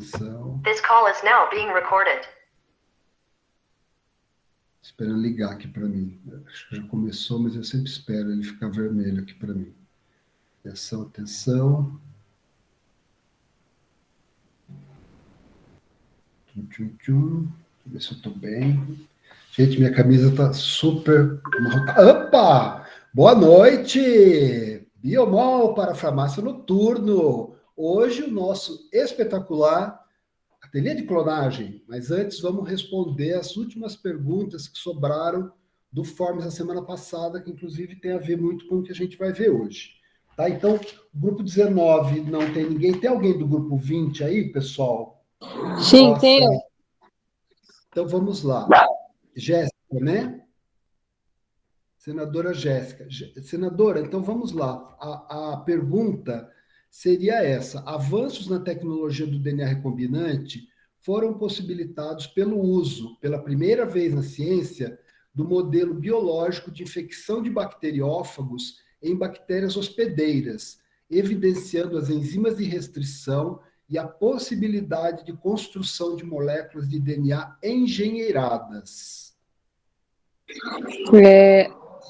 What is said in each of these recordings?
atenção. This call is now being recorded. Esperando ligar aqui para mim. Acho que já começou, mas eu sempre espero ele ficar vermelho aqui para mim. Atenção, atenção. Tchum. Deixa eu ver se eu estou bem. Gente, minha camisa está super amarrotada. Opa! Boa noite! Biomol para a farmácia noturno. Hoje o nosso espetacular ateliê de clonagem. Mas antes vamos responder as últimas perguntas que sobraram do Forms da semana passada, que inclusive tem a ver muito com o que a gente vai ver hoje. Tá? Então, o grupo 19 não tem ninguém. Tem alguém do grupo 20 aí, pessoal? Sim, tem eu. Então vamos lá. Jéssica, né? Senadora Jéssica. Senadora, então vamos lá. A pergunta seria essa: avanços na tecnologia do DNA recombinante foram possibilitados pelo uso, pela primeira vez na ciência, do modelo biológico de infecção de bacteriófagos em bactérias hospedeiras, evidenciando as enzimas de restrição e a possibilidade de construção de moléculas de DNA engenheiradas.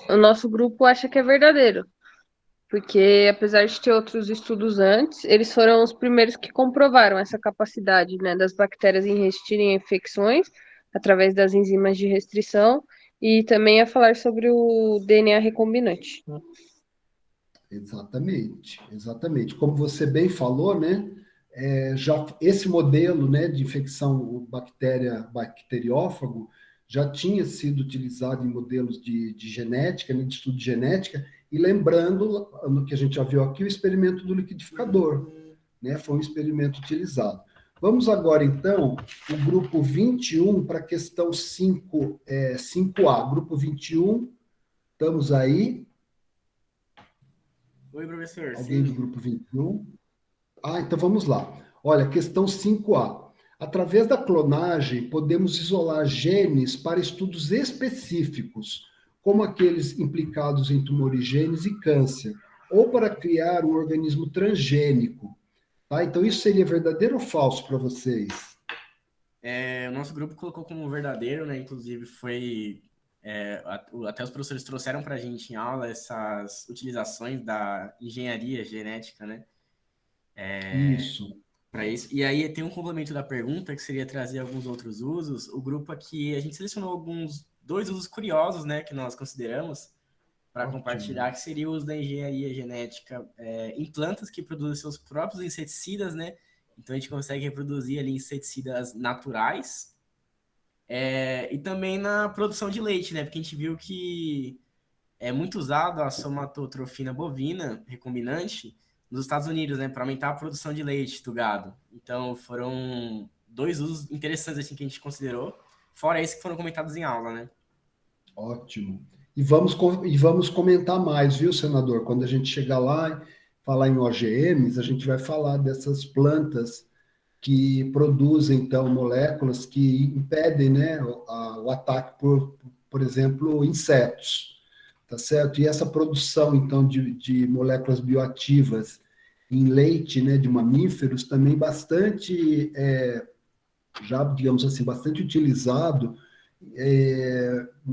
O nosso grupo acha que é verdadeiro, porque apesar de ter outros estudos antes, eles foram os primeiros que comprovaram essa capacidade, né, das bactérias em resistirem a infecções através das enzimas de restrição e também a falar sobre o DNA recombinante. Exatamente. Como você bem falou, né, já esse modelo, né, de infecção bacteriófago já tinha sido utilizado em modelos de genética, né, de estudo de genética, e lembrando, no que a gente já viu aqui, o experimento do liquidificador, né, foi um experimento utilizado. Vamos agora, então, o grupo 21 para a questão 5A. Grupo 21, estamos aí? Oi, professor. Alguém do grupo 21? Então vamos lá. Olha, questão 5A. Através da clonagem, podemos isolar genes para estudos específicos, como aqueles implicados em tumores genes e câncer, ou para criar um organismo transgênico. Tá? Então, isso seria verdadeiro ou falso para vocês? O nosso grupo colocou como verdadeiro, né? Inclusive, foi... até os professores trouxeram para a gente em aula essas utilizações da engenharia genética, né? Isso. Para isso. E aí tem um complemento da pergunta, que seria trazer alguns outros usos. O grupo aqui, a gente selecionou dois usos curiosos, né, que nós consideramos para compartilhar, que seria o uso da engenharia genética em plantas que produzem seus próprios inseticidas, né? Então a gente consegue reproduzir ali inseticidas naturais. E também na produção de leite, né? Porque a gente viu que é muito usado a somatotrofina bovina recombinante nos Estados Unidos, né, para aumentar a produção de leite do gado. Então, foram dois usos interessantes assim, que a gente considerou, fora esses que foram comentados em aula, né? Ótimo. E vamos comentar mais, viu, senador? Quando a gente chegar lá e falar em OGMs, a gente vai falar dessas plantas que produzem, então, moléculas que impedem, né, o ataque por exemplo, insetos, tá certo? E essa produção, então, de moléculas bioativas em leite, né, de mamíferos, também bastante, já, digamos assim, bastante utilizado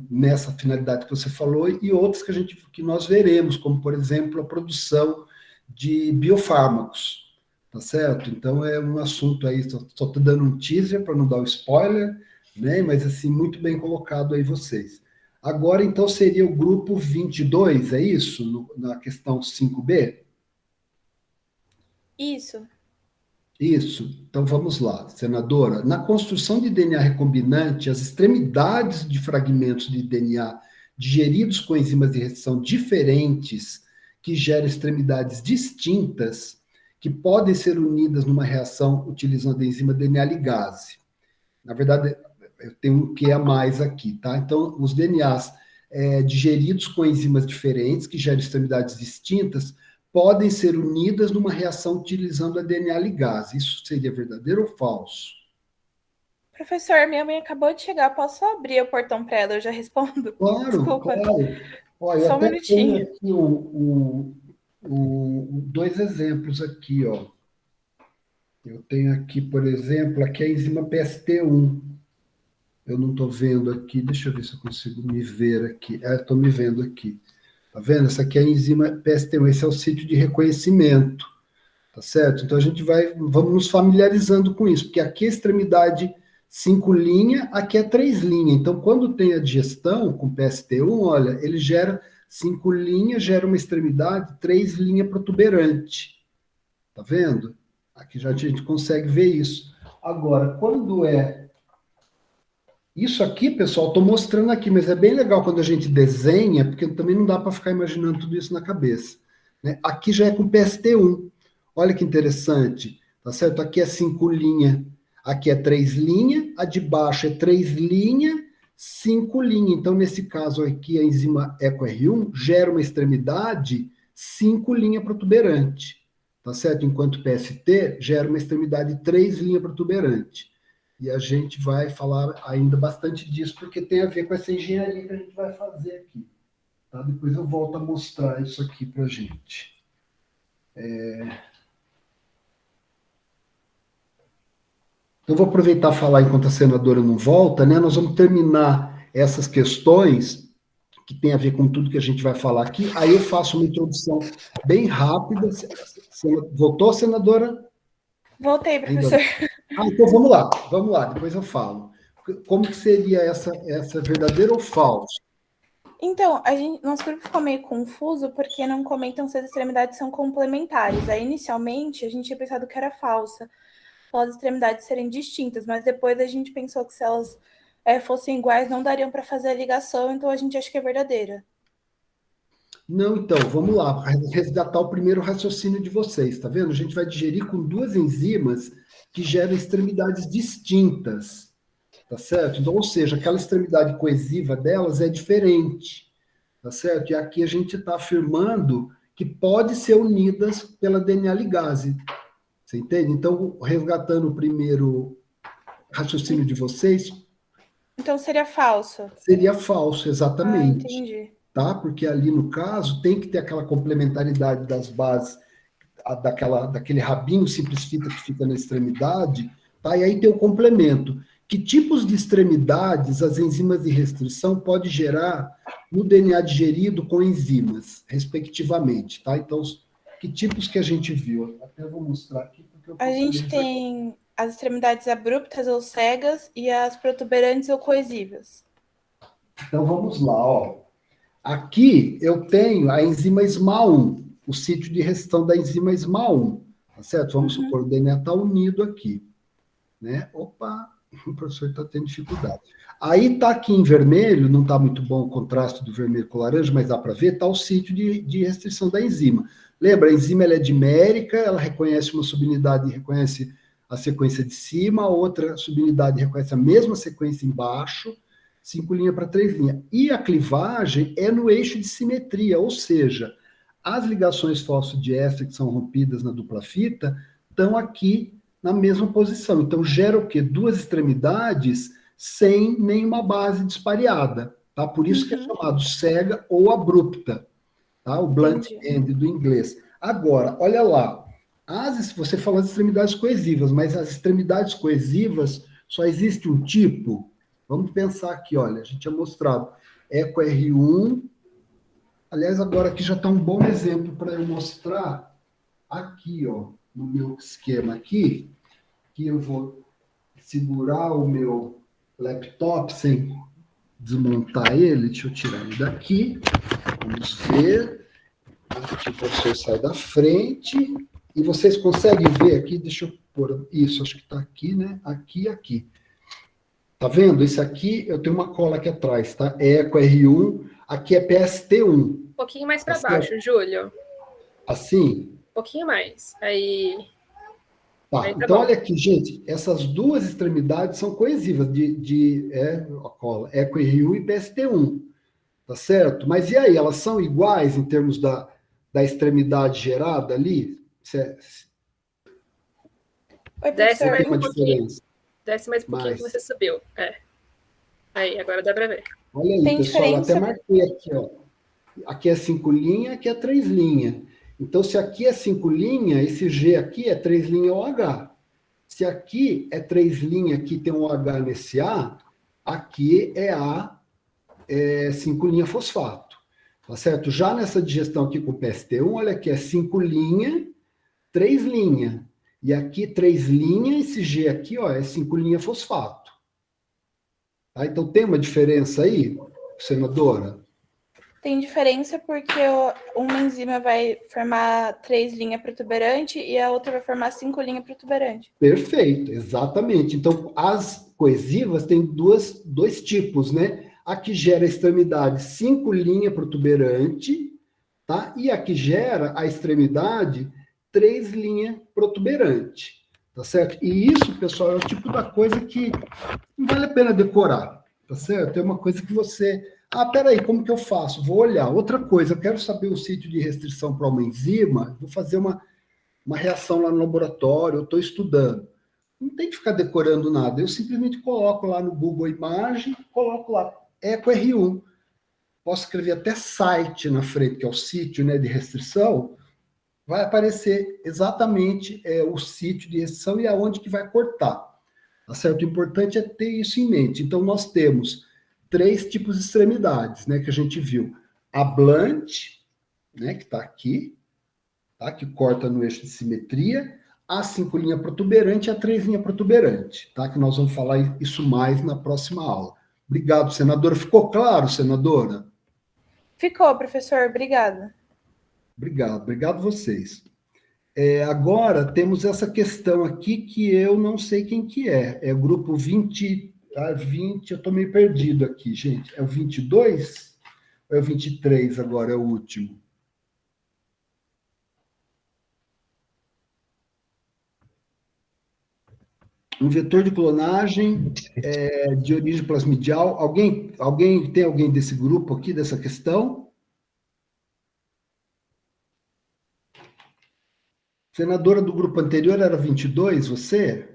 nessa finalidade que você falou, e outras que nós veremos, como, por exemplo, a produção de biofármacos, tá certo? Então, é um assunto aí, só estou dando um teaser para não dar o spoiler, né? Mas, assim, muito bem colocado aí vocês. Agora, então, seria o grupo 22, é isso? Na questão 5B? Isso. Isso. Então vamos lá, senadora. Na construção de DNA recombinante, as extremidades de fragmentos de DNA digeridos com enzimas de restrição diferentes, que geram extremidades distintas, que podem ser unidas numa reação utilizando a enzima DNA ligase. Na verdade, eu tenho um que a mais aqui, tá? Então, os DNAs digeridos com enzimas diferentes, que geram extremidades distintas, podem ser unidas numa reação utilizando a DNA ligase. Isso seria verdadeiro ou falso? Professor, minha mãe acabou de chegar. Posso abrir o portão para ela? Eu já respondo. Claro, Desculpa. claro. Olha, Só um até minutinho. tenho aqui dois exemplos aqui, ó. Eu tenho aqui, por exemplo, aqui a enzima PST1. Eu não estou vendo aqui, deixa eu ver se eu consigo me ver aqui. Estou me vendo aqui. Tá vendo? Essa aqui é a enzima PST1, esse é o sítio de reconhecimento. Tá certo? Então, vamos nos familiarizando com isso, porque aqui é extremidade 5 linha, aqui é 3 linha. Então, quando tem a digestão com PST1, olha, ele gera 5 linhas, gera uma extremidade 3 linha protuberante. Tá vendo? Aqui já a gente consegue ver isso. Agora, quando é... Isso aqui, pessoal, estou mostrando aqui, mas é bem legal quando a gente desenha, porque também não dá para ficar imaginando tudo isso na cabeça. Né? Aqui já é com PST1. Olha que interessante, tá certo? Aqui é 5 linha, aqui é 3 linha, a de baixo é 3 linha, 5 linha. Então, nesse caso aqui, a enzima EcoR1 gera uma extremidade 5 linha protuberante, tá certo? Enquanto PST gera uma extremidade 3 linha protuberante. E a gente vai falar ainda bastante disso, porque tem a ver com essa engenharia que a gente vai fazer aqui. Tá? Depois eu volto a mostrar isso aqui para a gente. Eu vou aproveitar e falar enquanto a senadora não volta, né? Nós vamos terminar essas questões que tem a ver com tudo que a gente vai falar aqui. Aí eu faço uma introdução bem rápida. Voltou, senadora? Voltei, professor. Então vamos lá, depois eu falo. Como que seria essa verdadeira ou falso? Então, nosso grupo ficou meio confuso porque não comentam se as extremidades são complementares. Aí, inicialmente, a gente tinha pensado que era falsa, pelas extremidades serem distintas, mas depois a gente pensou que se elas fossem iguais, não dariam para fazer a ligação, então a gente acha que é verdadeira. Não, então, vamos lá, resgatar o primeiro raciocínio de vocês, tá vendo? A gente vai digerir com 2 enzimas que geram extremidades distintas, tá certo? Então, ou seja, aquela extremidade coesiva delas é diferente, tá certo? E aqui a gente está afirmando que pode ser unidas pela DNA ligase, você entende? Então, resgatando o primeiro raciocínio de vocês... Então, seria falso? Seria falso, exatamente. Entendi. Tá? Porque ali, no caso, tem que ter aquela complementaridade das bases, daquele rabinho simples fita que fica na extremidade, tá? E aí tem o complemento. Que tipos de extremidades as enzimas de restrição podem gerar no DNA digerido com enzimas, respectivamente, tá? Então, que tipos que a gente viu? Até vou mostrar aqui. Porque a gente tem as extremidades abruptas ou cegas e as protuberantes ou coesivas. Então, vamos lá, ó. Aqui eu tenho a enzima SMA1, o sítio de restrição da enzima SMA1, tá certo? Vamos supor, o DNA está unido aqui, né? Opa, o professor está tendo dificuldade. Aí está aqui em vermelho, não está muito bom o contraste do vermelho com o laranja, mas dá para ver, está o sítio de restrição da enzima. Lembra, a enzima ela é dimérica, ela reconhece uma subunidade e reconhece a sequência de cima, a outra subunidade reconhece a mesma sequência embaixo, 5 linhas para 3 linhas. E a clivagem é no eixo de simetria, ou seja, as ligações fosfodiésteres que são rompidas na dupla fita estão aqui na mesma posição. Então, gera o quê? 2 extremidades sem nenhuma base dispareada. Tá? Por isso que é chamado cega ou abrupta. Tá? O blunt end do inglês. Agora, olha lá. Você falou das extremidades coesivas, mas as extremidades coesivas só existe um tipo. Vamos pensar aqui, olha, a gente tinha mostrado EcoR1. Aliás, agora aqui já está um bom exemplo para eu mostrar aqui, ó, no meu esquema aqui, que eu vou segurar o meu laptop sem desmontar ele. Deixa eu tirar ele daqui. Vamos ver. Aqui o professor sai da frente. E vocês conseguem ver aqui, deixa eu pôr isso, acho que está aqui, né? Aqui e aqui. Tá vendo? Esse aqui, eu tenho uma cola aqui atrás, tá? É EcoR1, aqui é PST1. Um pouquinho mais para baixo, Júlio. Assim? Um pouquinho mais. Aí... Tá, aí tá então bom. olha aqui, gente, essas 2 extremidades são coesivas a cola, EcoR1 e PST1, tá certo? Mas e aí, elas são iguais em termos da extremidade gerada ali? Oi, Desce professor. mais Tem uma um pouquinho. diferença. Desce mais um pouquinho que você subiu. Aí, agora dá para ver. Olha aí, Tem pessoal, eu até diferença? marquei aqui, ó. Aqui é 5 linhas, aqui é 3 linhas. Então, se aqui é 5 linhas, esse G aqui é 3 linhas OH. Se aqui é 3' aqui tem um H nesse A, aqui é A 5' fosfato. Tá certo? Já nessa digestão aqui com o PST1, olha aqui, é 5', 3'. E aqui 3', esse G aqui, ó, é 5' fosfato. Tá? Então tem uma diferença aí, senadora? Tem diferença porque uma enzima vai formar 3' protuberante e a outra vai formar 5' protuberante. Perfeito, exatamente. Então, as coesivas têm dois tipos, né? A que gera a extremidade 5' protuberante, tá? E a que gera a extremidade 3' protuberante, tá certo? E isso, pessoal, é o tipo da coisa que não vale a pena decorar, tá certo? É uma coisa que você... Ah, peraí, como que eu faço? Vou olhar. Outra coisa, eu quero saber o sítio de restrição para uma enzima, vou fazer uma reação lá no laboratório, eu estou estudando. Não tem que ficar decorando nada, eu simplesmente coloco lá no Google Imagem, coloco lá EcoR1. Posso escrever até site na frente, que é o sítio, né, de restrição, vai aparecer exatamente o sítio de restrição e aonde que vai cortar. Tá certo? O importante é ter isso em mente. Então, nós temos 3 tipos de extremidades, né, que a gente viu. A blunt, né, que está aqui, tá, que corta no eixo de simetria, a 5' protuberante e a 3' protuberante, tá, que nós vamos falar isso mais na próxima aula. Obrigado, senadora. Ficou claro, senadora? Ficou, professor. Obrigada. Obrigado vocês. Agora, temos essa questão aqui que eu não sei quem que é. É o grupo 20... 20, eu estou meio perdido aqui, gente. É o 22? Ou é o 23 agora, é o último? Um vetor de clonagem de origem plasmidial. Tem alguém desse grupo aqui, dessa questão? Senadora do grupo anterior era 22, você?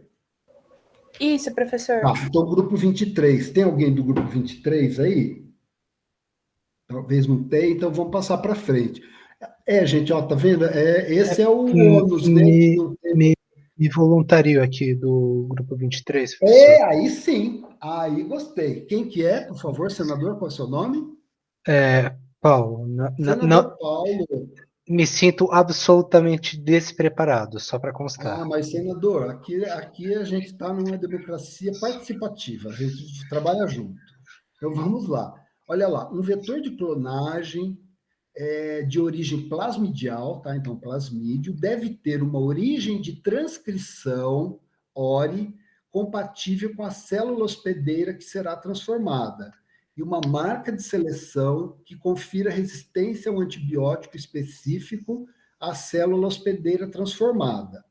Isso, professor. Então, grupo 23. Tem alguém do grupo 23 aí? Talvez não tenha, então vamos passar para frente. Gente, ó, tá vendo? Esse é o ônus, né? Me voluntario aqui do grupo 23, professor. Aí sim. Aí gostei. Quem que é, por favor, senador? Qual é o seu nome? Paulo. Senador Paulo. Me sinto absolutamente despreparado, só para constar. Mas, senador, aqui a gente está numa democracia participativa, a gente trabalha junto. Então, vamos lá. Olha lá, um vetor de clonagem de origem plasmidial, tá? Então, plasmídio, deve ter uma origem de transcrição, ORI, compatível com a célula hospedeira que será transformada, e uma marca de seleção que confira resistência a um antibiótico específico à célula hospedeira transformada.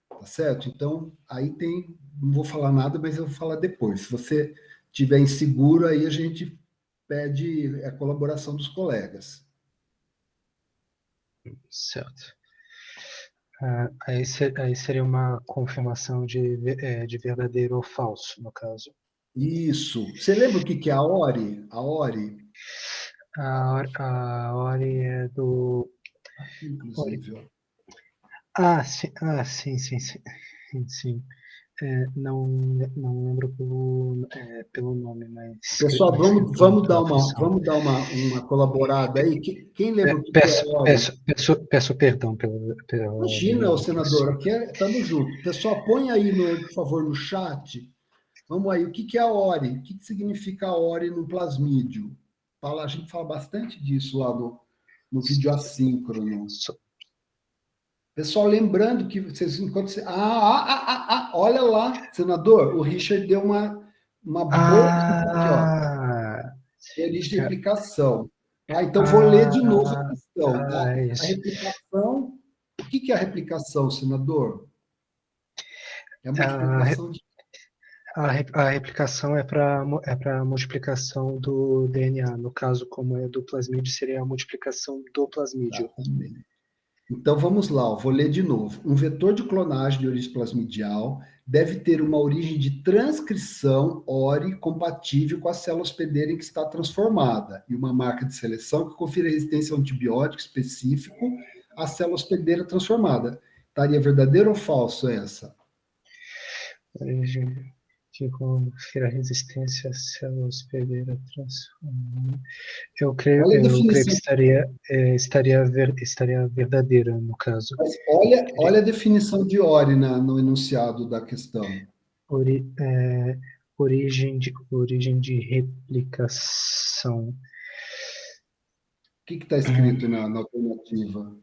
Tá certo? Então, aí não vou falar nada, mas eu vou falar depois. Se você estiver inseguro, aí a gente pede a colaboração dos colegas. Certo. Aí seria uma confirmação de verdadeiro ou falso, no caso. Isso. Você lembra o que é a ORI? A ORI? A ORI é do... Inclusive. Sim. Não lembro pelo nome, mas... Pessoal, vamos dar uma colaborada aí. Quem lembra o que é a ORI? Peço perdão pelo... Imagina, senador, aqui estamos juntos. Pessoal, põe aí, por favor, no chat. Vamos aí, o que é a ORI? O que significa a ORI no plasmídio? A gente fala bastante disso lá no vídeo assíncrono. Pessoal, lembrando que vocês... olha lá, senador, o Richard deu uma boa aqui, ó. Origem de replicação. Tá? Então, vou ler de novo a questão. Tá? A replicação... O que é a replicação, senador? É a multiplicação de... A replicação é para a multiplicação do DNA. No caso, como é do plasmídio, seria a multiplicação do plasmídio. Exatamente. Então, vamos lá, vou ler de novo. Um vetor de clonagem de origem plasmidial deve ter uma origem de transcrição ORI compatível com a célula hospedeira em que está transformada e uma marca de seleção que confira resistência a um antibiótico específico à célula hospedeira transformada. Estaria verdadeiro ou falso essa? Origem que confira resistência a célula hospedeira transformada. Eu creio Olha a que definição. estaria verdadeira, no caso. Mas olha a definição de ORI no enunciado da questão. Origem de replicação. O que está escrito na alternativa?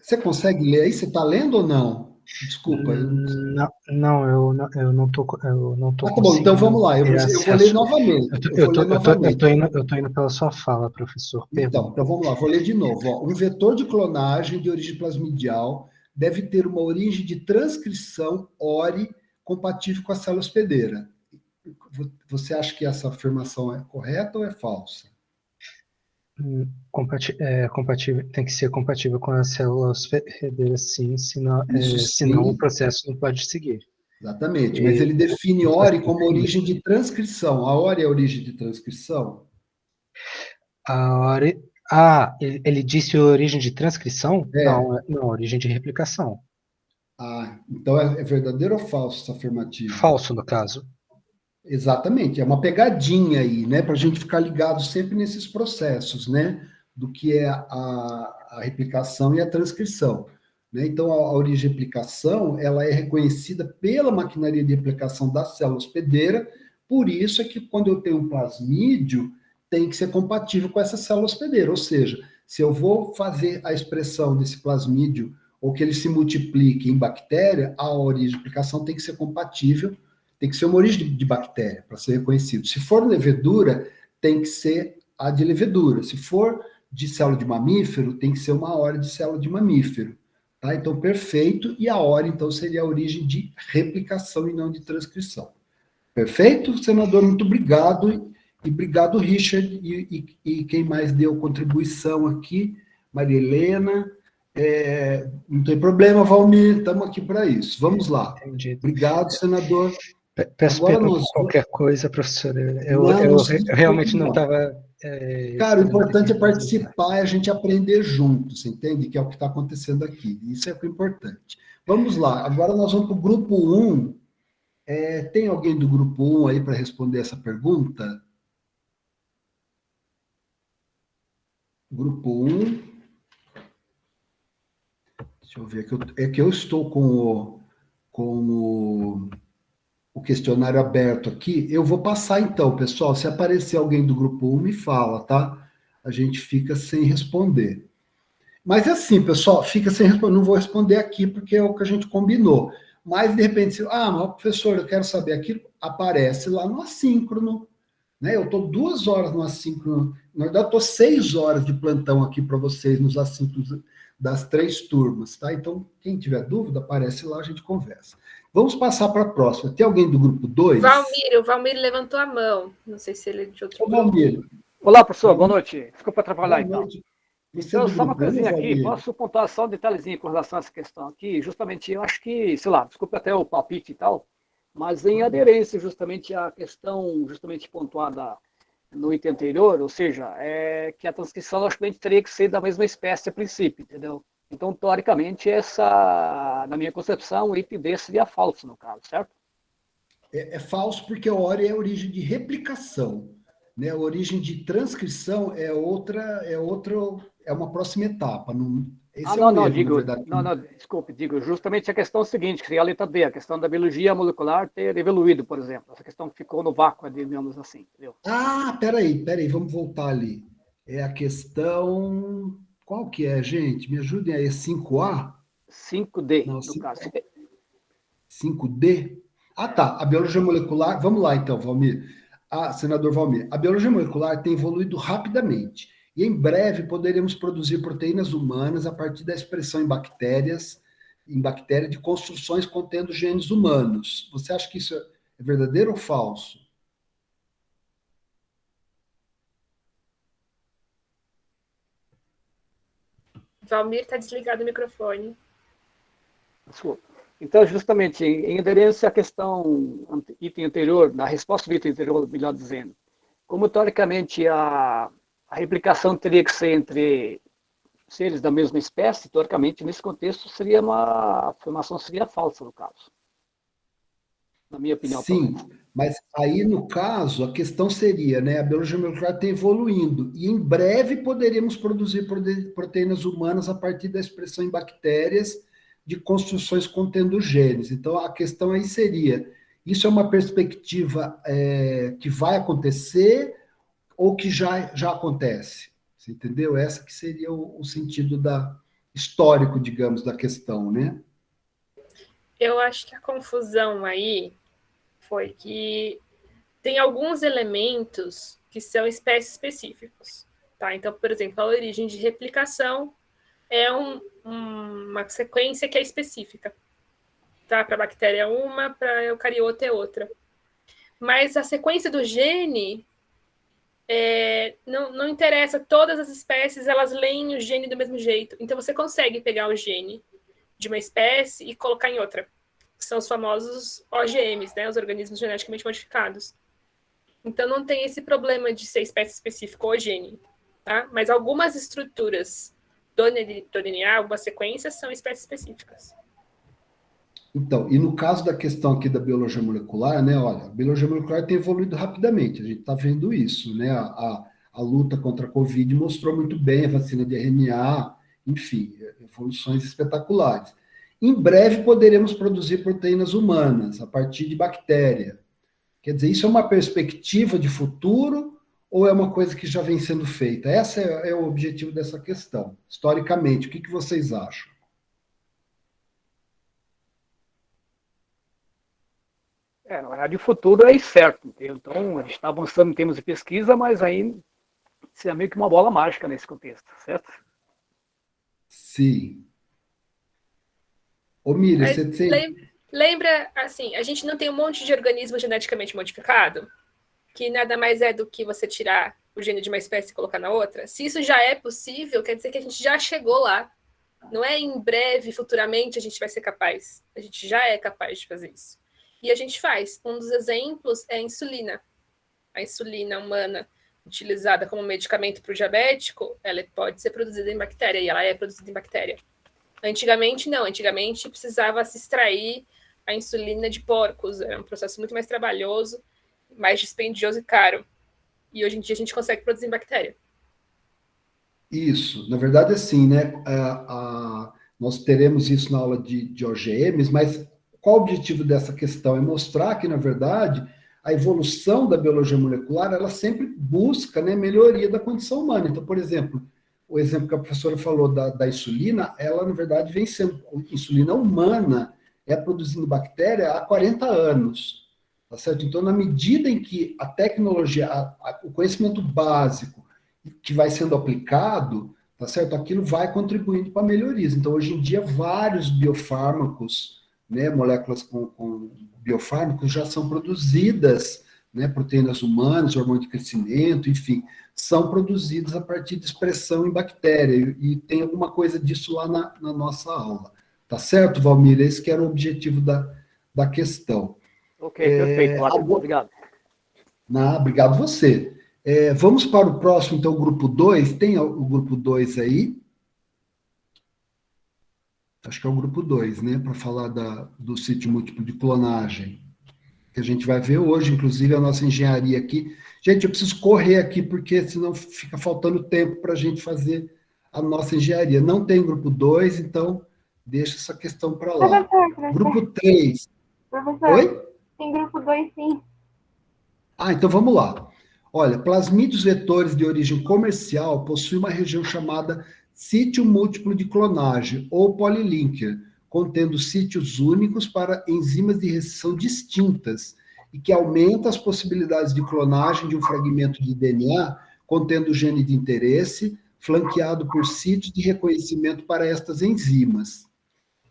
Você consegue ler aí? Você está lendo ou não? Desculpa. Não, eu não tô Tá bom, então vamos lá. Eu vou ler novamente. Eu tô indo pela sua fala, professor. Então vamos lá, vou ler de novo. Ó. Um vetor de clonagem de origem plasmidial deve ter uma origem de transcrição ORI compatível com a célula hospedeira. Você acha que essa afirmação é correta ou é falsa? Compatível, tem que ser compatível com a célula hospedeira, sim, senão o processo não pode seguir. Exatamente, mas ele define ORI como origem de transcrição. A ORI é a origem de transcrição? Ele disse origem de transcrição? É. Não, origem de replicação. Então é verdadeiro ou falso essa afirmativa? Falso, no caso. Exatamente, é uma pegadinha aí, né, para a gente ficar ligado sempre nesses processos, né, do que é a replicação e a transcrição. Né? Então, a origem de replicação, ela é reconhecida pela maquinaria de replicação da célula hospedeira, por isso é que quando eu tenho um plasmídio, tem que ser compatível com essa célula hospedeira, ou seja, se eu vou fazer a expressão desse plasmídio, ou que ele se multiplique em bactéria, a origem de replicação tem que ser compatível, tem que ser uma origem de bactéria para ser reconhecido. Se for levedura, tem que ser a de levedura. Se for de célula de mamífero, tem que ser uma ORI de célula de mamífero. Tá? Então, perfeito. E a ORI, então, seria a origem de replicação e não de transcrição. Perfeito, senador? Muito obrigado. E obrigado, Richard. E quem mais deu contribuição aqui? Maria Helena. Não tem problema, Valmir. Estamos aqui para isso. Vamos lá. Entendi. Obrigado, senador. Peço perdão por qualquer coisa, professor. Eu realmente não estava... Cara, o importante é participar e a gente aprender junto, você entende? Que é o que está acontecendo aqui. Isso é o importante. Vamos lá. Agora nós vamos para o grupo 1. Tem alguém do grupo 1 aí para responder essa pergunta? Grupo 1. Deixa eu ver. É que eu estou com o questionário aberto aqui. Eu vou passar então, pessoal. Se aparecer alguém do grupo 1, me fala, tá? A gente fica sem responder. Mas é assim, pessoal, fica sem responder. Não vou responder aqui porque é o que a gente combinou. Mas, de repente, mas professor, eu quero saber aquilo, aparece lá no assíncrono. Né? Eu estou 2 horas no assíncrono. Na verdade, eu estou 6 horas de plantão aqui para vocês nos assíncronos das 3 turmas, tá? Então, quem tiver dúvida, aparece lá, a gente conversa. Vamos passar para a próxima. Tem alguém do grupo 2? O Valmir levantou a mão. Não sei se ele é de outro grupo. Valmir. Olá, professor. Boa noite. Desculpa atrapalhar, então. Então, só uma coisinha aqui. Posso pontuar só um detalhezinho com relação a essa questão aqui? Justamente, eu acho que, sei lá, desculpa até o palpite e tal, mas em aderência justamente à questão justamente pontuada no item anterior, ou seja, que a transcrição, logicamente, teria que ser da mesma espécie a princípio, entendeu? Então, teoricamente, na minha concepção, o item desse seria falso, no caso, certo? É falso porque a ORI é a origem de replicação. Né? A origem de transcrição é uma próxima etapa. Desculpe, digo justamente a questão seguinte, que seria a letra D, a questão da biologia molecular ter evoluído, por exemplo, essa questão que ficou no vácuo, digamos assim, entendeu? Peraí, vamos voltar ali. É a questão... Qual que é, gente? Me ajudem aí, 5A? 5D, Não, no caso. 5D? Tá, a biologia molecular... Vamos lá, então, Valmir. Senador Valmir, a biologia molecular tem evoluído rapidamente e em breve poderemos produzir proteínas humanas a partir da expressão em bactéria de construções contendo genes humanos. Você acha que isso é verdadeiro ou falso? Valmir está desligado o microfone. Desculpa. Então, justamente, em aderência à questão item anterior, da resposta do item anterior, melhor dizendo, como teoricamente a replicação teria que ser entre seres da mesma espécie, teoricamente, nesse contexto, a afirmação seria falsa, no caso. Na minha opinião. Sim, mas aí, no caso, a questão seria, né, a biologia molecular está evoluindo, e em breve poderemos produzir proteínas humanas a partir da expressão em bactérias de construções contendo genes. Então, a questão aí seria, isso é uma perspectiva que vai acontecer ou que já acontece? Você entendeu? Essa que seria o sentido histórico, digamos, da questão, né? Eu acho que a confusão aí foi que tem alguns elementos que são espécies específicos, tá? Então, por exemplo, a origem de replicação é uma sequência que é específica, tá? Para bactéria é uma, para eucariota é outra. Mas a sequência do gene não interessa, todas as espécies, elas leem o gene do mesmo jeito. Então, você consegue pegar o gene de uma espécie e colocar em outra. Que são os famosos OGMs, né? Os organismos geneticamente modificados. Então, não tem esse problema de ser espécie específica ou gene, tá? Mas algumas estruturas do DNA, algumas sequências, são espécies específicas. Então, e no caso da questão aqui da biologia molecular, né? Olha, a biologia molecular tem evoluído rapidamente, a gente está vendo isso, né? A luta contra a Covid mostrou muito bem, a vacina de RNA, enfim, evoluções espetaculares. Em breve poderemos produzir proteínas humanas a partir de bactéria. Quer dizer, isso é uma perspectiva de futuro ou é uma coisa que já vem sendo feita? Esse é o objetivo dessa questão. Historicamente, o que vocês acham? Na verdade, o futuro é incerto. Entendeu? Então, a gente está avançando em termos de pesquisa, mas aí seria meio que uma bola mágica nesse contexto, certo? Sim. Ô, Miriam, você... Lembra, assim, a gente não tem um monte de organismo geneticamente modificado, que nada mais é do que você tirar o gene de uma espécie e colocar na outra? Se isso já é possível, quer dizer que a gente já chegou lá. Não é em breve, futuramente, a gente vai ser capaz. A gente já é capaz de fazer isso. E a gente faz. Um dos exemplos é a insulina. A insulina humana, utilizada como medicamento para o diabético, ela pode ser produzida em bactéria, e ela é produzida em bactéria. Antigamente, não. Antigamente, precisava se extrair a insulina de porcos. Era um processo muito mais trabalhoso, mais dispendioso e caro. E hoje em dia, a gente consegue produzir em bactéria. Isso. Na verdade, assim, né? Nós teremos isso na aula de OGMs, mas qual o objetivo dessa questão? É mostrar que, na verdade, a evolução da biologia molecular, ela sempre busca, né, melhoria da condição humana. Então, por exemplo, o exemplo que a professora falou da insulina, ela, na verdade, vem sendo... Insulina humana é produzida em bactéria há 40 anos. Tá certo? Então, na medida em que a tecnologia, o conhecimento básico que vai sendo aplicado, tá certo? Aquilo vai contribuindo para melhorias. Então, hoje em dia, vários biofármacos, né, moléculas com biofármacos já são produzidas, né, proteínas humanas, hormônio de crescimento, enfim, são produzidos a partir de expressão em bactéria, e tem alguma coisa disso lá na nossa aula. Tá certo, Valmir? Esse que era o objetivo da questão. Ok, perfeito. Obrigado. Obrigado você. Vamos para o próximo, então, o grupo 2. Tem o grupo 2 aí? Acho que é o grupo 2, né? Para falar do sítio múltiplo de clonagem. Que a gente vai ver hoje, inclusive, a nossa engenharia aqui. Gente, eu preciso correr aqui, porque senão fica faltando tempo para a gente fazer a nossa engenharia. Não tem grupo 2, então deixa essa questão para lá. Professor. Grupo 3. Professor, Oi? tem grupo 2, sim. Então vamos lá. Olha, plasmídeos vetores de origem comercial possuem uma região chamada sítio múltiplo de clonagem, ou polylinker, contendo sítios únicos para enzimas de restrição distintas, e que aumenta as possibilidades de clonagem de um fragmento de DNA contendo o gene de interesse, flanqueado por sítios de reconhecimento para estas enzimas.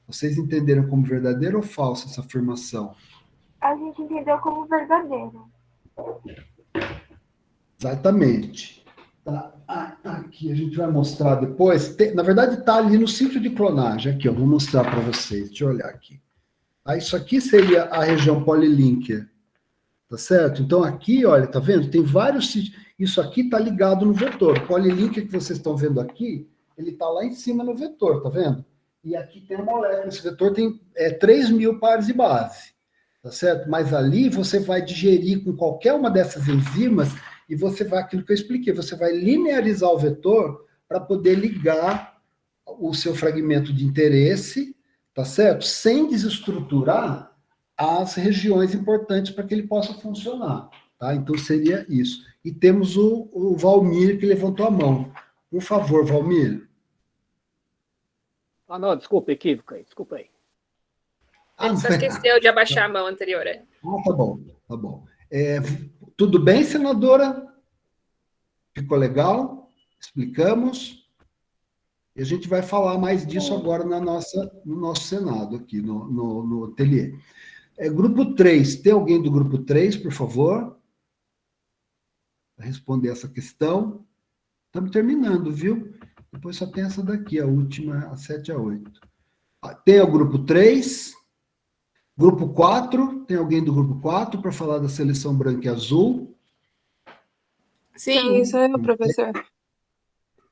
Vocês entenderam como verdadeira ou falsa essa afirmação? A gente entendeu como verdadeiro. Exatamente. Tá. Aqui a gente vai mostrar depois. Na verdade, está ali no sítio de clonagem. Aqui, eu vou mostrar para vocês. Deixa eu olhar aqui. Isso aqui seria a região polylinker. Tá certo? Então, aqui, olha, tá vendo? Tem vários sítios. Isso aqui está ligado no vetor. O polylinker que vocês estão vendo aqui ele está lá em cima no vetor, tá vendo? E aqui tem a molécula, esse vetor tem 3.000 pares de base, tá certo? Mas ali você vai digerir com qualquer uma dessas enzimas e você vai, aquilo que eu expliquei, você vai linearizar o vetor para poder ligar o seu fragmento de interesse, tá certo? Sem desestruturar as regiões importantes para que ele possa funcionar, tá? Então seria isso. E temos o Valmir que levantou a mão. Por favor, Valmir. Ah, não, desculpa, equívoco aí, desculpa aí. Ele só esqueceu de abaixar a mão anterior. Tá bom, tá bom. Tudo bem, senadora? Ficou legal? Explicamos? E a gente vai falar mais disso agora no nosso Senado, aqui no ateliê. Grupo 3, tem alguém do grupo 3, por favor? Para responder essa questão. Estamos terminando, viu? Depois só tem essa daqui, a última, a 7 a 8. Tem o grupo 3. Grupo 4, tem alguém do grupo 4 para falar da seleção branca e azul? Sim, sou eu, professor.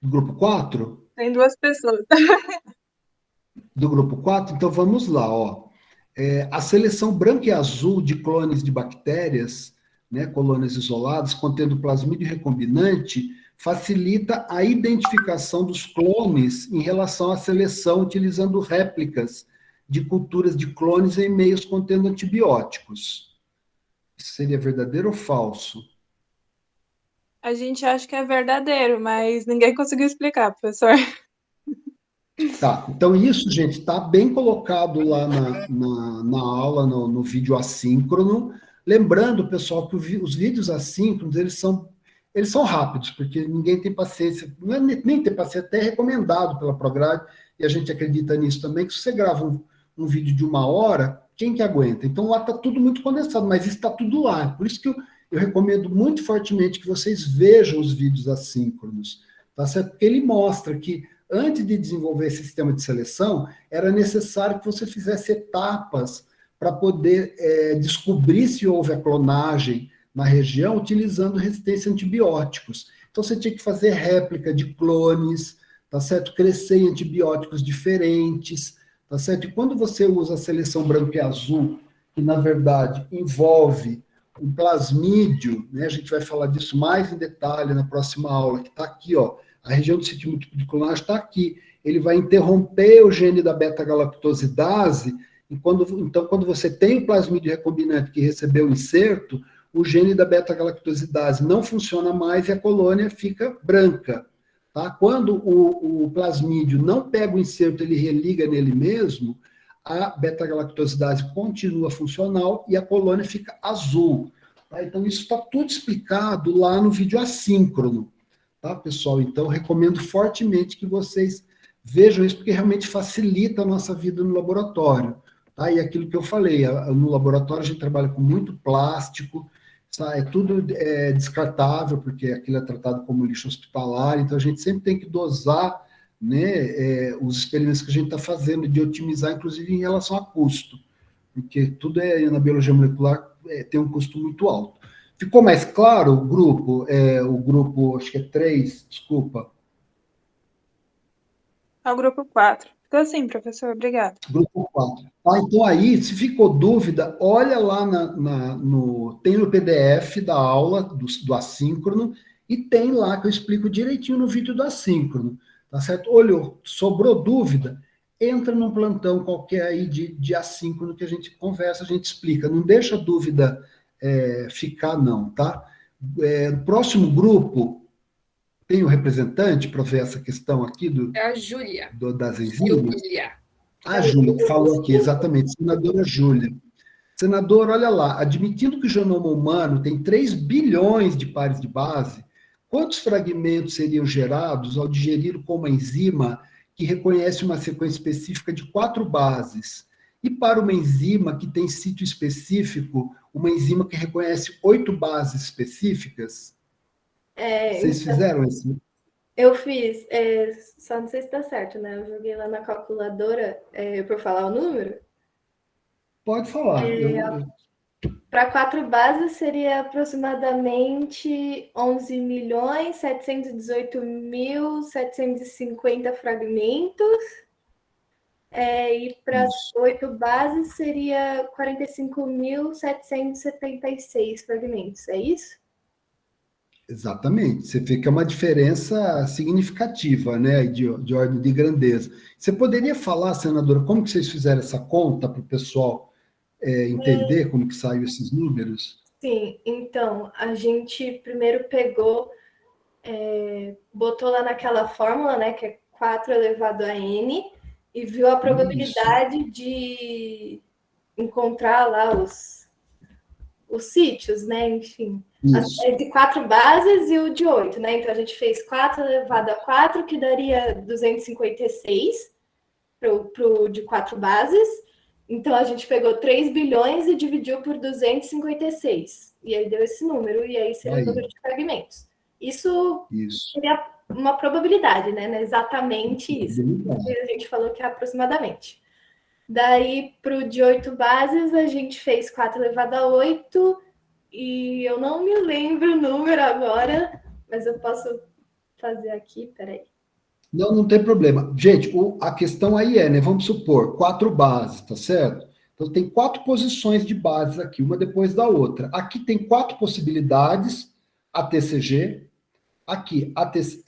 Do grupo 4? Tem 2 pessoas. Do grupo 4? Então vamos lá, ó. A seleção branca e azul de clones de bactérias, né, colônias isoladas, contendo plasmídio recombinante, facilita a identificação dos clones em relação à seleção utilizando réplicas de culturas de clones em meios contendo antibióticos. Isso seria verdadeiro ou falso? A gente acha que é verdadeiro, mas ninguém conseguiu explicar, professor. Tá, então isso, gente, está bem colocado lá na aula, no vídeo assíncrono. Lembrando, pessoal, que os vídeos assíncronos, eles são rápidos, porque ninguém tem paciência, não é nem ter paciência, até é recomendado pela Prograde, e a gente acredita nisso também, que se você grava um vídeo de 1 hora, quem que aguenta? Então lá está tudo muito condensado, mas isso está tudo lá. Por isso que eu recomendo muito fortemente que vocês vejam os vídeos assíncronos, tá certo? Porque ele mostra que antes de desenvolver esse sistema de seleção, era necessário que você fizesse etapas para poder descobrir se houve a clonagem na região utilizando resistência a antibióticos. Então você tinha que fazer réplica de clones, tá certo? Crescer em antibióticos diferentes, tá certo? E quando você usa a seleção branca e azul, que na verdade envolve um plasmídio, né? A gente vai falar disso mais em detalhe na próxima aula, que está aqui, ó. A região do sítio múltiplo de clonagem está aqui. Ele vai interromper o gene da beta-galactosidase, então, quando você tem o plasmídio recombinante que recebeu o inserto, o gene da beta-galactosidase não funciona mais e a colônia fica branca. Tá? Quando o plasmídio não pega o inserto, ele religa nele mesmo, a beta-galactosidase continua funcional e a colônia fica azul. Tá? Então, isso está tudo explicado lá no vídeo assíncrono. Tá, pessoal? Então, recomendo fortemente que vocês vejam isso, porque realmente facilita a nossa vida no laboratório. Tá? E aquilo que eu falei, no laboratório a gente trabalha com muito plástico, tá? É tudo descartável, porque aquilo é tratado como lixo hospitalar, então a gente sempre tem que dosar, né, os experimentos que a gente está fazendo, de otimizar, inclusive, em relação a custo, porque tudo na biologia molecular tem um custo muito alto. Ficou mais claro o grupo? O grupo, acho que é 3, desculpa. É o grupo 4. Ficou assim, professor, obrigado. Grupo 4. Ah, então aí, se ficou dúvida, olha lá tem no PDF da aula do assíncrono, e tem lá que eu explico direitinho no vídeo do assíncrono, tá certo? Olhou, sobrou dúvida, entra num plantão qualquer aí de assíncrono que a gente conversa, a gente explica, não deixa dúvida ficar não, tá? No próximo grupo, tem o representante para ver essa questão aqui É a Júlia. das enzimas? Júlia. A Júlia que falou aqui, exatamente, senadora Júlia. Senador, olha lá, admitindo que o genoma humano tem 3 bilhões de pares de base, quantos fragmentos seriam gerados ao digerir com uma enzima que reconhece uma sequência específica de 4 bases? E para uma enzima que tem sítio específico, uma enzima que reconhece 8 bases específicas? Vocês fizeram isso? Eu fiz, só não sei se está certo, né? Eu joguei lá na calculadora, para falar o número. Pode falar. Para 4 bases seria aproximadamente 11.718.750 fragmentos. E para as 8 bases seria 45.776 fragmentos, é isso? Exatamente. Você vê que é uma diferença significativa, né, de ordem de grandeza. Você poderia falar, senadora, como que vocês fizeram essa conta para o pessoal entender como que saiu esses números? Sim, então, a gente primeiro pegou, botou lá naquela fórmula, né, que é 4 elevado a n, e viu a probabilidade de encontrar lá os sítios, né, enfim. De 4 bases e o de 8, né? Então a gente fez 4 elevado a 4, que daria 256 pro de 4 bases. Então a gente pegou 3 bilhões e dividiu por 256. E aí deu esse número, e aí seria o número de fragmentos. Isso seria uma probabilidade, né? Não é exatamente isso. A gente falou que é aproximadamente. Daí, para o de 8 bases, a gente fez 4 elevado a 8, e eu não me lembro o número agora, mas eu posso fazer aqui, peraí. Não tem problema. Gente, a questão aí né? Vamos supor, 4 bases, tá certo? Então, tem 4 posições de bases aqui, uma depois da outra. Aqui tem 4 possibilidades, ATCG, aqui ATCG,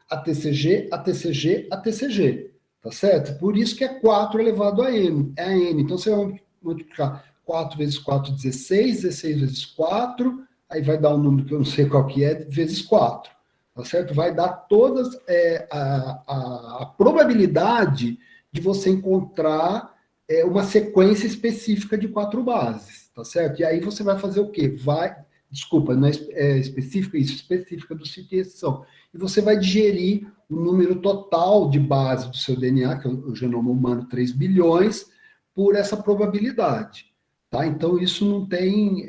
ATCG, ATCG, ATCG, tá certo? Por isso que é 4 elevado a n. É a n. Então, você vai multiplicar 4 vezes 4, 16, 16 vezes 4, aí vai dar um número que eu não sei qual que é, vezes 4, tá certo? Vai dar todas a probabilidade de você encontrar uma sequência específica de 4 bases, tá certo? E aí você vai fazer o quê? Desculpa, não é específica, isso, específica do sítio de exceção. E você vai digerir o número total de bases do seu DNA, que é o genoma humano, 3 bilhões, por essa probabilidade. Tá? Então, isso não tem...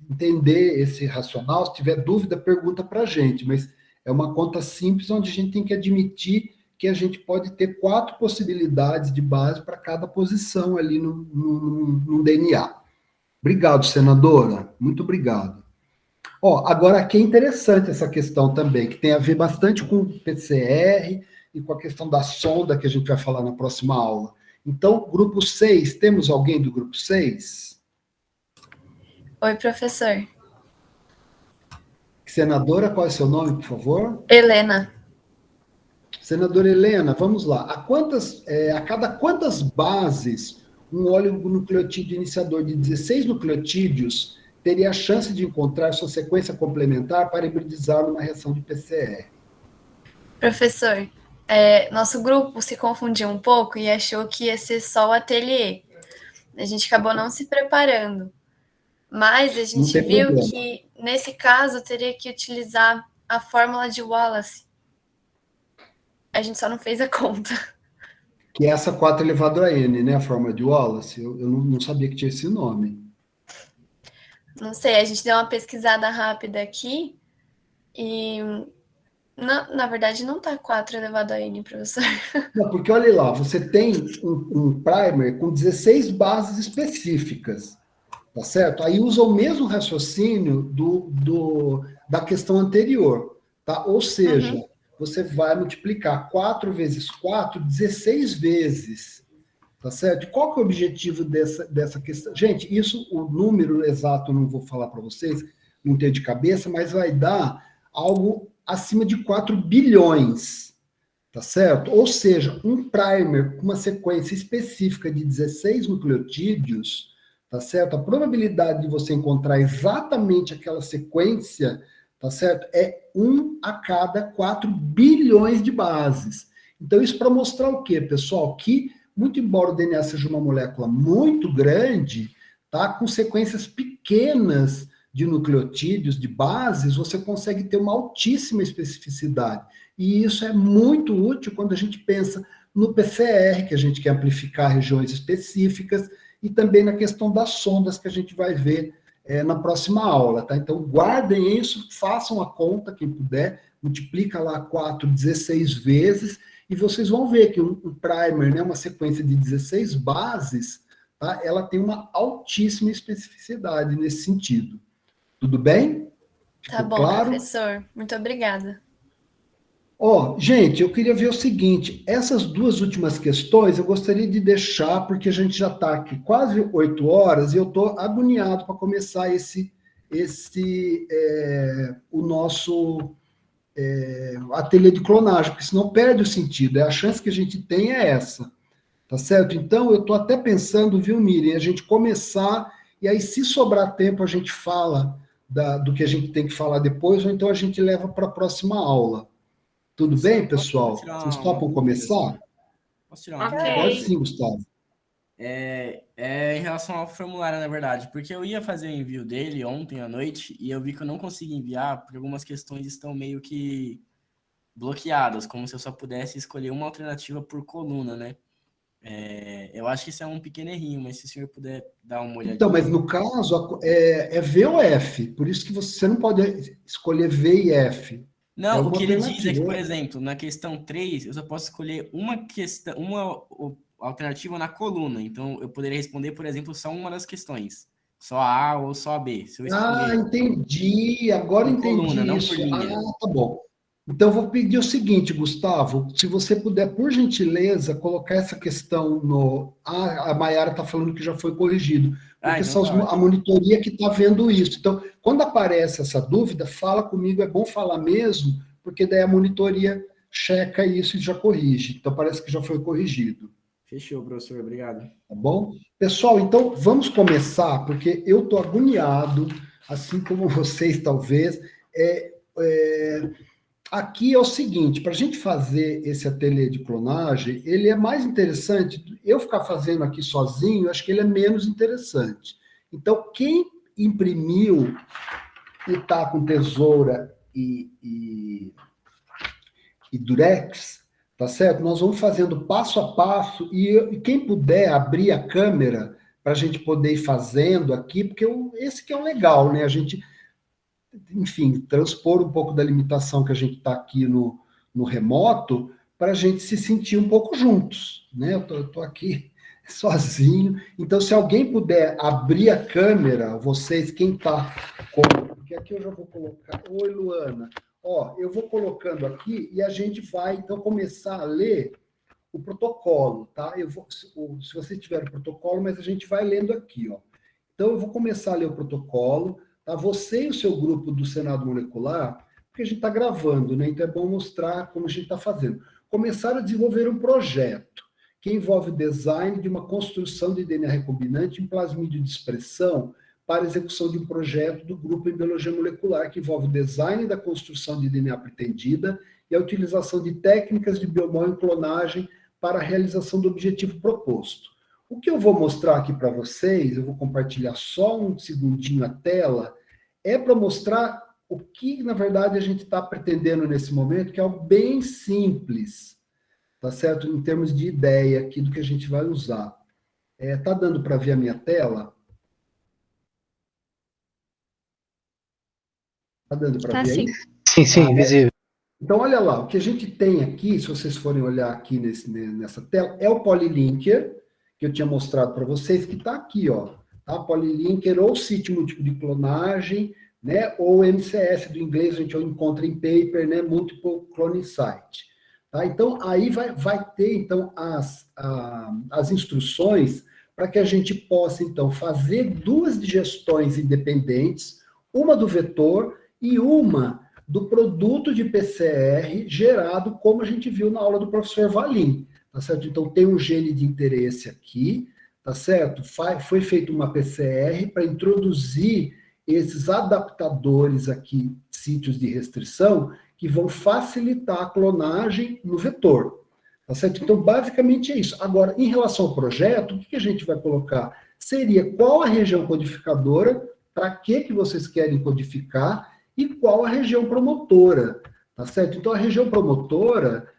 entender esse racional, se tiver dúvida, pergunta para a gente, mas é uma conta simples onde a gente tem que admitir que a gente pode ter 4 possibilidades de base para cada posição ali no DNA. Obrigado, senadora. Muito obrigado. Agora aqui é interessante essa questão também, que tem a ver bastante com o PCR e com a questão da sonda que a gente vai falar na próxima aula. Então, grupo 6, temos alguém do grupo 6? Oi, professor. Senadora, qual é o seu nome, por favor? Helena. Senadora Helena, vamos lá. A cada quantas bases um oligonucleotídeo iniciador de 16 nucleotídeos teria a chance de encontrar sua sequência complementar para hibridizar numa reação de PCR? Professor, nosso grupo se confundiu um pouco e achou que ia ser só o ateliê. A gente acabou não se preparando. Mas a gente viu que, nesse caso, teria que utilizar a fórmula de Wallace. A gente só não fez a conta. Que é essa 4 elevado a n, né? A fórmula de Wallace. Eu não sabia que tinha esse nome. Não sei, a gente deu uma pesquisada rápida aqui e, na verdade, não está 4 elevado a n, professor. Não, porque olha lá, você tem um primer com 16 bases específicas. Tá certo? Aí usa o mesmo raciocínio da questão anterior, tá? Ou seja, você vai multiplicar 4 vezes 4, 16 vezes, tá certo? E qual que é o objetivo dessa questão? Gente, o número exato eu não vou falar para vocês, não tenho de cabeça, mas vai dar algo acima de 4 bilhões, tá certo? Ou seja, um primer com uma sequência específica de 16 nucleotídeos, tá certo? A probabilidade de você encontrar exatamente aquela sequência, tá certo? É 1 a cada 4 bilhões de bases. Então, isso para mostrar o quê, pessoal? Que, muito embora o DNA seja uma molécula muito grande, tá? Com sequências pequenas de nucleotídeos, de bases, você consegue ter uma altíssima especificidade. E isso é muito útil quando a gente pensa no PCR, que a gente quer amplificar regiões específicas, e também na questão das sondas que a gente vai ver na próxima aula, tá? Então, guardem isso, façam a conta, quem puder, multiplica lá 4, 16 vezes, e vocês vão ver que um primer, né, uma sequência de 16 bases, tá? Ela tem uma altíssima especificidade nesse sentido. Tudo bem? Tá Ficou bom, claro? professor. Muito obrigada. Ó, gente, eu queria ver o seguinte, essas duas últimas questões eu gostaria de deixar, porque a gente já está aqui quase 8 horas e eu estou agoniado para começar o nosso ateliê de clonagem, porque senão perde o sentido, a chance que a gente tem é essa, tá certo? Então, eu estou até pensando, viu, Miriam, a gente começar, e aí se sobrar tempo a gente fala do que a gente tem que falar depois, ou então a gente leva para a próxima aula. Tudo bem, pessoal? Vocês topam começar? Posso tirar uma Ok. dúvida? Pode sim, Gustavo. Em relação ao formulário, na verdade, porque eu ia fazer o envio dele ontem à noite e eu vi que eu não consegui enviar porque algumas questões estão meio que bloqueadas, como se eu só pudesse escolher uma alternativa por coluna, né? Eu acho que isso é um pequeno errinho, mas se o senhor puder dar uma olhadinha. Então, mas no caso, é V ou F, por isso que você não pode escolher V e F. Não, o que ele diz é que, por exemplo, na questão 3, eu só posso escolher uma alternativa na coluna. Então, eu poderia responder, por exemplo, só uma das questões. Só a A ou só a B. Se eu escolher entendi. Agora por entendi coluna, não isso. por linha. Tá bom. Então, eu vou pedir o seguinte, Gustavo, se você puder, por gentileza, colocar essa questão no... a Mayara está falando que já foi corrigido, porque então são a monitoria que está vendo isso. Então, quando aparece essa dúvida, fala comigo, é bom falar mesmo, porque daí a monitoria checa isso e já corrige. Então, parece que já foi corrigido. Fechou, professor. Obrigado. Tá bom? Pessoal, então, vamos começar, porque eu estou agoniado, assim como vocês, talvez. Aqui é o seguinte, para a gente fazer esse ateliê de clonagem, ele é mais interessante, eu ficar fazendo aqui sozinho, acho que ele é menos interessante. Então, quem imprimiu e está com tesoura e durex, tá certo? Nós vamos fazendo passo a passo, e quem puder abrir a câmera para a gente poder ir fazendo aqui, porque esse que é o legal, né? A gente... enfim, transpor um pouco da limitação que a gente está aqui no remoto, para a gente se sentir um pouco juntos, né? Eu estou aqui sozinho, então se alguém puder abrir a câmera, vocês, quem está porque aqui eu já vou colocar... Oi, Luana. Ó, eu vou colocando aqui e a gente vai, então, começar a ler o protocolo, tá? Se você tiver o protocolo, mas a gente vai lendo aqui, ó. Então, eu vou começar a ler o protocolo, tá? Você e o seu grupo do Senado Molecular, porque a gente está gravando, né? Então é bom mostrar como a gente está fazendo. Começaram a desenvolver um projeto que envolve o design de uma construção de DNA recombinante em plasmídio de expressão para execução de um projeto do grupo em biologia molecular que envolve o design da construção de DNA pretendida e a utilização de técnicas de biomol em clonagem para a realização do objetivo proposto. O que eu vou mostrar aqui para vocês, eu vou compartilhar só um segundinho a tela, é para mostrar o que, na verdade, a gente está pretendendo nesse momento, que é algo bem simples, tá certo? Em termos de ideia aqui do que a gente vai usar. Tá dando para ver a minha tela? Tá dando para ver aí? Sim, visível. Então, olha lá, o que a gente tem aqui, se vocês forem olhar aqui nessa tela, é o polylinker, que eu tinha mostrado para vocês, que está aqui, ó, tá? Polylinker ou sítio múltiplo de clonagem, né? Ou MCS do inglês, a gente encontra em paper, né? Multiple Cloning Site. Tá? Então, aí vai ter, então, as instruções para que a gente possa, então, fazer 2 digestões independentes, uma do vetor e uma do produto de PCR gerado, como a gente viu na aula do professor Valim. Tá certo? Então, tem um gene de interesse aqui, tá certo? Foi feita uma PCR para introduzir esses adaptadores aqui, sítios de restrição, que vão facilitar a clonagem no vetor, tá certo? Então, basicamente é isso. Agora, em relação ao projeto, o que a gente vai colocar? Seria qual a região codificadora, para que vocês querem codificar, e qual a região promotora, tá certo? Então, a região promotora...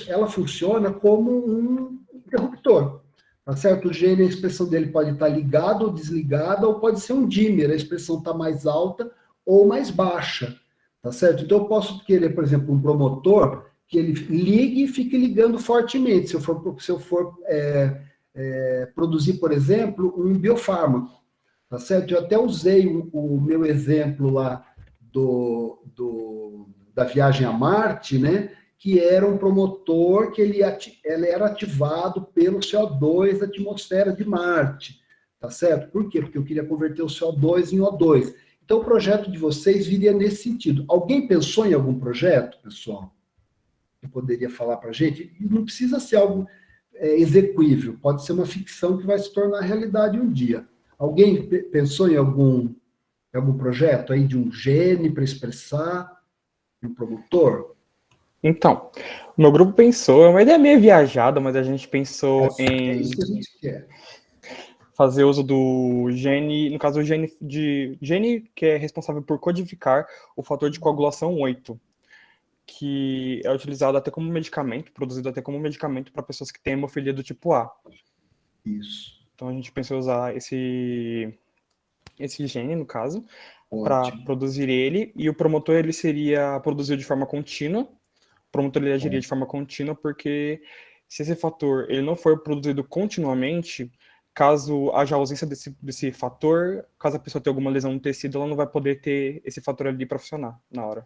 ela funciona como um interruptor, tá certo? O gene, a expressão dele pode estar ligada ou desligada, ou pode ser um dímer, a expressão está mais alta ou mais baixa, tá certo? Então, eu posso querer, por exemplo, um promotor que ele ligue e fique ligando fortemente, se eu for produzir, por exemplo, um biofármaco, tá certo? Eu até usei o meu exemplo lá da viagem a Marte, né? Que era um promotor que ele era ativado pelo CO2 da atmosfera de Marte, tá certo? Por quê? Porque eu queria converter o CO2 em O2. Então, o projeto de vocês viria nesse sentido. Alguém pensou em algum projeto, pessoal? Que poderia falar para a gente? Não precisa ser algo execuível, pode ser uma ficção que vai se tornar realidade um dia. Alguém pensou em algum projeto aí de um gene para expressar um promotor? Então, o meu grupo pensou, é uma ideia meio viajada, mas a gente pensou É isso que a gente quer. Fazer uso do gene, no caso, o gene que é responsável por codificar o fator de coagulação 8, que é utilizado até como medicamento, produzido até como medicamento para pessoas que têm hemofilia do tipo A. Isso. Então a gente pensou em usar esse gene, no caso, para produzir ele, e o promotor ele seria produzido de forma contínua. O promotor ele agiria de forma contínua, porque se esse fator ele não for produzido continuamente, caso haja ausência desse fator, caso a pessoa tenha alguma lesão no tecido, ela não vai poder ter esse fator ali para funcionar na hora.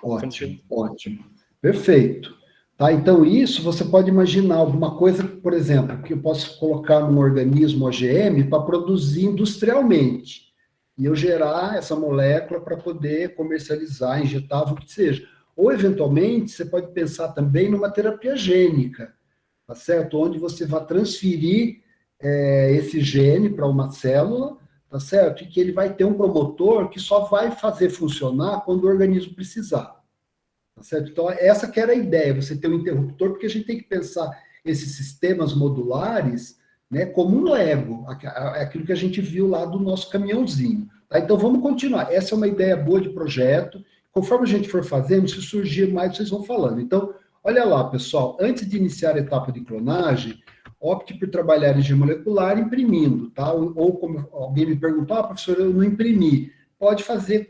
Ótimo, ótimo. Perfeito. Tá, então, isso você pode imaginar alguma coisa, por exemplo, que eu posso colocar num organismo OGM para produzir industrialmente. E eu gerar essa molécula para poder comercializar, injetável, o que seja. Ou, eventualmente, você pode pensar também numa terapia gênica, tá certo? Onde você vai transferir esse gene para uma célula, tá certo? E que ele vai ter um promotor que só vai fazer funcionar quando o organismo precisar. Tá certo? Então, essa que era a ideia, você ter um interruptor, porque a gente tem que pensar esses sistemas modulares, né, como um Lego, aquilo que a gente viu lá do nosso caminhãozinho. Tá? Então, vamos continuar. Essa é uma ideia boa de projeto. Conforme a gente for fazendo, se surgir mais, vocês vão falando. Então, olha lá, pessoal, antes de iniciar a etapa de clonagem, opte por trabalhar energia molecular imprimindo, tá? Ou como alguém me perguntou, professor, eu não imprimi. Pode fazer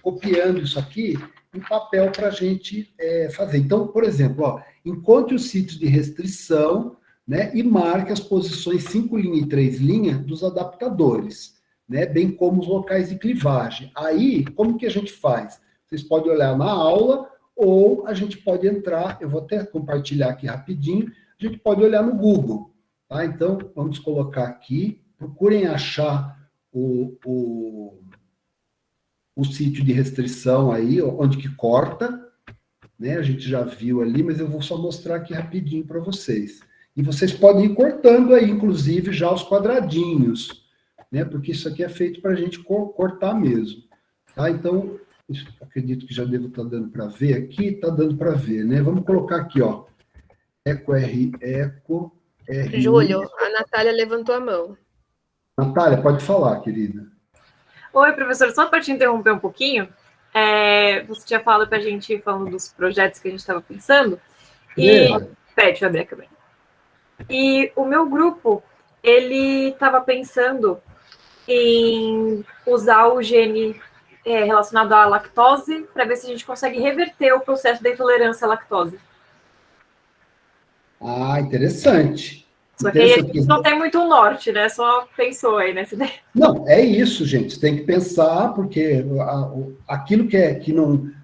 copiando isso aqui em papel para a gente fazer. Então, por exemplo, encontre os sítios de restrição, né, e marque as posições 5' e 3' dos adaptadores, né, bem como os locais de clivagem. Aí, como que a gente faz? Vocês podem olhar na aula ou a gente pode entrar, eu vou até compartilhar aqui rapidinho, a gente pode olhar no Google, tá? Então, vamos colocar aqui, procurem achar o sítio de restrição aí, onde que corta, né? A gente já viu ali, mas eu vou só mostrar aqui rapidinho para vocês. E vocês podem ir cortando aí, inclusive, já os quadradinhos, né? Porque isso aqui é feito para a gente cortar mesmo, tá? Então, acredito que já devo estar dando para ver aqui, está dando para ver, né? Vamos colocar aqui, ó. Eco R. Júlio, a Natália levantou a mão. Natália, pode falar, querida. Oi, professor, só para te interromper um pouquinho, você tinha falado para a gente, falando dos projetos que a gente estava pensando, e... Peraí, deixa eu abrir a câmera. E o meu grupo, ele estava pensando em usar o gene relacionado à lactose para ver se a gente consegue reverter o processo da intolerância à lactose. Ah, interessante. Só que aí a gente não tem muito o norte, né? Só pensou aí nessa ideia. Não, é isso, gente. Tem que pensar, porque aquilo que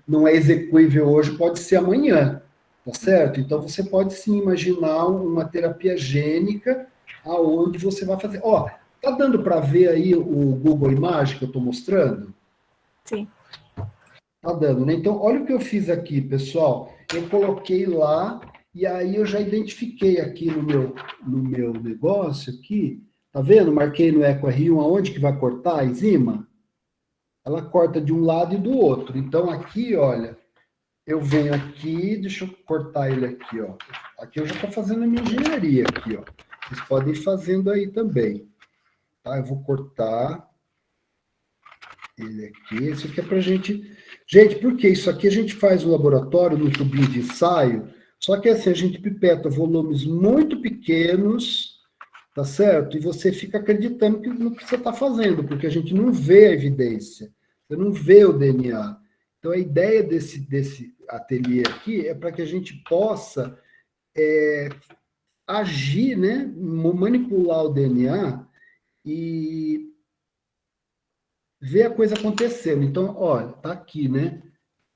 não é execuível hoje pode ser amanhã, tá certo? Então, você pode sim imaginar uma terapia gênica aonde você vai fazer. Ó, tá dando para ver aí o Google Imagem que eu estou mostrando? Sim. Tá dando, né? Então, olha o que eu fiz aqui, pessoal. Eu coloquei lá... E aí eu já identifiquei aqui no meu negócio aqui, tá vendo? Marquei no Eco R1 aonde que vai cortar a enzima. Ela corta de um lado e do outro. Então aqui, olha, eu venho aqui, deixa eu cortar ele aqui, ó. Aqui eu já estou fazendo a minha engenharia aqui, ó. Vocês podem ir fazendo aí também. Tá? Eu vou cortar ele aqui. Isso aqui é pra gente... Gente, por que isso aqui a gente faz no laboratório, no tubinho de ensaio, só que assim, a gente pipeta volumes muito pequenos, tá certo? E você fica acreditando no que você está fazendo, porque a gente não vê a evidência, você não vê o DNA. Então, a ideia desse ateliê aqui é para que a gente possa agir, né, manipular o DNA e ver a coisa acontecendo. Então, olha, tá aqui, né,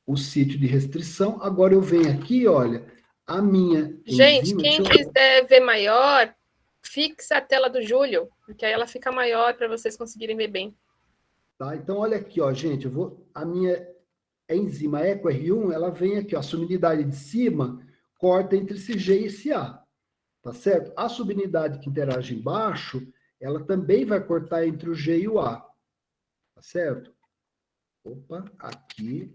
o sítio de restrição. Agora eu venho aqui, olha, a minha Gente, enzima... quem quiser ver maior, fixa a tela do Júlio, porque aí ela fica maior para vocês conseguirem ver bem. Tá, então, olha aqui, ó, gente, a minha enzima EcoR1, ela vem aqui, ó, a subunidade de cima corta entre esse G e esse A, tá certo? A subunidade que interage embaixo, ela também vai cortar entre o G e o A, tá certo? Opa, aqui,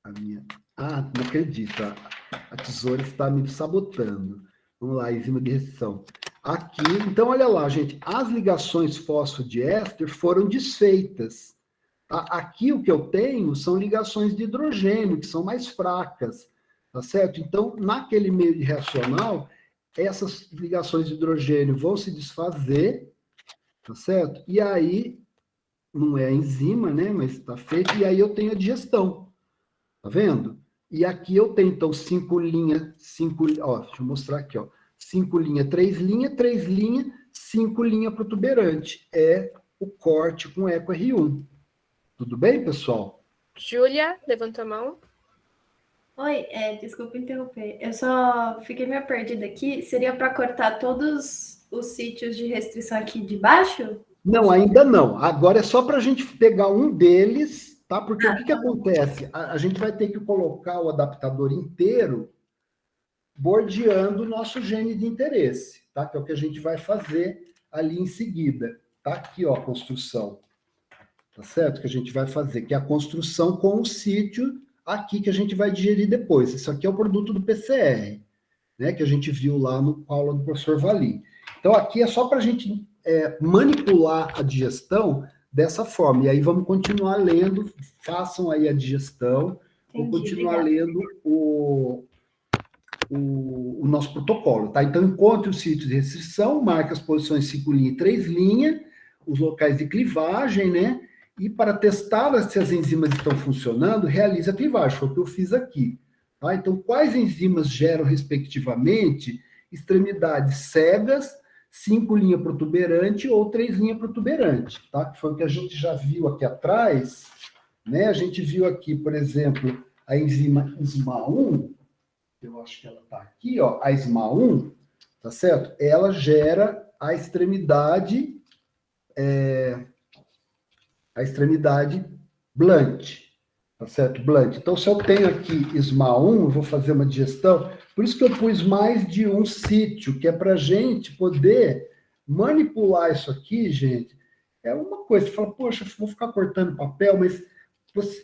a minha... Ah, não acredito, a tesoura está me sabotando. Vamos lá, enzima de restrição. Aqui, então, olha lá, gente, as ligações fosfodiéster foram desfeitas. Aqui o que eu tenho são ligações de hidrogênio, que são mais fracas, tá certo? Então, naquele meio de reacional, essas ligações de hidrogênio vão se desfazer, tá certo? E aí, não é enzima, né, mas está feito, e aí eu tenho a digestão, tá vendo? E aqui eu tenho, então, 5 linhas, ó, deixa eu mostrar aqui, ó, 5 linhas, 3 linhas, 5 linhas protuberante. É o corte com EcoR1. Tudo bem, pessoal? Júlia, levantou a mão. Oi, desculpa interromper. Eu só fiquei meio perdida aqui. Seria para cortar todos os sítios de restrição aqui de baixo? Não, ainda não. Agora é só para a gente pegar um deles, tá? Porque o que acontece? A gente vai ter que colocar o adaptador inteiro bordeando o nosso gene de interesse, tá? Que é o que a gente vai fazer ali em seguida. Tá aqui, ó, a construção. Tá certo? Que a gente vai fazer, que é a construção com o sítio aqui que a gente vai digerir depois. Isso aqui é o produto do PCR, né? Que a gente viu lá no aula do professor Valim. Então, aqui é só para a gente manipular a digestão dessa forma. E aí vamos continuar lendo, façam aí a digestão, vou continuar lendo o nosso protocolo, tá? Então, encontre os sítios de restrição, marque as posições 5 linhas e 3 linhas, os locais de clivagem, né? E para testar se as enzimas estão funcionando, realize a clivagem, foi o que eu fiz aqui. Tá? Então, quais enzimas geram, respectivamente, extremidades cegas, 5 linhas protuberante ou 3 linhas protuberante, tá? Que foi o que a gente já viu aqui atrás, né? A gente viu aqui, por exemplo, a enzima SMA1, eu acho que ela está aqui, ó, a SMA1, tá certo? Ela gera a extremidade blunt, tá certo? Blunt. Então, se eu tenho aqui SMA1, eu vou fazer uma digestão, por isso que eu pus mais de um sítio, que é para a gente poder manipular isso aqui, gente. É uma coisa, você fala, poxa, vou ficar cortando papel, mas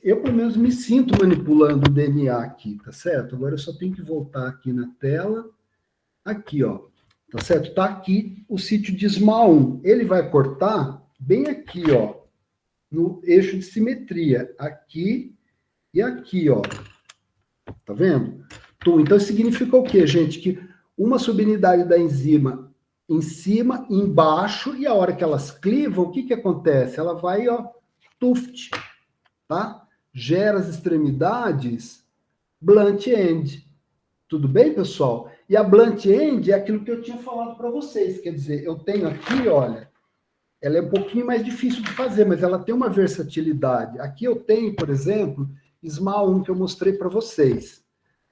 eu, pelo menos, me sinto manipulando o DNA aqui, tá certo? Agora eu só tenho que voltar aqui na tela. Aqui, ó. Tá certo? Tá aqui o sítio de SMA1. Ele vai cortar bem aqui, ó, no eixo de simetria. Aqui e aqui, ó. Tá vendo? Então, significa o quê, gente? Que uma subunidade da enzima em cima, embaixo, e a hora que elas clivam, o que acontece? Ela vai, ó, tuft, tá? Gera as extremidades blunt end. Tudo bem, pessoal? E a blunt end é aquilo que eu tinha falado para vocês. Quer dizer, eu tenho aqui, olha, ela é um pouquinho mais difícil de fazer, mas ela tem uma versatilidade. Aqui eu tenho, por exemplo, SMA1, que eu mostrei para vocês.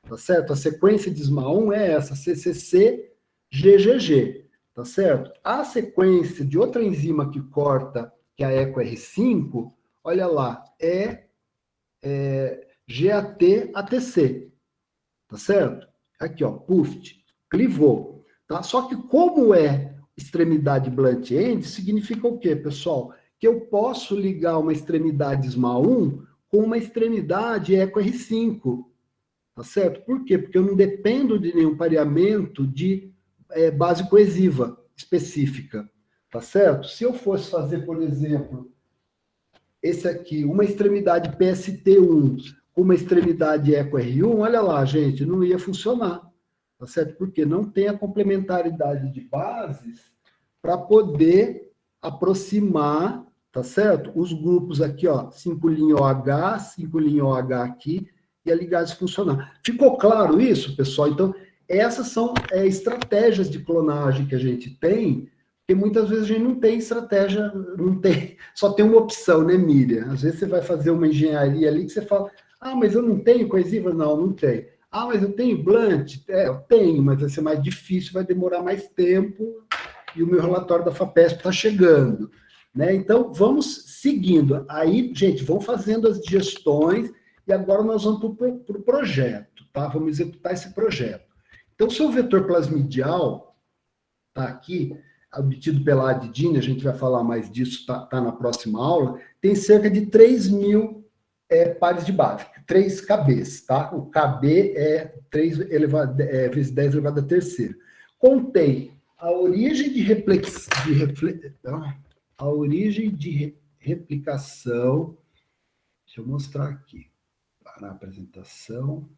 Tá certo? A sequência de SMA1 é essa, CCC, GGG. Tá certo? A sequência de outra enzima que corta, que é a EcoR5, olha lá, é GAT-ATC. Tá certo? Aqui, ó, PUFT, clivou. Tá? Só que como é extremidade blunt end, significa o quê, pessoal? Que eu posso ligar uma extremidade SMA1 com uma extremidade EcoR5. Tá certo? Por quê? Porque eu não dependo de nenhum pareamento de base coesiva específica. Tá certo? Se eu fosse fazer, por exemplo, esse aqui, uma extremidade PST1 com uma extremidade EcoR1, olha lá, gente, não ia funcionar. Tá certo? Porque não tem a complementaridade de bases para poder aproximar, tá certo? Os grupos aqui, ó, 5' OH, 5' OH aqui, e a ligase funcionar. Ficou claro isso, pessoal? Então, essas são estratégias de clonagem que a gente tem, porque muitas vezes a gente não tem estratégia, só tem uma opção, né, Miriam? Às vezes você vai fazer uma engenharia ali que você fala, mas eu não tenho coesiva? Não tenho. Mas eu tenho blunt? Eu tenho, mas vai ser mais difícil, vai demorar mais tempo, e o meu relatório da FAPESP está chegando. Né? Então, vamos seguindo. Aí, gente, vão fazendo as digestões, e agora nós vamos para o projeto, tá? Vamos executar esse projeto. Então, o seu vetor plasmidial está aqui, obtido pela Adidine, a gente vai falar mais disso, tá na próxima aula, tem cerca de 3.000 pares de base, 3 KBs, tá? O KB é 3 vezes 10 elevado à terceira. Contém a origem de replicação, deixa eu mostrar aqui, para a apresentação.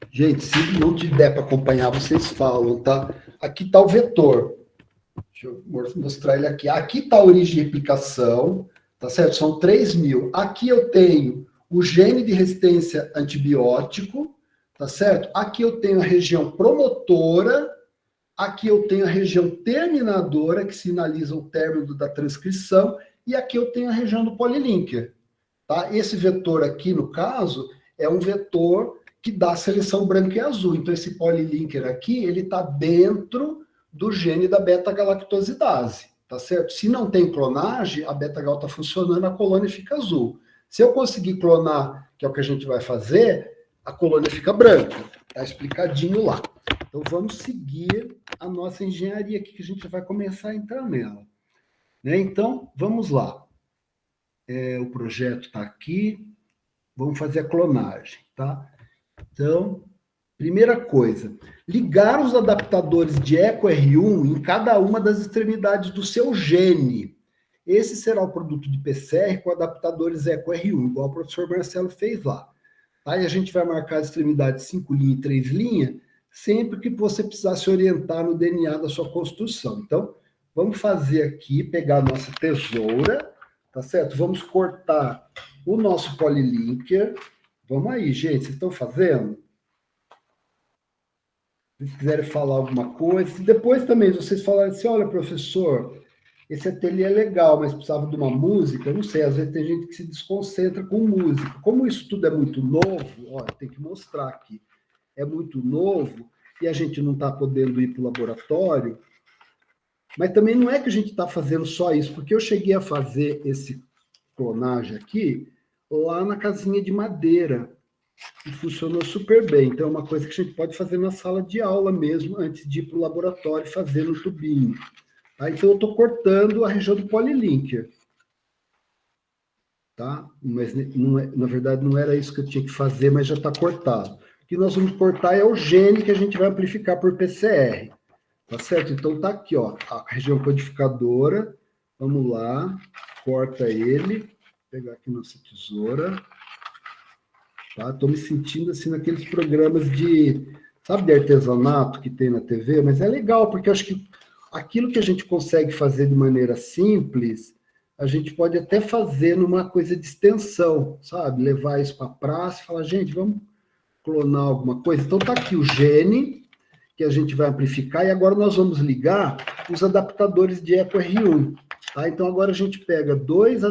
Gente, se não te der para acompanhar, vocês falam, tá? Aqui está o vetor. Deixa eu mostrar ele aqui. Aqui está a origem de replicação, tá certo? São 3.000. Aqui eu tenho o gene de resistência antibiótico, tá certo? Aqui eu tenho a região promotora, aqui eu tenho a região terminadora, que sinaliza o término da transcrição, e aqui eu tenho a região do polylinker. Tá? Esse vetor aqui, no caso, é um vetor que dá seleção branca e azul. Então, esse polylinker aqui, ele está dentro do gene da beta-galactosidase, tá certo? Se não tem clonagem, a beta-gal está funcionando, a colônia fica azul. Se eu conseguir clonar, que é o que a gente vai fazer, a colônia fica branca. Está explicadinho lá. Então, vamos seguir a nossa engenharia aqui, que a gente vai começar a entrar nela. Né? Então, vamos lá. O projeto está aqui. Vamos fazer a clonagem, tá? Então, primeira coisa, ligar os adaptadores de EcoR1 em cada uma das extremidades do seu gene. Esse será o produto de PCR com adaptadores EcoR1, igual o professor Marcelo fez lá. Tá? E a gente vai marcar as extremidades 5 linhas e 3 linhas, sempre que você precisar se orientar no DNA da sua construção. Então, vamos fazer aqui, pegar a nossa tesoura, tá certo? Vamos cortar o nosso polylinker. Vamos aí, gente, vocês estão fazendo? Se vocês quiserem falar alguma coisa. E depois também, vocês falarem assim, olha, professor, esse ateliê é legal, mas precisava de uma música. Eu não sei, às vezes tem gente que se desconcentra com música. Como isso tudo é muito novo, olha, tem que mostrar aqui. É muito novo e a gente não está podendo ir para o laboratório. Mas também não é que a gente está fazendo só isso, porque eu cheguei a fazer esse clonagem aqui lá na casinha de madeira, e funcionou super bem. Então, é uma coisa que a gente pode fazer na sala de aula mesmo, antes de ir para o laboratório fazer no tubinho. Tá? Então, eu estou cortando a região do polylinker. Tá? Mas, na verdade, não era isso que eu tinha que fazer, mas já está cortado. O que nós vamos cortar é o gene que a gente vai amplificar por PCR. Tá certo? Então, está aqui, ó, a região codificadora. Vamos lá, corta ele. Vou pegar aqui nossa tesoura. Tá? Estou me sentindo assim naqueles programas de artesanato que tem na TV, mas é legal, porque eu acho que aquilo que a gente consegue fazer de maneira simples, a gente pode até fazer numa coisa de extensão, sabe? Levar isso para a praça e falar, gente, vamos clonar alguma coisa. Então tá aqui o gene, que a gente vai amplificar, e agora nós vamos ligar os adaptadores de EcoR1. Tá? Então, agora a gente pega dois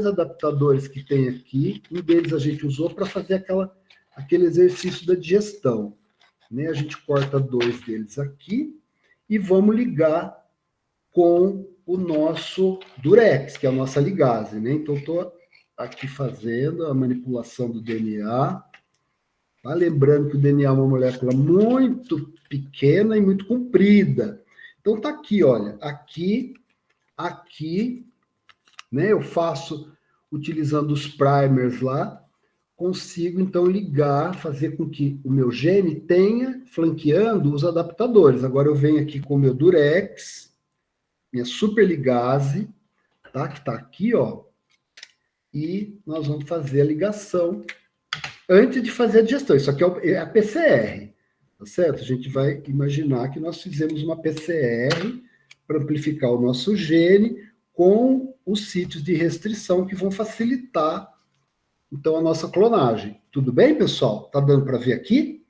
adaptadores que tem aqui, um deles a gente usou para fazer aquele exercício da digestão. Né? A gente corta 2 deles aqui e vamos ligar com o nosso Durex, que é a nossa ligase. Né? Então, estou aqui fazendo a manipulação do DNA. Tá? Lembrando que o DNA é uma molécula muito pequena e muito comprida. Então, está aqui, olha, aqui, né, eu faço, utilizando os primers lá, consigo, então, ligar, fazer com que o meu gene tenha, flanqueando os adaptadores. Agora eu venho aqui com o meu Durex, minha superligase, tá, que está aqui, ó, e nós vamos fazer a ligação antes de fazer a digestão. Isso aqui é a PCR, tá certo? A gente vai imaginar que nós fizemos uma PCR para amplificar o nosso gene com os sítios de restrição que vão facilitar, então, a nossa clonagem. Tudo bem, pessoal? Tá dando para ver aqui?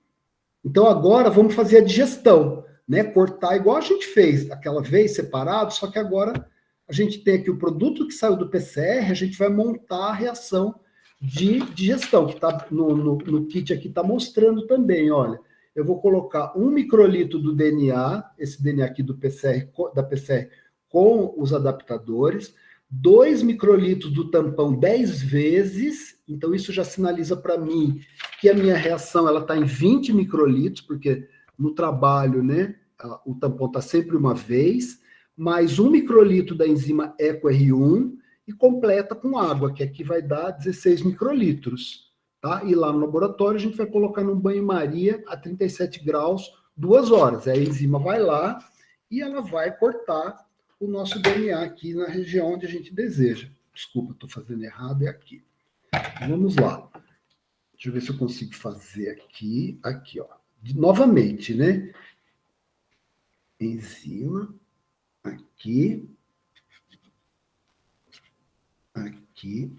Então, agora, vamos fazer a digestão, né? Cortar igual a gente fez aquela vez, separado, só que agora a gente tem aqui o produto que saiu do PCR, a gente vai montar a reação de digestão, que está no kit aqui, está mostrando também, olha. Eu vou colocar 1 microlitro do DNA, esse DNA aqui do PCR, da PCR, com os adaptadores, 2 microlitros do tampão 10 vezes, então isso já sinaliza para mim que a minha reação ela está em 20 microlitros, porque no trabalho, né, o tampão está sempre uma vez, mais 1 microlitro da enzima EcoR1 e completa com água, que aqui vai dar 16 microlitros. Tá? E lá no laboratório a gente vai colocar num banho-maria a 37 graus, 2 horas. Aí a enzima vai lá e ela vai cortar o nosso DNA aqui na região onde a gente deseja. Desculpa, estou fazendo errado, é aqui. Vamos lá. Deixa eu ver se eu consigo fazer aqui. Aqui, ó. Novamente, né? Enzima. Aqui. Aqui.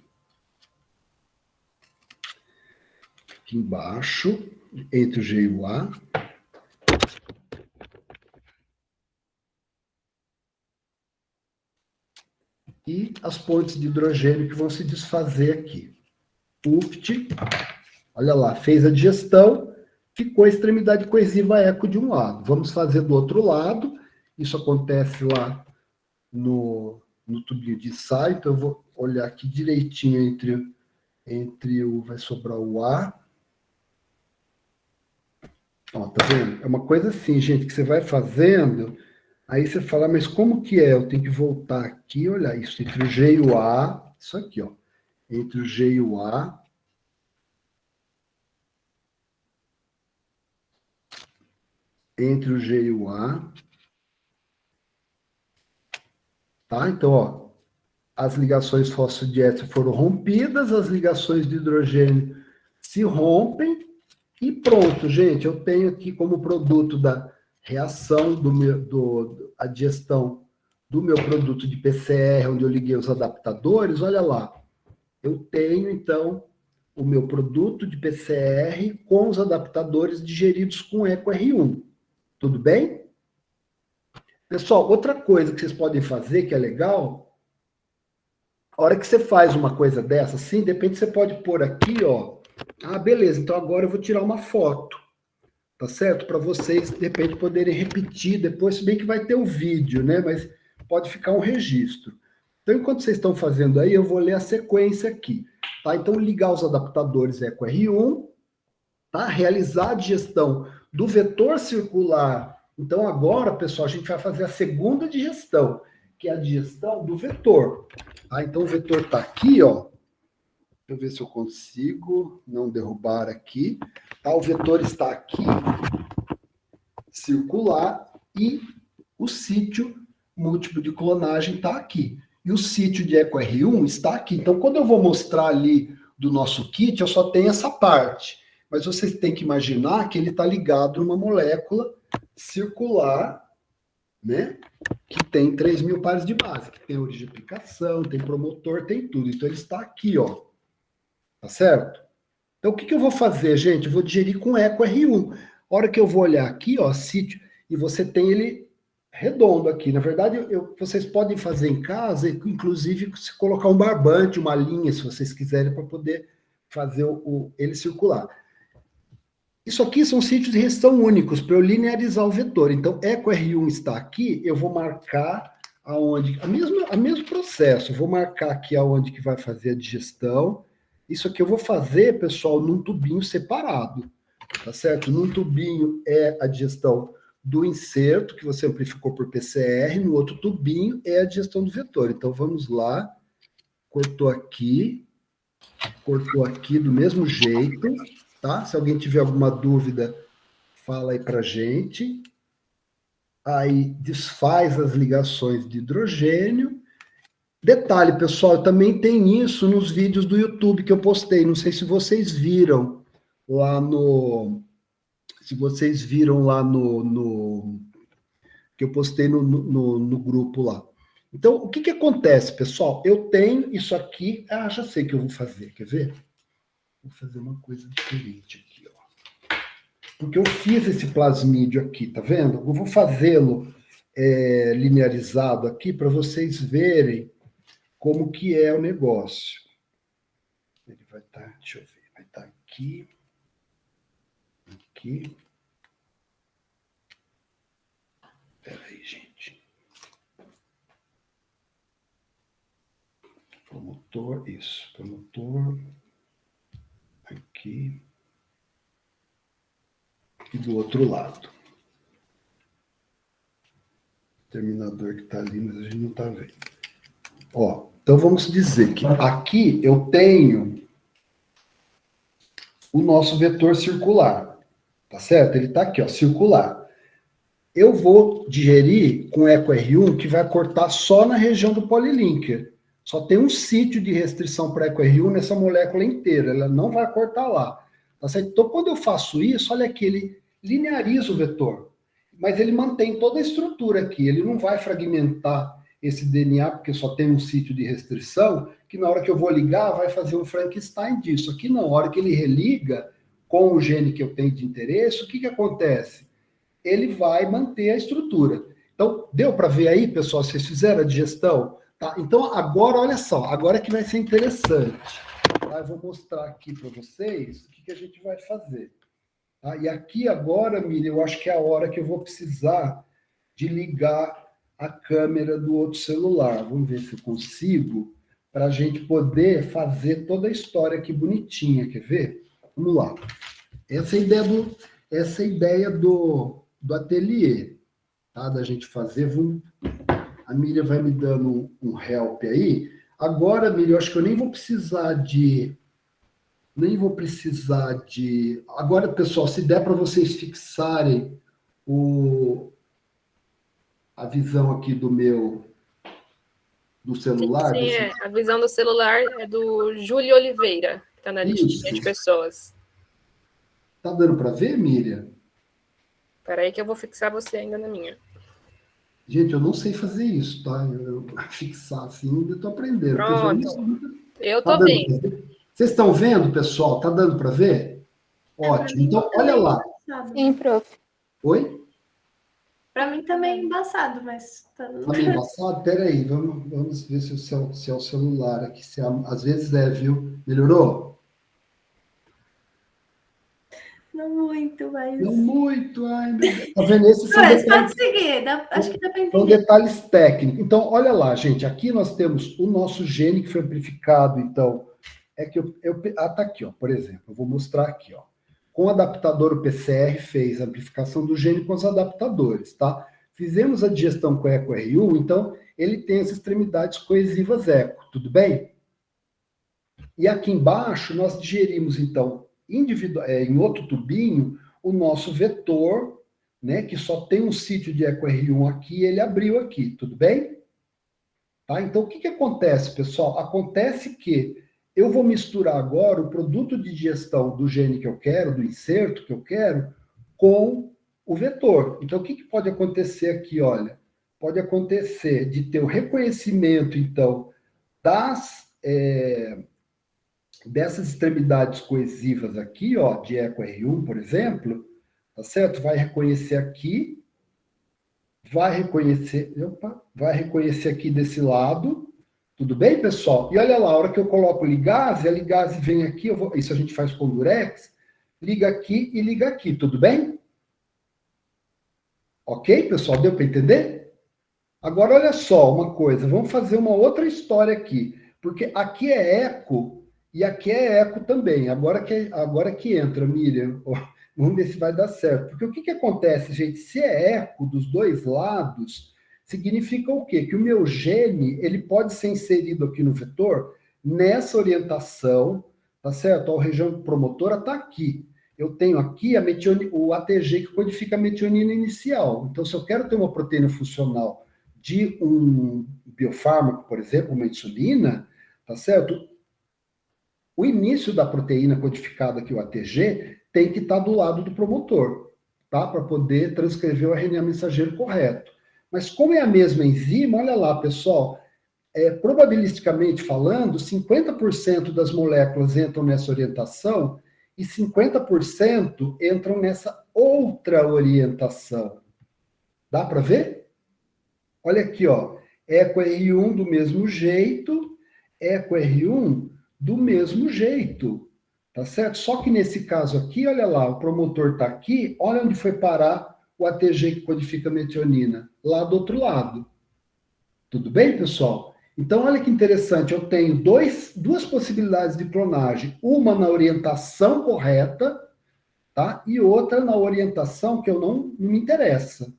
Aqui embaixo, entre o G e o A. E as pontes de hidrogênio que vão se desfazer aqui. UFT, olha lá, fez a digestão, ficou a extremidade coesiva eco de um lado. Vamos fazer do outro lado, isso acontece lá no tubinho de ensaio, então eu vou olhar aqui direitinho entre o, vai sobrar o A. Ó, tá vendo? É uma coisa assim, gente, que você vai fazendo, aí você fala, mas como que é? Eu tenho que voltar aqui e olhar isso, entre o G e o A, isso aqui, ó, entre o G e o A, entre o G e o A, tá? Então, ó, as ligações fosfodiéster foram rompidas, as ligações de hidrogênio se rompem, e pronto, gente, eu tenho aqui como produto da reação a digestão do meu produto de PCR, onde eu liguei os adaptadores, olha lá, eu tenho, então, o meu produto de PCR com os adaptadores digeridos com EcoR1. Tudo bem? Pessoal, outra coisa que vocês podem fazer, que é legal, a hora que você faz uma coisa dessa, assim, de repente você pode pôr aqui, ó, ah, beleza, então agora eu vou tirar uma foto, tá certo? Para vocês, de repente, poderem repetir depois, se bem que vai ter o vídeo, né? Mas pode ficar um registro. Então, enquanto vocês estão fazendo aí, eu vou ler a sequência aqui, tá? Então, ligar os adaptadores EcoR1, tá? Realizar a digestão do vetor circular. Então, agora, pessoal, a gente vai fazer a segunda digestão, que é a digestão do vetor. Tá? Então, o vetor está aqui, ó. Deixa eu ver se eu consigo não derrubar aqui. Tá? O vetor está aqui, circular, e o sítio múltiplo de clonagem está aqui. E o sítio de EcoR1 está aqui. Então, quando eu vou mostrar ali do nosso kit, eu só tenho essa parte. Mas vocês têm que imaginar que ele está ligado numa molécula circular, né? Que tem 3.000 pares de base, que tem origem de aplicação, tem promotor, tem tudo. Então, ele está aqui, ó. Tá certo? Então, o que eu vou fazer, gente? Eu vou digerir com EcoR1. A hora que eu vou olhar aqui, ó, sítio, e você tem ele redondo aqui. Na verdade, vocês podem fazer em casa, inclusive, se colocar um barbante, uma linha, se vocês quiserem, para poder fazer ele circular. Isso aqui são sítios de restrição únicos, para eu linearizar o vetor. Então, EcoR1 está aqui, eu vou marcar aonde... O mesmo processo, eu vou marcar aqui aonde que vai fazer a digestão. Isso aqui eu vou fazer, pessoal, num tubinho separado, tá certo? Num tubinho é a digestão do inserto, que você amplificou por PCR, no outro tubinho é a digestão do vetor. Então, vamos lá, cortou aqui do mesmo jeito, tá? Se alguém tiver alguma dúvida, fala aí pra gente. Aí, desfaz as ligações de hidrogênio. Detalhe, pessoal, também tem isso nos vídeos do YouTube que eu postei. Não sei se vocês viram lá no... Se vocês viram lá no que eu postei no grupo lá. Então, o que acontece, pessoal? Eu tenho isso aqui... Ah, já sei o que eu vou fazer. Quer ver? Vou fazer uma coisa diferente aqui, ó. porque eu fiz esse plasmídio aqui, tá vendo? Eu vou fazê-lo linearizado aqui para vocês verem como que é o negócio. Ele vai estar, deixa eu ver, vai estar aqui, aqui. Espera aí, gente. Promotor, isso, promotor, aqui. E do outro lado. Terminador que está ali, mas a gente não está vendo. Ó, então vamos dizer que aqui eu tenho o nosso vetor circular. Tá certo? Ele está aqui, ó, circular. Eu vou digerir com eco R1 que vai cortar só na região do polilinker. Só tem um sítio de restrição para eco R1 nessa molécula inteira. Ela não vai cortar lá. Tá certo? Então, quando eu faço isso, olha aqui, ele lineariza o vetor. Mas ele mantém toda a estrutura aqui. Ele não vai fragmentar esse DNA, porque só tem um sítio de restrição, que na hora que eu vou ligar, vai fazer um Frankenstein disso. Aqui não, na hora que ele religa com o gene que eu tenho de interesse, o que que acontece? Ele vai manter a estrutura. Então, deu para ver aí, pessoal, vocês fizeram a digestão? Tá? Então, agora, olha só, agora que vai ser interessante. Tá? Eu vou mostrar aqui para vocês o que a gente vai fazer. Tá? E aqui agora, Miriam, eu acho que é a hora que eu vou precisar de ligar a câmera do outro celular. Vamos ver se eu consigo, para a gente poder fazer toda a história aqui bonitinha. Quer ver? Vamos lá. Essa é a ideia do ateliê, tá? Da gente fazer. A Miriam vai me dando um help aí. Agora, Miriam, eu acho que eu nem vou precisar de... Agora, pessoal, se der para vocês fixarem a visão aqui do celular. Sim, a visão do celular é do Júlio Oliveira, que está na listinha de pessoas. Tá dando para ver, Miriam? Espera aí que eu vou fixar você ainda na minha. Gente, eu não sei fazer isso, tá? Eu fixar assim, eu estou aprendendo. Pronto. Eu tô vendo. Vocês estão vendo, pessoal? Tá dando para ver? Ótimo. Então, olha lá. Sim, prof. Oi? Para mim também é embaçado, mas... Tá meio embaçado? Peraí, vamos ver se é o celular aqui. Às vezes viu? Melhorou? Não muito, mas... Não muito, ai, meu Deus. Tá vendo? Esses são Mas detalhes... pode seguir, acho que dá para entender. São detalhes técnicos. Então, olha lá, gente. Aqui nós temos o nosso gene que foi amplificado. Então, tá aqui, ó. Por exemplo, eu vou mostrar aqui, ó. Com o adaptador, o PCR fez a amplificação do gene com os adaptadores, tá? Fizemos a digestão com eco R1, então ele tem as extremidades coesivas eco, tudo bem? E aqui embaixo nós digerimos, então, em outro tubinho, o nosso vetor, né, que só tem um sítio de eco R1 aqui, ele abriu aqui, tudo bem? Tá? Então, o que acontece, pessoal? Acontece que eu vou misturar agora o produto de digestão do gene que eu quero, do inserto que eu quero, com o vetor. Então, o que pode acontecer aqui? Olha, pode acontecer de ter o reconhecimento, então, dessas extremidades coesivas aqui, ó, de eco R1, por exemplo, tá certo? Vai reconhecer aqui, vai reconhecer aqui desse lado. Tudo bem, pessoal? E olha lá, a hora que eu coloco ligase, a ligase vem aqui, isso a gente faz com Durex, liga aqui e liga aqui, tudo bem? Ok, pessoal? Deu para entender? Agora, olha só uma coisa, vamos fazer uma outra história aqui, porque aqui é eco e aqui é eco também. Agora que entra, Miriam, vamos ver se vai dar certo. Porque o que acontece, gente? Se é eco dos dois lados... Significa o quê? Que o meu gene, ele pode ser inserido aqui no vetor, nessa orientação, tá certo? A região promotora está aqui. Eu tenho aqui o ATG que codifica a metionina inicial. Então, se eu quero ter uma proteína funcional de um biofármaco, por exemplo, uma insulina, tá certo? O início da proteína codificada aqui, o ATG, tem que estar do lado do promotor, tá? Para poder transcrever o RNA mensageiro correto. Mas como é a mesma enzima, olha lá, pessoal, probabilisticamente falando, 50% das moléculas entram nessa orientação e 50% entram nessa outra orientação. Dá para ver? Olha aqui, ó. Eco R1 do mesmo jeito, Eco R1 do mesmo jeito. Tá certo? Só que nesse caso aqui, olha lá, o promotor está aqui, olha onde foi parar o ATG que codifica metionina, lá do outro lado. Tudo bem, pessoal? Então, olha que interessante, eu tenho duas possibilidades de clonagem, uma na orientação correta, tá? E outra na orientação que eu não me interessa,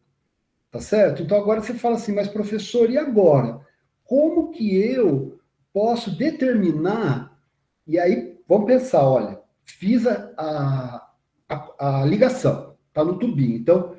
tá certo? Então, agora você fala assim, mas professor, e agora? Como que eu posso determinar, e aí, vamos pensar, olha, fiz a ligação, tá no tubinho, então,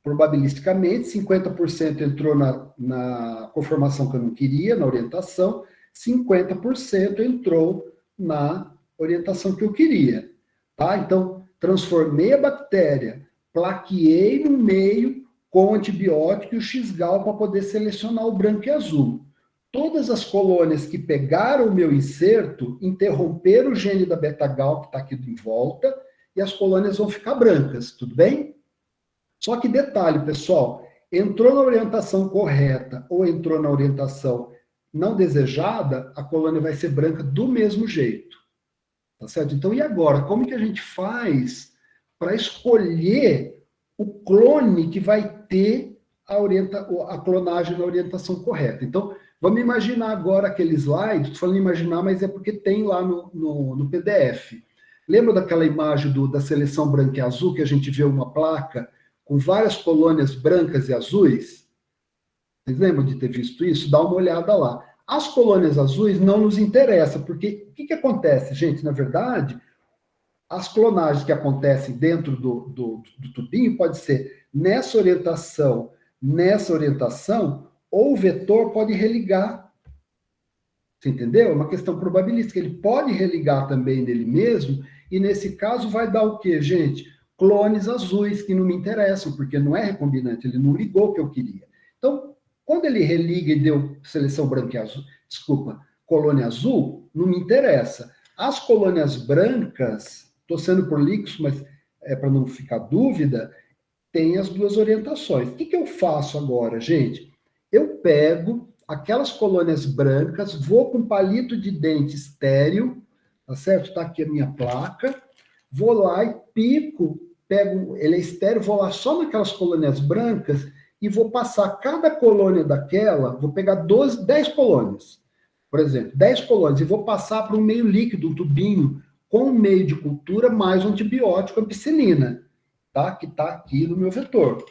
probabilisticamente, 50% entrou na conformação que eu não queria, na orientação, 50% entrou na orientação que eu queria. Tá? Então, transformei a bactéria, plaqueei no meio com antibiótico e o X-Gal para poder selecionar o branco e azul. Todas as colônias que pegaram o meu inserto interromperam o gene da beta-gal que está aqui em volta e as colônias vão ficar brancas, tudo bem? Só que detalhe, pessoal, entrou na orientação correta ou entrou na orientação não desejada, a colônia vai ser branca do mesmo jeito. Tá certo? Então, e agora? Como que a gente faz para escolher o clone que vai ter a clonagem na orientação correta? Então, vamos imaginar agora aquele slide, estou falando imaginar, mas é porque tem lá no PDF. Lembra daquela imagem da seleção branca e azul, que a gente vê uma placa com várias colônias brancas e azuis? Vocês lembram de ter visto isso? Dá uma olhada lá. As colônias azuis não nos interessam, porque o que acontece, gente? Na verdade, as clonagens que acontecem dentro do tubinho pode ser nessa orientação, ou o vetor pode religar. Você entendeu? É uma questão probabilística. Ele pode religar também nele mesmo, e nesse caso vai dar o quê, gente? Clones azuis que não me interessam, porque não é recombinante, ele não ligou o que eu queria. Então, quando ele religa e deu seleção branca e azul, colônia azul, não me interessa. As colônias brancas, estou sendo prolixo, mas é para não ficar dúvida, tem as duas orientações. O que eu faço agora, gente? Eu pego aquelas colônias brancas, vou com palito de dente estéreo, tá certo? Está aqui a minha placa, vou lá e pico, pego, ele é estéreo, vou lá só naquelas colônias brancas e vou passar cada colônia daquela, vou pegar 10 colônias, por exemplo, 10 colônias, e vou passar para um meio líquido, um tubinho, com um meio de cultura mais um antibiótico, ampicilina, tá? Que está aqui no meu vetor.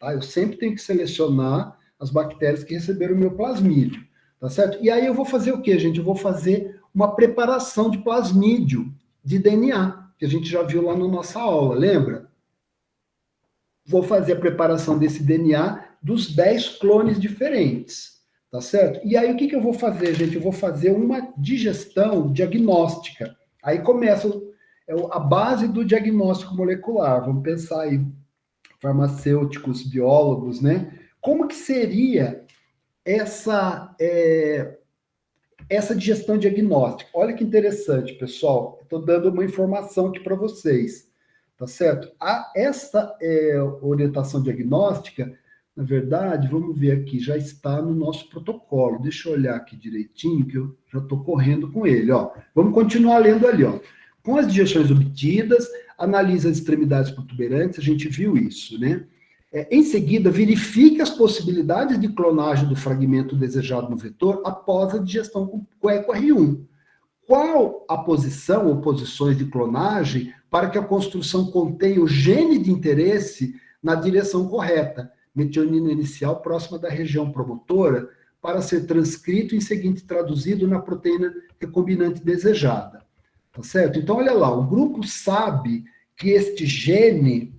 Tá? Eu sempre tenho que selecionar as bactérias que receberam o meu plasmídio, tá certo? E aí eu vou fazer o quê, gente? Eu vou fazer uma preparação de plasmídio, de DNA, que a gente já viu lá na nossa aula, lembra? Vou fazer a preparação desse DNA dos 10 clones diferentes, tá certo? E aí o que eu vou fazer, gente? Eu vou fazer uma digestão diagnóstica. Aí começa a base do diagnóstico molecular. Vamos pensar aí, farmacêuticos, biólogos, né? Como que seria essa digestão diagnóstica? Olha que interessante, pessoal. Estou dando uma informação aqui para vocês, tá certo? Essa orientação diagnóstica, na verdade, vamos ver aqui, já está no nosso protocolo. Deixa eu olhar aqui direitinho, que eu já estou correndo com ele. Ó. Vamos continuar lendo ali. Ó. Com as digestões obtidas, analisa as extremidades protuberantes, a gente viu isso, né? Em seguida, verifique as possibilidades de clonagem do fragmento desejado no vetor após a digestão com Eco R1. Qual a posição ou posições de clonagem para que a construção contenha o gene de interesse na direção correta, metionina inicial próxima da região promotora, para ser transcrito e em seguinte traduzido na proteína recombinante desejada. Tá certo? Então, olha lá, o grupo sabe que este gene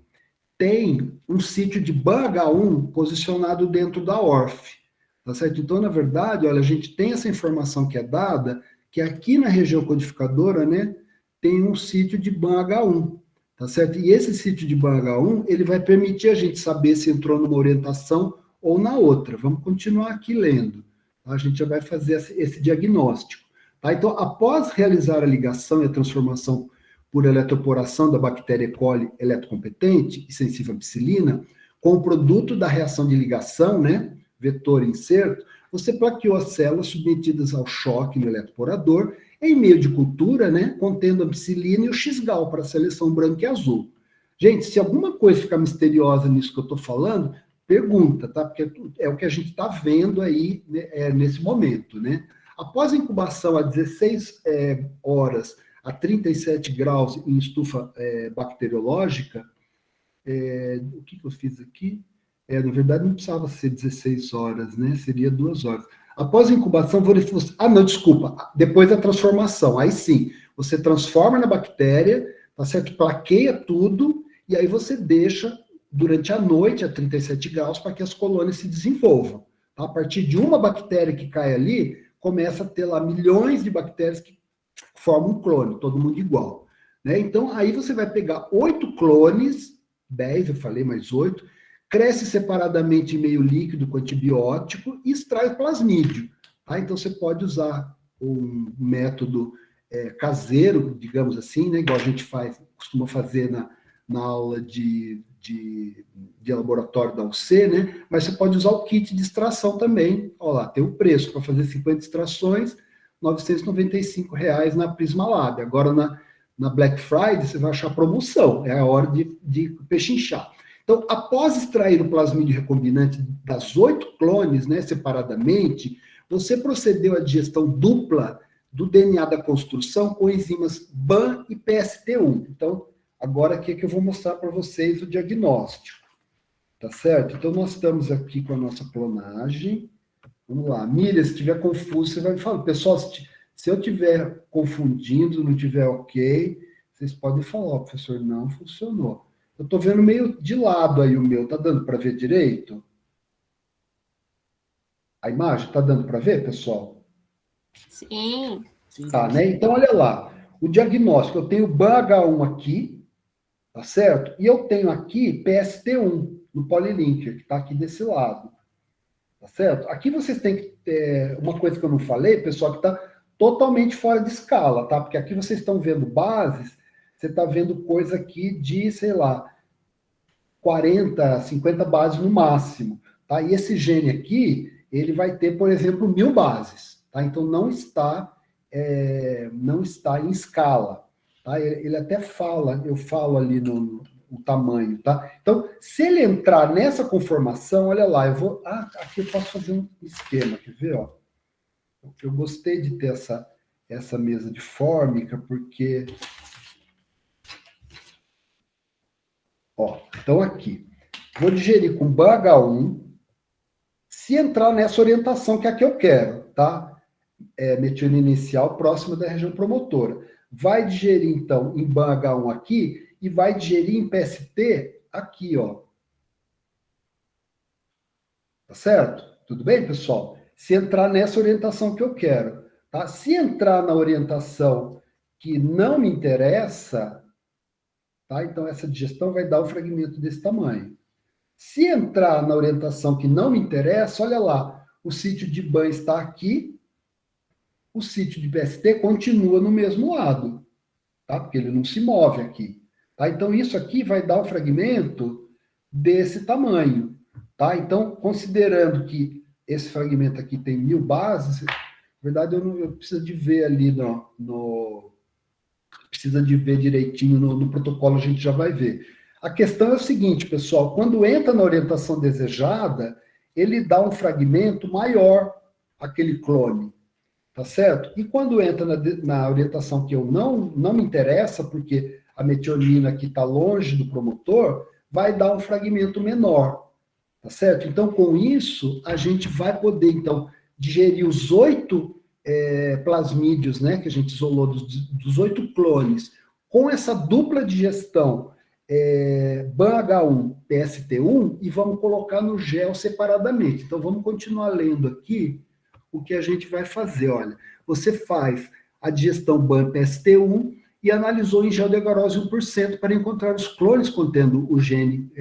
tem um sítio de BAH1 posicionado dentro da ORF. Tá certo? Então, na verdade, olha, a gente tem essa informação que é dada, que aqui na região codificadora, né, tem um sítio de BAH1. Tá certo? E esse sítio de BAH1, ele vai permitir a gente saber se entrou numa orientação ou na outra. Vamos continuar aqui lendo. Tá? A gente já vai fazer esse diagnóstico. Tá? Então, após realizar a ligação e a transformação por eletroporação da bactéria E. coli eletrocompetente e sensível à ampicilina, com o produto da reação de ligação, né, vetor inserto, você plaqueou as células submetidas ao choque no eletroporador em meio de cultura, né, contendo ampicilina e o X-gal para a seleção branca e azul. Gente, se alguma coisa ficar misteriosa nisso que eu estou falando, pergunta, tá? Porque é o que a gente está vendo aí, né, nesse momento, né? Após a incubação a 16 horas a 37 graus em estufa bacteriológica, o que eu fiz aqui? Na verdade, não precisava ser 16 horas, né? Seria 2 horas. Após a incubação, depois da transformação, aí sim, você transforma na bactéria, tá certo? Plaqueia tudo, e aí você deixa durante a noite a 37 graus para que as colônias se desenvolvam. Tá? A partir de uma bactéria que cai ali, começa a ter lá milhões de bactérias que formam um clone, todo mundo igual. Né? Então, aí você vai pegar 8 clones, 10, eu falei, mais 8, cresce separadamente em meio líquido com antibiótico e extrai o plasmídio. Tá? Então, você pode usar um método caseiro, digamos assim, né? Igual a gente costuma fazer na aula de laboratório da UC, né? Mas você pode usar o kit de extração também. Olha lá, tem o preço para fazer 50 extrações, R$ 995 na Prisma Lab. Agora, na Black Friday, você vai achar promoção. É a hora de pechinchar. Então, após extrair o plasmídio recombinante das 8 clones, né, separadamente, você procedeu à digestão dupla do DNA da construção com enzimas BAM e PST1. Então, agora aqui é que eu vou mostrar para vocês o diagnóstico. Tá certo? Então, nós estamos aqui com a nossa clonagem. Vamos lá. Miriam, se estiver confuso, você vai me falar. Pessoal, se eu estiver confundindo, não estiver ok, vocês podem falar, professor, não funcionou. Eu estou vendo meio de lado aí o meu. Tá dando para ver direito? A imagem tá dando para ver, pessoal? Sim. Tá, né? Então, olha lá. O diagnóstico, eu tenho BAH1 aqui, tá certo? E eu tenho aqui PST1 no polylinker, que está aqui desse lado. Tá certo? Aqui vocês têm que ter uma coisa que eu não falei, pessoal, que está totalmente fora de escala, tá? Porque aqui vocês estão vendo bases, você está vendo coisa aqui de, sei lá, 40, 50 bases no máximo, tá? E esse gene aqui, ele vai ter, por exemplo, 1000 bases, tá? Então, não está em escala, tá? Ele até fala, eu falo ali no tamanho, tá? Então, se ele entrar nessa conformação, olha lá, aqui eu posso fazer um esquema, quer ver, ó? Eu gostei de ter essa mesa de fórmica, porque... Ó, então aqui, vou digerir com BAH1, se entrar nessa orientação que é a que eu quero, tá? Metionina inicial próxima da região promotora. Vai digerir, então, em BAH1 aqui e vai digerir em PST aqui, ó. Tá certo? Tudo bem, pessoal? Se entrar nessa orientação que eu quero, tá? Se entrar na orientação que não me interessa, tá? Então, essa digestão vai dar um fragmento desse tamanho. Se entrar na orientação que não me interessa, olha lá, o sítio de BAM está aqui, o sítio de PST continua no mesmo lado, tá? Porque ele não se move aqui. Tá? Então, isso aqui vai dar um fragmento desse tamanho. Tá? Então, considerando que esse fragmento aqui tem 1000 bases, na verdade, eu preciso de ver ali precisa de ver direitinho no protocolo, a gente já vai ver. A questão é o seguinte, pessoal, quando entra na orientação desejada, ele dá um fragmento maior, aquele clone. Tá certo? E quando entra na orientação que eu não me interessa, porque a metionina aqui está longe do promotor, vai dar um fragmento menor. Tá certo? Então, com isso, a gente vai poder, então, digerir os 8 plasmídios, né, que a gente isolou dos 8 clones, com essa dupla digestão BAH1, PST1, e vamos colocar no gel separadamente. Então, vamos continuar lendo aqui o que a gente vai fazer. Olha, você faz a digestão BAM-PST1 e analisou em gel de agarose 1% para encontrar os clones contendo o gene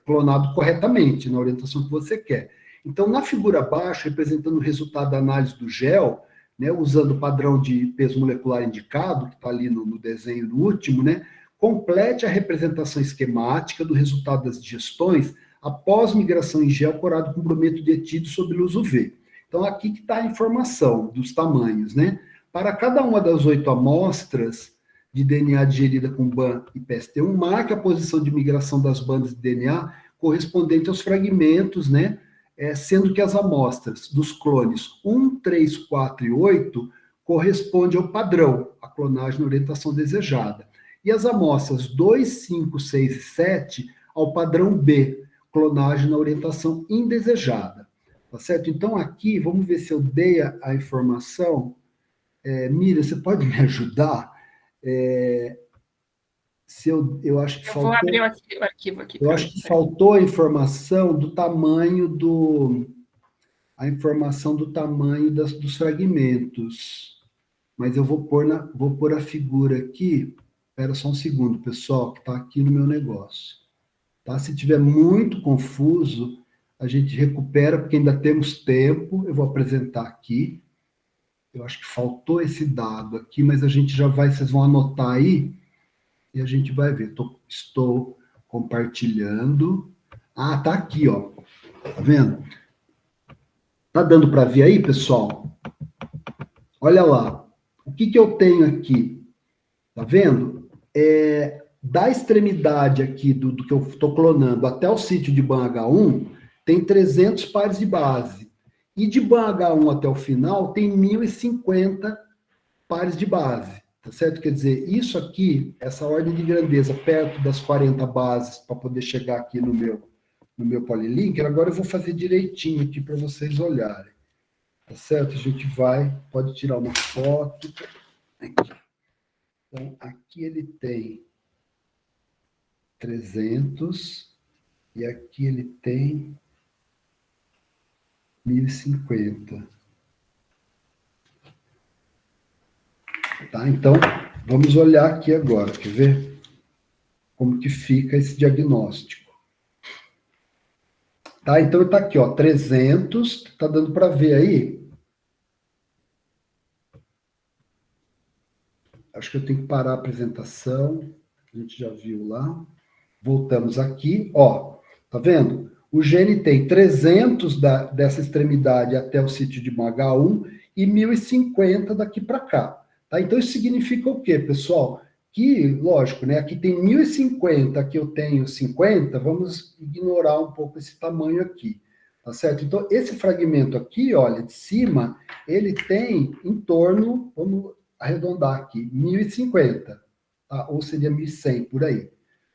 clonado corretamente, na orientação que você quer. Então, na figura abaixo, representando o resultado da análise do gel, né, usando o padrão de peso molecular indicado, que está ali no desenho do último, né, complete a representação esquemática do resultado das digestões após migração em gel corado com brometo de etídeo sob luz UV. Então, aqui que está a informação dos tamanhos, né? Para cada uma das 8 amostras de DNA digerida com BAM e PST1, marque a posição de migração das bandas de DNA correspondente aos fragmentos, né? Sendo que as amostras dos clones 1, 3, 4 e 8 correspondem ao padrão, a clonagem na orientação desejada. E as amostras 2, 5, 6 e 7 ao padrão B, clonagem na orientação indesejada. Tá certo? Então, aqui, vamos ver se eu dei a informação. Miriam, você pode me ajudar? Eu acho que Eu faltou... vou abrir o arquivo aqui. Eu acho que faltou a informação do tamanho dos fragmentos. Mas eu vou pôr a figura aqui. Espera só um segundo, pessoal, que está aqui no meu negócio. Tá? Se tiver muito confuso, a gente recupera, porque ainda temos tempo. Eu vou apresentar aqui. Eu acho que faltou esse dado aqui, mas a gente já vai, vocês vão anotar aí, e a gente vai ver. Estou compartilhando. Ah, tá aqui, ó. Tá vendo? Tá dando para ver aí, pessoal? Olha lá. O que eu tenho aqui? Tá vendo? Da extremidade aqui do que eu estou clonando até o sítio de BAM-H1, tem 300 pares de base. E de BAM-H1 até o final, tem 1.050 pares de base. Tá certo? Quer dizer, isso aqui, essa ordem de grandeza, perto das 40 bases, para poder chegar aqui no meu polylinker, agora eu vou fazer direitinho aqui para vocês olharem. Tá certo? A gente pode tirar uma foto. Aqui. Então, aqui ele tem 300 e aqui ele tem 1.050. Tá? Então, vamos olhar aqui agora, quer ver? Como que fica esse diagnóstico. Tá? Então, está aqui, ó, 300, tá dando para ver aí? Acho que eu tenho que parar a apresentação, a gente já viu lá. Voltamos aqui, ó, tá vendo? O gene tem 300 dessa extremidade até o sítio de H1 e 1.050 daqui para cá. Tá? Então, isso significa o quê, pessoal? Que, lógico, né? Aqui tem 1.050, aqui eu tenho 50, vamos ignorar um pouco esse tamanho aqui, tá certo? Então, esse fragmento aqui, olha, de cima, ele tem em torno, vamos arredondar aqui, 1.050, tá? Ou seria 1.100, por aí.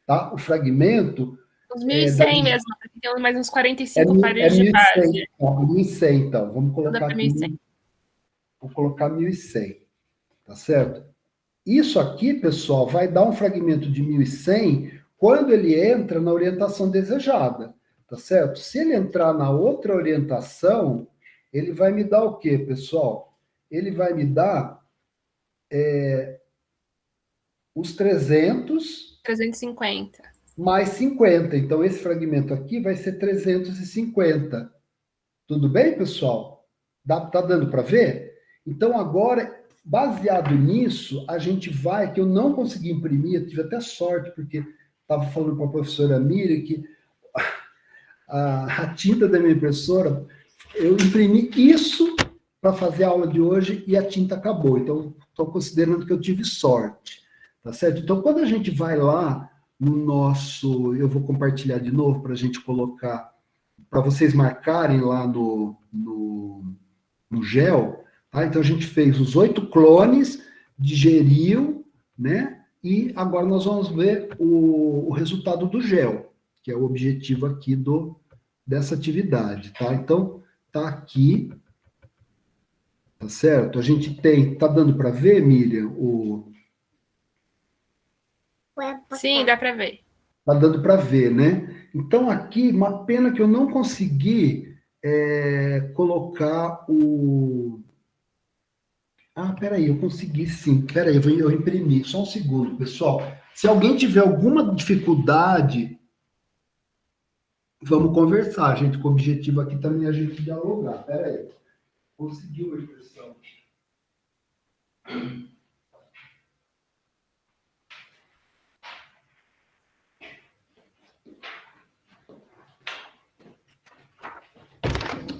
Tá? O fragmento... Uns 1.100 mesmo, porque tem mais uns 45 pares de base. 1.100, então. Vamos colocar aqui. Vou colocar 1.100, tá certo? Isso aqui, pessoal, vai dar um fragmento de 1.100 quando ele entra na orientação desejada, tá certo? Se ele entrar na outra orientação, ele vai me dar o quê, pessoal? Ele vai me dar os 350. Mais 50. Então, esse fragmento aqui vai ser 350. Tudo bem, pessoal? Tá dando para ver? Então, agora, baseado nisso, a gente vai, que eu não consegui imprimir, eu tive até sorte, porque estava falando com a professora Miriam que a tinta da minha impressora, eu imprimi isso para fazer a aula de hoje e a tinta acabou. Então, estou considerando que eu tive sorte. Tá certo? Então, quando a gente vai lá no nosso... Eu vou compartilhar de novo para a gente colocar, para vocês marcarem lá no gel. Tá? Então, a gente fez os 8 clones, digeriu, né? E agora nós vamos ver o resultado do gel, que é o objetivo aqui dessa atividade. Tá? Então, tá aqui. Tá certo? A gente tem... Tá dando para ver, Miriam, Sim, dá para ver. Tá dando para ver, né? Então, aqui, uma pena que eu não consegui colocar o... Ah, peraí, eu consegui sim. Peraí, eu imprimi. Só um segundo, pessoal. Se alguém tiver alguma dificuldade, vamos conversar, gente, com o objetivo aqui também é a gente dialogar. Peraí. Conseguiu a impressão.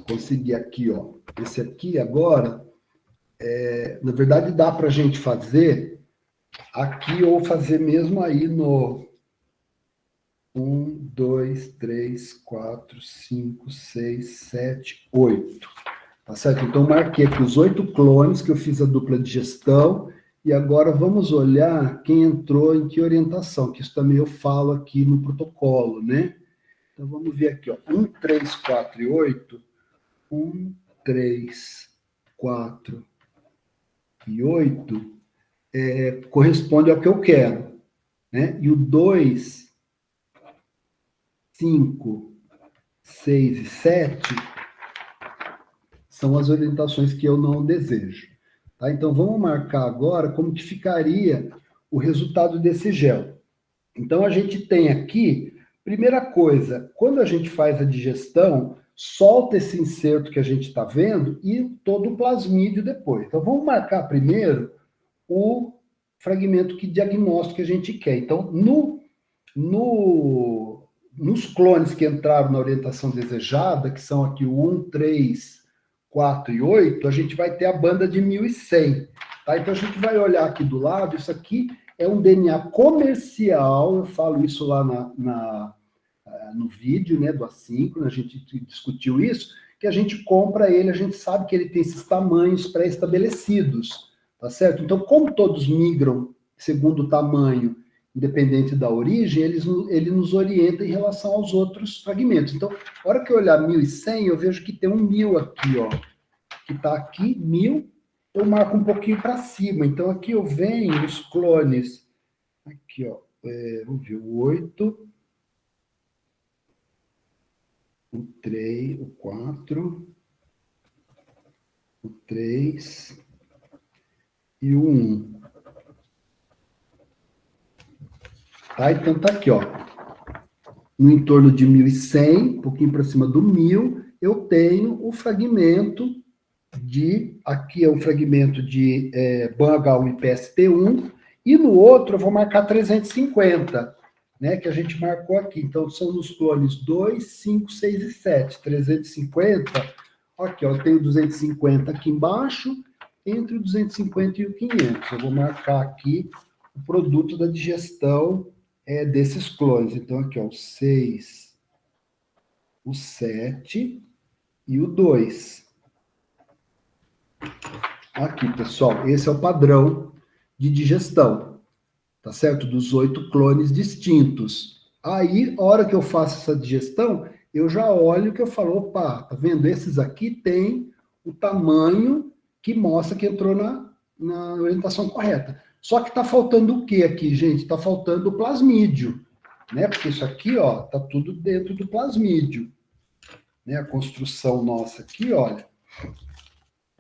Consegui aqui, ó. Esse aqui agora, na verdade, dá para a gente fazer aqui ou fazer mesmo aí no 1, 2, 3, 4, 5, 6, 7, 8. Tá certo? Então, marquei aqui os 8 clones que eu fiz a dupla digestão. E agora vamos olhar quem entrou em que orientação, que isso também eu falo aqui no protocolo, né? Então, vamos ver aqui, ó. 1, 3, 4 e 8. 1, 3, 4 e 8 corresponde ao que eu quero, né? E o 2, 5, 6 e 7 são as orientações que eu não desejo. Tá? Então, vamos marcar agora como que ficaria o resultado desse gel. Então, a gente tem aqui, primeira coisa, quando a gente faz a digestão, solta esse inserto que a gente está vendo e todo o plasmídio depois. Então, vamos marcar primeiro o fragmento que diagnóstico que a gente quer. Então, nos clones que entraram na orientação desejada, que são aqui o 1, 3, 4 e 8, a gente vai ter a banda de 1100. Tá? Então, a gente vai olhar aqui do lado, isso aqui é um DNA comercial, eu falo isso lá no vídeo, né, do assíncrono, a gente discutiu isso, que a gente compra ele, a gente sabe que ele tem esses tamanhos pré-estabelecidos, tá certo? Então, como todos migram segundo o tamanho, independente da origem, ele nos orienta em relação aos outros fragmentos. Então, na hora que eu olhar 1100, eu vejo que tem um 1000 aqui, ó, que está aqui, 1000, eu marco um pouquinho para cima. Então, aqui eu venho os clones, aqui, ó, vamos ver, o 8, o 3, o 4, o 3 e o 1. Tá? Então, tá aqui, ó. No entorno de 1100, um pouquinho para cima do 1000, eu tenho o fragmento de... Aqui é o fragmento de BAN-H1 e PST1, e no outro eu vou marcar 350, né, que a gente marcou aqui. Então, são nos clones 2, 5, 6 e 7. 350, aqui, ó, eu tenho 250 aqui embaixo, entre o 250 e o 500. Eu vou marcar aqui o produto da digestão desses clones. Então, aqui, ó, o 6, o 7 e o 2. Aqui, pessoal, esse é o padrão de digestão, tá certo? Dos 8 clones distintos. Aí, a hora que eu faço essa digestão, eu já olho que eu falo, opa, tá vendo? Esses aqui tem o tamanho que mostra que entrou na orientação correta. Só que tá faltando o que aqui, gente? Tá faltando o plasmídio, né? Porque isso aqui, ó, tá tudo dentro do plasmídio. Né? A construção nossa aqui, olha.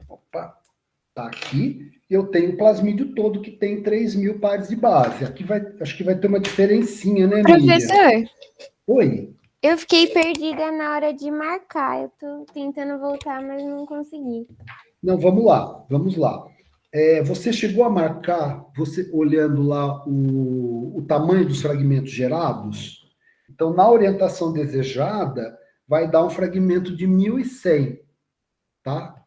Opa, tá aqui. Eu tenho o plasmídio todo que tem 3.000 pares de base. Aqui acho que vai ter uma diferencinha, né, Miriam? Professor? Oi? Eu fiquei perdida na hora de marcar. Eu tô tentando voltar, mas não consegui. Não, vamos lá, vamos lá. Você chegou a marcar, você olhando lá o tamanho dos fragmentos gerados? Então, na orientação desejada, vai dar um fragmento de 1100, tá?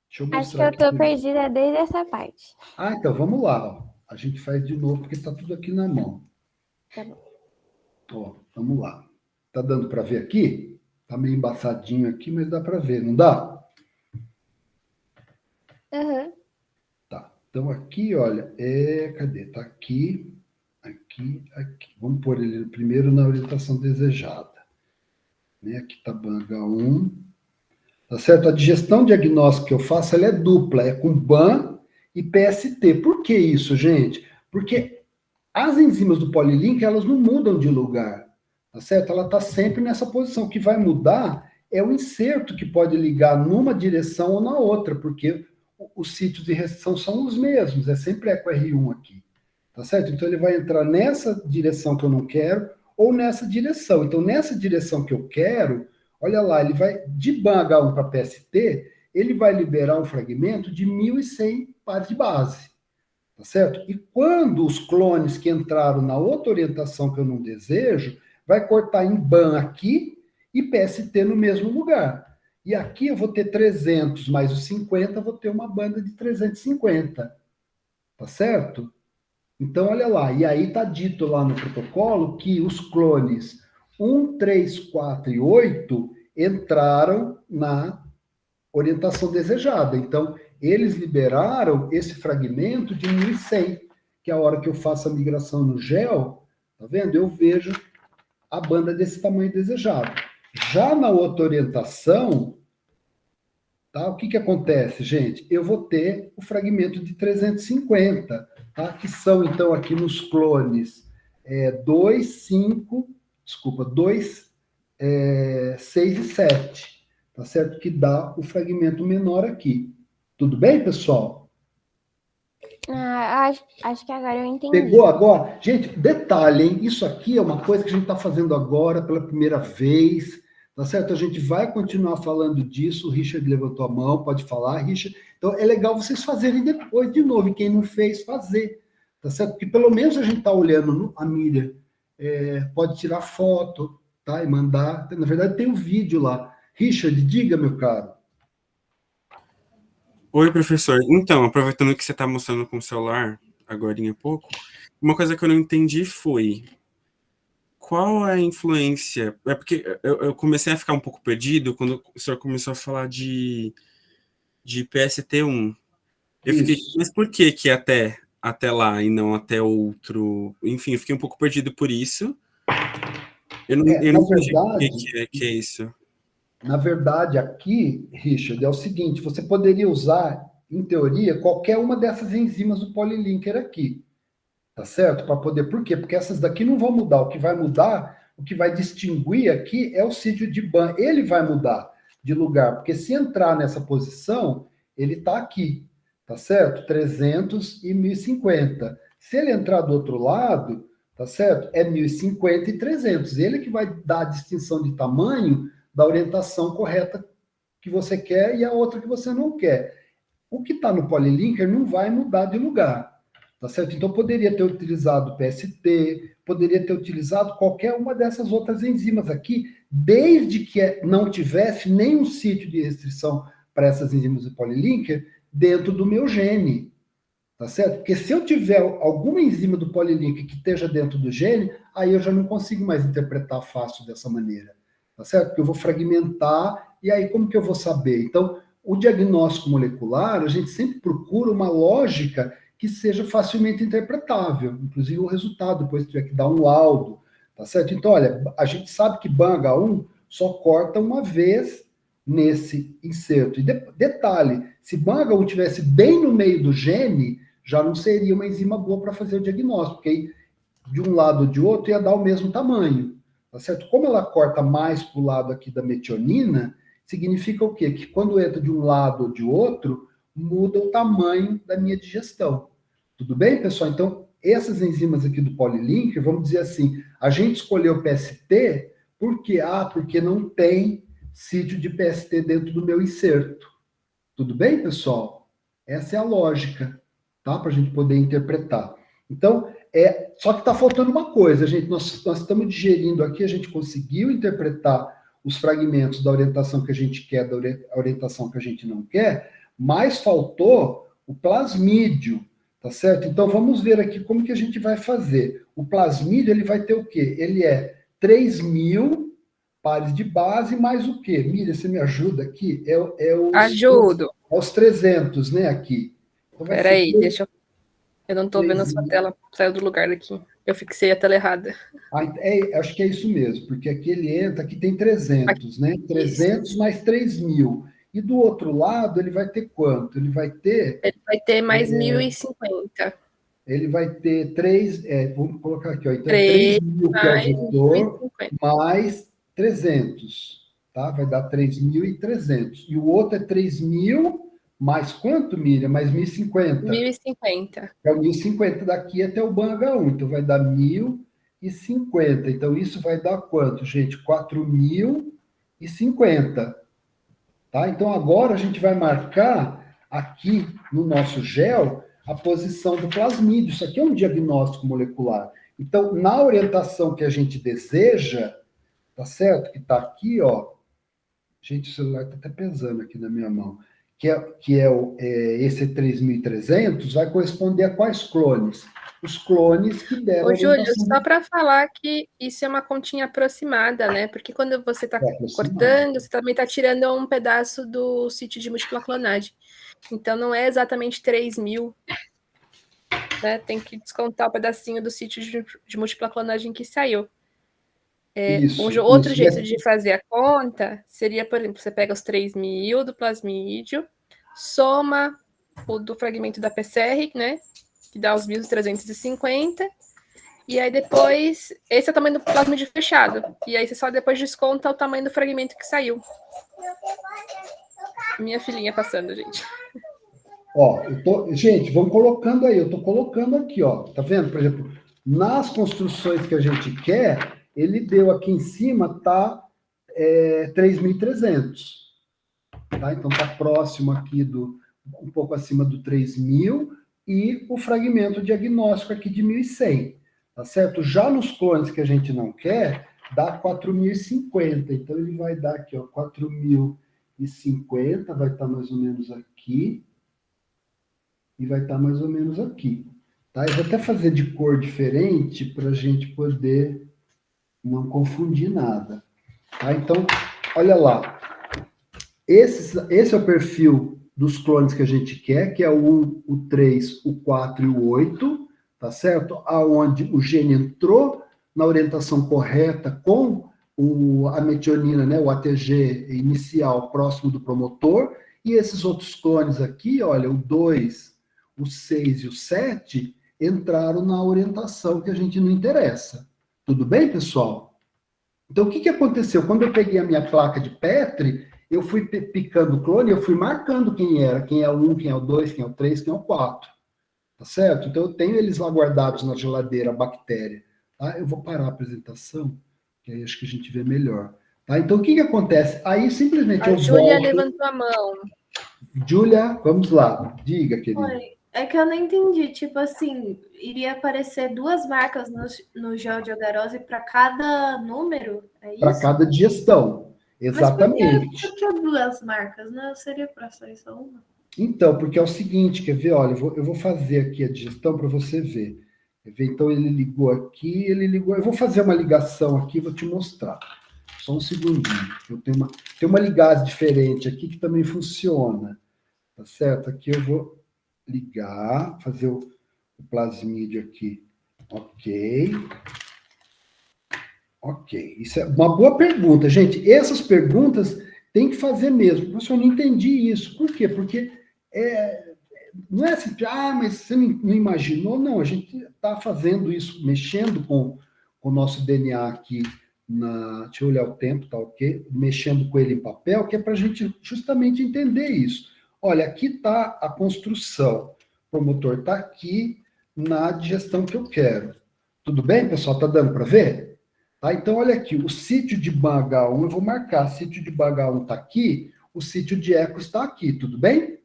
Deixa eu Acho que mostrar eu tô aqui. perdida desde essa parte. Ah, então vamos lá. Ó. A gente faz de novo, porque está tudo aqui na mão. Tá bom. Ó, vamos lá. Tá dando para ver aqui? Tá meio embaçadinho aqui, mas dá para ver, não dá? Uhum. Tá. Então aqui, olha, cadê? Tá aqui, aqui, aqui. Vamos pôr ele primeiro na orientação desejada. Né? Aqui tá BAN-H1. Tá certo? A digestão diagnóstica que eu faço, ela é dupla, é com BAN e PST. Por que isso, gente? Porque as enzimas do polilink, elas não mudam de lugar, tá certo? Ela tá sempre nessa posição. O que vai mudar é o inserto que pode ligar numa direção ou na outra, porque os sítios de restrição são os mesmos, é sempre eco R1 aqui, tá certo? Então ele vai entrar nessa direção que eu não quero ou nessa direção. Então nessa direção que eu quero, olha lá, ele vai de BAN-H1 para PST, ele vai liberar um fragmento de 1.100 pares de base, tá certo? E quando os clones que entraram na outra orientação que eu não desejo, vai cortar em ban aqui e PST no mesmo lugar. E aqui eu vou ter 300 mais os 50, vou ter uma banda de 350, tá certo? Então, olha lá, e aí está dito lá no protocolo que os clones 1, 3, 4 e 8 entraram na orientação desejada. Então, eles liberaram esse fragmento de 1.100, que é a hora que eu faço a migração no GEL, tá vendo? Eu vejo a banda desse tamanho desejado. Já na outra orientação, tá? O que acontece, gente? Eu vou ter o fragmento de 350, tá? Que são, então, aqui nos clones 2, 6 e 7, tá certo? Que dá o fragmento menor aqui. Tudo bem, pessoal? Acho que agora eu entendi. Pegou agora? Gente, detalhe, hein? Isso aqui é uma coisa que a gente está fazendo agora pela primeira vez, tá certo? A gente vai continuar falando disso. O Richard levantou a mão, pode falar, Richard. Então, é legal vocês fazerem depois de novo, e quem não fez, fazer, tá certo? Porque pelo menos a gente está olhando a Miriam, pode tirar foto, tá? E mandar. Na verdade, tem um vídeo lá. Richard, diga, meu caro. Oi, professor. Então, aproveitando que você está mostrando com o celular, agora há pouco, uma coisa que eu não entendi foi qual é a influência... É porque eu comecei a ficar um pouco perdido quando o senhor começou a falar de PST1. Eu fiquei, mas por que até lá e não até outro? Enfim, eu fiquei um pouco perdido por isso. Eu não entendi por que é isso. Na verdade, aqui, Richard, é o seguinte, você poderia usar, em teoria, qualquer uma dessas enzimas do polylinker aqui, tá certo? Para poder, por quê? Porque essas daqui não vão mudar, o que vai mudar, o que vai distinguir aqui é o sítio de ban, ele vai mudar de lugar, porque se entrar nessa posição, ele está aqui, tá certo? 300 e 1050. Se ele entrar do outro lado, tá certo? É 1050 e 300, ele que vai dar a distinção de tamanho da orientação correta que você quer e a outra que você não quer. O que está no polylinker não vai mudar de lugar, tá certo? Então, poderia ter utilizado PST, poderia ter utilizado qualquer uma dessas outras enzimas aqui, desde que não tivesse nenhum sítio de restrição para essas enzimas do polylinker dentro do meu gene, tá certo? Porque se eu tiver alguma enzima do polylinker que esteja dentro do gene, aí eu já não consigo mais interpretar fácil dessa maneira. Tá certo? Porque eu vou fragmentar, e aí como que eu vou saber? Então, o diagnóstico molecular, a gente sempre procura uma lógica que seja facilmente interpretável, inclusive o resultado, depois tiver que dar um laudo, tá certo? Então, olha, a gente sabe que BAN-H1 só corta uma vez nesse inserto. E detalhe, se BAN-H1 tivesse bem no meio do gene, já não seria uma enzima boa para fazer o diagnóstico, porque aí, de um lado ou de outro, ia dar o mesmo tamanho. Tá certo? Como ela corta mais para o lado aqui da metionina, significa o quê? Que quando entra de um lado ou de outro, muda o tamanho da minha digestão. Tudo bem, pessoal? Então, essas enzimas aqui do polylinker, vamos dizer assim, a gente escolheu PST porque não tem sítio de PST dentro do meu inserto. Tudo bem, pessoal? Essa é a lógica, tá? Para a gente poder interpretar. Então, só que está faltando uma coisa, gente. Nós estamos digerindo aqui, a gente conseguiu interpretar os fragmentos da orientação que a gente quer, da orientação que a gente não quer, mas faltou o plasmídio, tá certo? Então, vamos ver aqui como que a gente vai fazer. O plasmídio, ele vai ter o quê? Ele é 3.000 pares de base, mais o quê? Miriam, você me ajuda aqui? Ajudo. É os 300, né, aqui. Então, peraí, deixa eu... Eu não estou vendo a sua tela, saiu do lugar daqui. Eu fixei a tela errada. Acho que é isso mesmo, porque aqui ele entra, aqui tem 300, né? 300 mais 3.000. E do outro lado, ele vai ter quanto? Ele vai ter mais 1.050. Ele vai ter 3, vamos colocar aqui, ó, então 3.000 que é o vetor, mais 300, tá? Vai dar 3.300. E o outro é 3.000 mais quanto, Miriam? Mais 1.050. 1.050. É o 1.050 daqui até o BAN-H1, então vai dar 1.050. Então isso vai dar quanto, gente? 4.050. Tá? Então, agora a gente vai marcar aqui no nosso gel a posição do plasmídio. Isso aqui é um diagnóstico molecular. Então, na orientação que a gente deseja, tá certo? Que está aqui, ó. Gente, o celular está até pesando aqui na minha mão. Esse 3.300, vai corresponder a quais clones? Os clones que deram... Ô, Júlio, só para falar que isso é uma continha aproximada, né? Porque quando você está cortando, você também está tirando um pedaço do sítio de múltipla clonagem. Então, não é exatamente 3.000, né? Tem que descontar o pedacinho do sítio de múltipla clonagem que saiu. Outro jeito de fazer a conta seria, por exemplo, você pega os 3.000 do plasmídio, soma o do fragmento da PCR, né? Que dá os 1.350, e aí depois, esse é o tamanho do plasmídio fechado, e aí você só depois desconta o tamanho do fragmento que saiu. Minha filhinha passando, gente. Ó, gente, vamos colocando aí, eu tô colocando aqui, ó, tá vendo? Por exemplo, nas construções que a gente quer, ele deu aqui em cima, tá 3.300, tá? Então tá próximo aqui um pouco acima do 3.000, e o fragmento diagnóstico aqui de 1.100, tá certo? Já nos clones que a gente não quer, dá 4.050, então ele vai dar aqui, ó, 4.050, vai estar mais ou menos aqui, e vai estar mais ou menos aqui, tá? Eu vou até fazer de cor diferente para a gente poder não confundir nada, tá? Então, olha lá, esse é o perfil dos clones que a gente quer, que é o 1, o 3, o 4 e o 8, tá certo? Aonde o gene entrou na orientação correta com a metionina, né, o ATG inicial próximo do promotor, e esses outros clones aqui, olha, o 2, o 6 e o 7, entraram na orientação que a gente não interessa. Tudo bem, pessoal? Então, o que aconteceu? Quando eu peguei a minha placa de Petri, eu fui picando o clone, eu fui marcando quem era, quem é o 1, quem é o 2, quem é o 3, quem é o 4. Tá certo? Então, eu tenho eles lá guardados na geladeira, a bactéria. Tá? Eu vou parar a apresentação, que aí acho que a gente vê melhor. Tá? Então, o que acontece? Aí, simplesmente, eu volto... A Júlia levantou a mão. Júlia, vamos lá. Diga, querida. Oi, é que eu não entendi. Tipo assim, iria aparecer 2 marcas no gel de agarose para cada número? É isso? Para cada digestão. Exatamente. Mas por que 2 marcas? Não seria para só uma? Então, porque é o seguinte, quer ver? Olha, eu vou fazer aqui a digestão para você ver. Quer ver? Então, ele ligou aqui, ele ligou... Eu vou fazer uma ligação aqui, vou te mostrar. Só um segundinho. Eu tenho uma ligase diferente aqui que também funciona. Tá certo? Aqui eu vou ligar, fazer o plasmídio aqui. Ok. Ok, isso é uma boa pergunta, gente. Essas perguntas tem que fazer mesmo. Professor, eu não entendi isso. Por quê? Porque não é assim, mas você não imaginou? Não, a gente está fazendo isso, mexendo com o nosso DNA aqui. Deixa eu olhar o tempo, tá ok? Mexendo com ele em papel, que é para a gente justamente entender isso. Olha, aqui está a construção. O promotor está aqui na digestão que eu quero. Tudo bem, pessoal? Está dando para ver? Tá, então, olha aqui, o sítio de BH1, eu vou marcar, sítio de BH1 está aqui, o sítio de eco está aqui, tudo bem?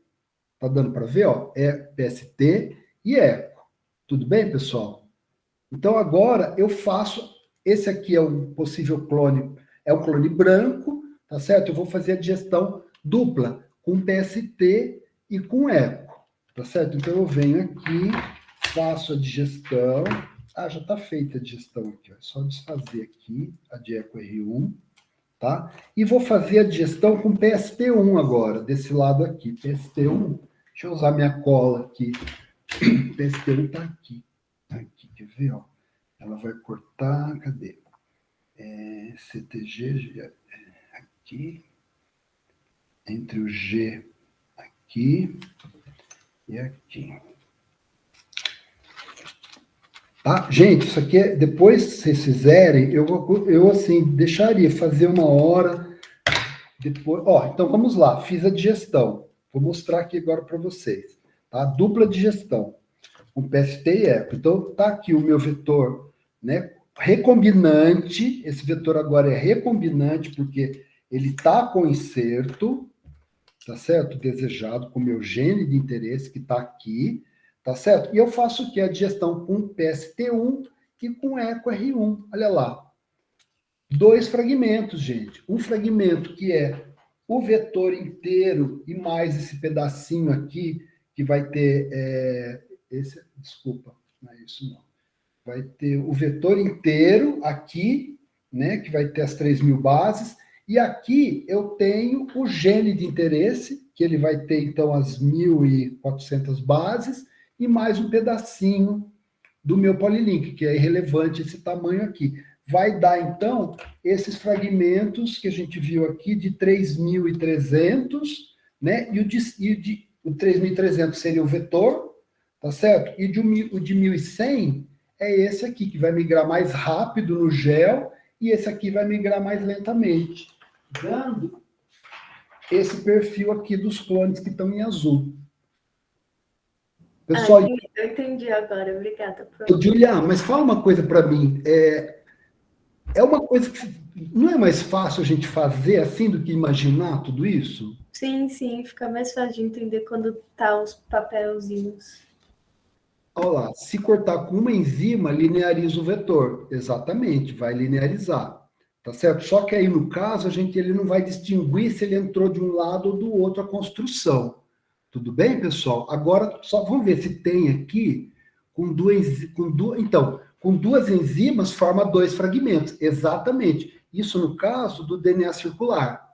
Tá dando para ver, ó, é PST e eco. Tudo bem, pessoal? Então, agora eu faço, esse aqui é um possível clone, é um clone branco, tá certo? Eu vou fazer a digestão dupla, com PST e com eco, tá certo? Então, eu venho aqui, faço a digestão... já está feita a digestão aqui, ó. É só desfazer aqui a de eco R1, tá? E vou fazer a digestão com PST1 agora, desse lado aqui, PST1. Deixa eu usar minha cola aqui. PST1 está aqui. Tá aqui, quer ver, ó? Ela vai cortar, cadê? CTG aqui, entre o G aqui e aqui. Tá? Gente, isso aqui depois que vocês fizerem, eu assim, deixaria fazer 1 hora, depois, então vamos lá, fiz a digestão, vou mostrar aqui agora para vocês, tá? Dupla digestão, com PST e eco, então tá aqui o meu vetor, né, recombinante, esse vetor agora é recombinante, porque ele tá com inserto, tá certo? Desejado com o meu gene de interesse, que está aqui, tá certo? E eu faço o quê? A digestão com PST1 e com EcoR1. Olha lá. 2 fragmentos, gente. Um fragmento que é o vetor inteiro e mais esse pedacinho aqui, que vai ter... desculpa, não é isso não. Vai ter o vetor inteiro aqui, né, que vai ter as 3.000 bases, e aqui eu tenho o gene de interesse, que ele vai ter, então, as 1.400 bases, e mais um pedacinho do meu polilink, que é irrelevante esse tamanho aqui. Vai dar, então, esses fragmentos que a gente viu aqui de 3.300, né? E o de 3.300 seria o vetor, tá certo? E o de 1.100 é esse aqui, que vai migrar mais rápido no gel, e esse aqui vai migrar mais lentamente, dando esse perfil aqui dos clones que estão em azul. Pessoal, eu entendi agora, obrigada. Julia, mas fala uma coisa para mim. É uma coisa que não é mais fácil a gente fazer assim do que imaginar tudo isso? Sim, fica mais fácil de entender quando tá os papelzinhos. Olha lá, se cortar com uma enzima, lineariza o vetor. Exatamente, vai linearizar. Tá certo? Só que aí, no caso, ele não vai distinguir se ele entrou de um lado ou do outro a construção. Tudo bem, pessoal? Agora, só vamos ver se tem aqui com duas enzimas forma 2 fragmentos. Exatamente. Isso no caso do DNA circular.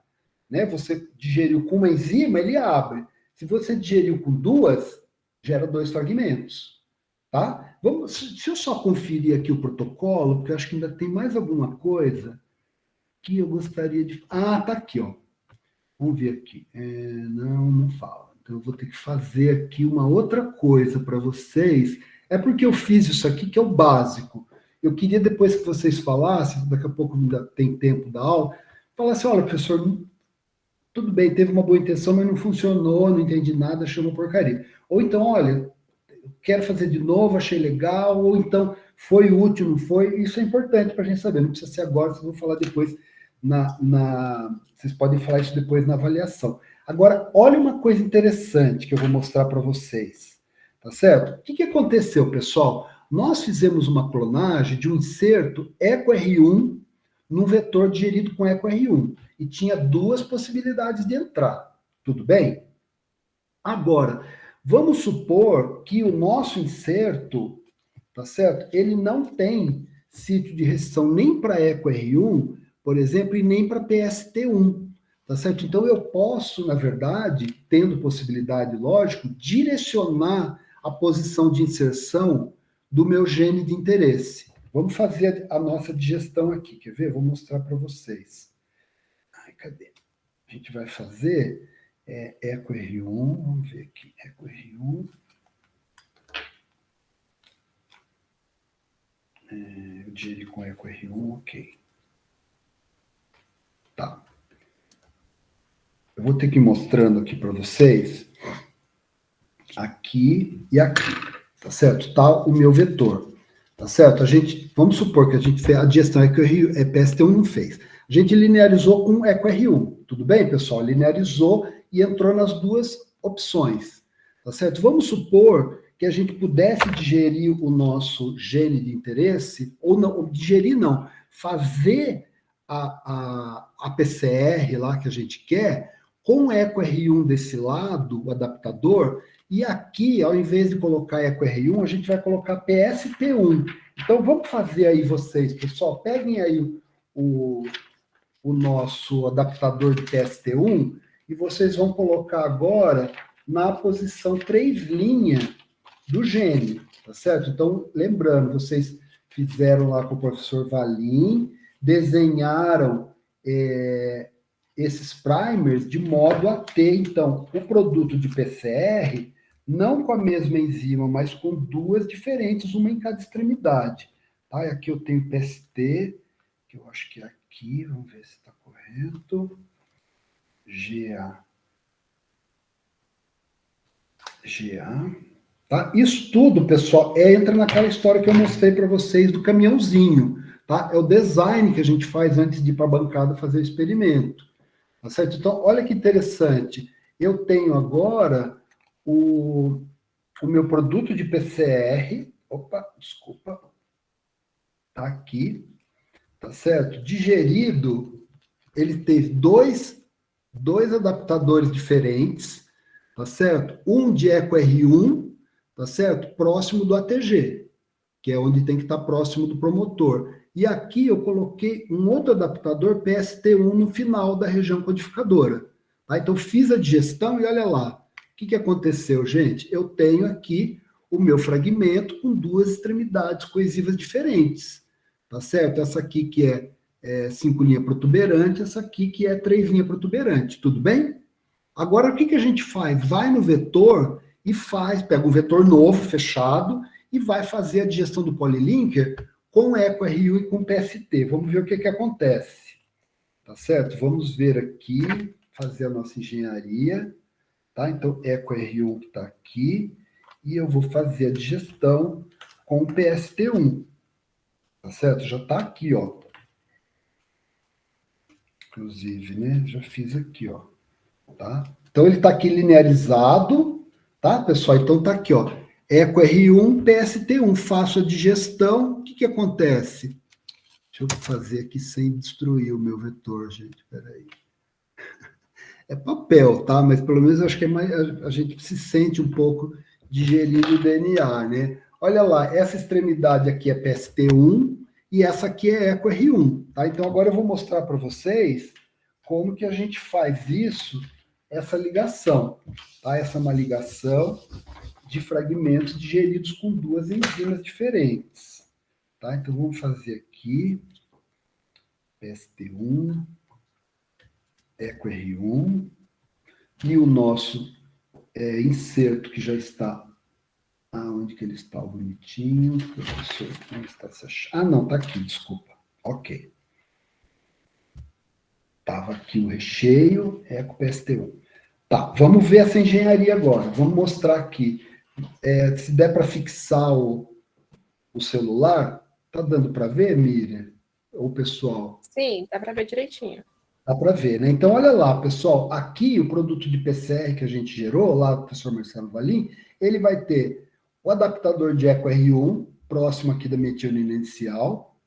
Né? Você digeriu com uma enzima, ele abre. Se você digeriu com 2, gera 2 fragmentos. Tá? Deixa eu só conferir aqui o protocolo, porque eu acho que ainda tem mais alguma coisa que eu gostaria de... Ah, tá aqui, ó. Vamos ver aqui. Não fala. Então eu vou ter que fazer aqui uma outra coisa para vocês. É porque eu fiz isso aqui, que é o básico. Eu queria, depois que vocês falassem, daqui a pouco ainda tem tempo da aula, falasse, olha, professor, tudo bem, teve uma boa intenção, mas não funcionou, não entendi nada, achei uma porcaria. Ou então, olha, quero fazer de novo, achei legal, ou então, foi útil, não foi? Isso é importante para a gente saber, não precisa ser agora, vocês vão falar depois, vocês podem falar isso depois na avaliação. Agora, olha uma coisa interessante que eu vou mostrar para vocês. Tá certo? O que aconteceu, pessoal? Nós fizemos uma clonagem de um inserto EcoR1 num vetor digerido com EcoR1. E tinha 2 possibilidades de entrar. Tudo bem? Agora, vamos supor que o nosso inserto, tá certo? Ele não tem sítio de restrição nem para EcoR1, por exemplo, e nem para PST1. Tá certo? Então, eu posso, na verdade, tendo possibilidade, lógico, direcionar a posição de inserção do meu gene de interesse. Vamos fazer a nossa digestão aqui, quer ver? Vou mostrar para vocês. Cadê? A gente vai fazer EcoR1, vamos ver aqui, EcoR1. Eu digeri com EcoR1, ok. Tá. Eu vou ter que ir mostrando aqui para vocês, aqui e aqui, tá certo? Tá o meu vetor, tá certo? Vamos supor que a gente fez a digestão PST1 não fez. A gente linearizou com EcoR1, tudo bem, pessoal? Linearizou e entrou nas 2 opções, tá certo? Vamos supor que a gente pudesse digerir o nosso gene de interesse, ou não, digerir não, fazer a PCR lá que a gente quer, com o EcoR1 desse lado, o adaptador, e aqui, ao invés de colocar EcoR1, a gente vai colocar PST1. Então, vamos fazer aí vocês, pessoal, peguem aí o nosso adaptador de PST1 e vocês vão colocar agora na posição 3' do gene, tá certo? Então, lembrando, vocês fizeram lá com o professor Valim, desenharam esses primers de modo a ter, então, o produto de PCR, não com a mesma enzima, mas com 2 diferentes, uma em cada extremidade. Tá? E aqui eu tenho PST, que eu acho que é aqui, vamos ver se está correto. GA. Tá? Isso tudo, pessoal, entra naquela história que eu mostrei para vocês do caminhãozinho. Tá? É o design que a gente faz antes de ir para a bancada fazer o experimento. Tá certo? Então, olha que interessante. eu tenho agora o meu produto de PCR, desculpa, tá aqui, tá certo? Digerido, ele teve dois adaptadores diferentes, tá certo? Um de EcoR1, tá certo? Próximo do ATG, que é onde tem que estar próximo do promotor. E aqui eu coloquei um outro adaptador PST1 no final da região codificadora. Tá? Então, fiz a digestão e olha lá. O que aconteceu, gente? Eu tenho aqui o meu fragmento com duas extremidades coesivas diferentes. Tá certo? Essa aqui que é 5 linha protuberante, essa aqui que é 3 linha protuberante. Tudo bem? Agora, o que a gente faz? Vai no vetor e pega um vetor novo, fechado, e vai fazer a digestão do polylinker com EcoRU e com PST. Vamos ver o que acontece. Tá certo? Vamos ver aqui, fazer a nossa engenharia. Tá? Então, EcoRU que está aqui, e eu vou fazer a digestão com o PST1. Tá certo? Já está aqui, ó. Inclusive, né? Já fiz aqui, ó. Tá? Então, ele está aqui linearizado, tá, pessoal? Então, está aqui, ó. EcoR1, PST1. Faço a digestão. O que acontece? Deixa eu fazer aqui sem destruir o meu vetor, gente. Peraí. É papel, tá? Mas pelo menos eu acho que a gente se sente um pouco digerindo o DNA, né? Olha lá, essa extremidade aqui é PST1 e essa aqui é EcoR1, tá? Então agora eu vou mostrar para vocês como que a gente faz isso, essa ligação, tá? Essa é uma ligação de fragmentos digeridos com duas enzimas diferentes, tá? Então vamos fazer aqui PST1, EcoR1 e o nosso inserto que já está. Onde que ele está? Bonitinho. Professor, onde está essa chave? Não, está aqui, desculpa. Ok. Estava aqui o recheio, EcoPST1. Tá, vamos ver essa engenharia agora. Vamos mostrar aqui. Se der para fixar o celular, tá dando para ver, Miriam? Ou pessoal? Sim, dá para ver direitinho. Dá para ver, né? Então, olha lá, pessoal. Aqui, o produto de PCR que a gente gerou, lá do professor Marcelo Valim, ele vai ter o adaptador de EcoR1, próximo aqui da metionina inicial,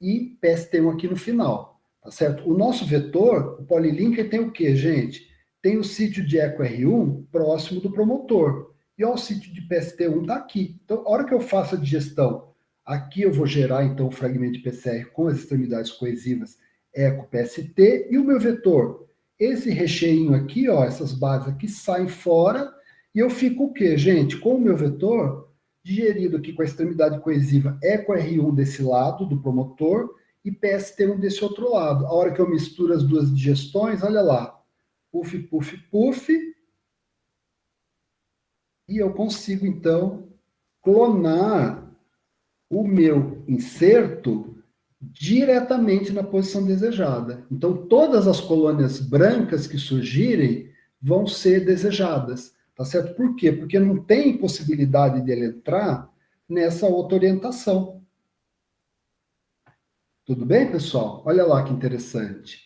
e PST1 aqui no final, tá certo? O nosso vetor, o polylinker, tem o quê, gente? Tem o sítio de EcoR1 próximo do promotor. E ó, o sítio de PST1 está aqui. Então, a hora que eu faço a digestão, aqui eu vou gerar, então, o fragmento de PCR com as extremidades coesivas EcoPST, e o meu vetor, esse recheinho aqui, ó, essas bases aqui saem fora, e eu fico o quê, gente? Com o meu vetor digerido aqui com a extremidade coesiva EcoR1 desse lado, do promotor, e PST1 desse outro lado. A hora que eu misturo as duas digestões, olha lá. Puff, puff, puff. E eu consigo, então, clonar o meu inserto diretamente na posição desejada. Então, todas as colônias brancas que surgirem vão ser desejadas. Tá certo? Por quê? Porque não tem possibilidade dele entrar nessa outra orientação. Tudo bem, pessoal? Olha lá que interessante.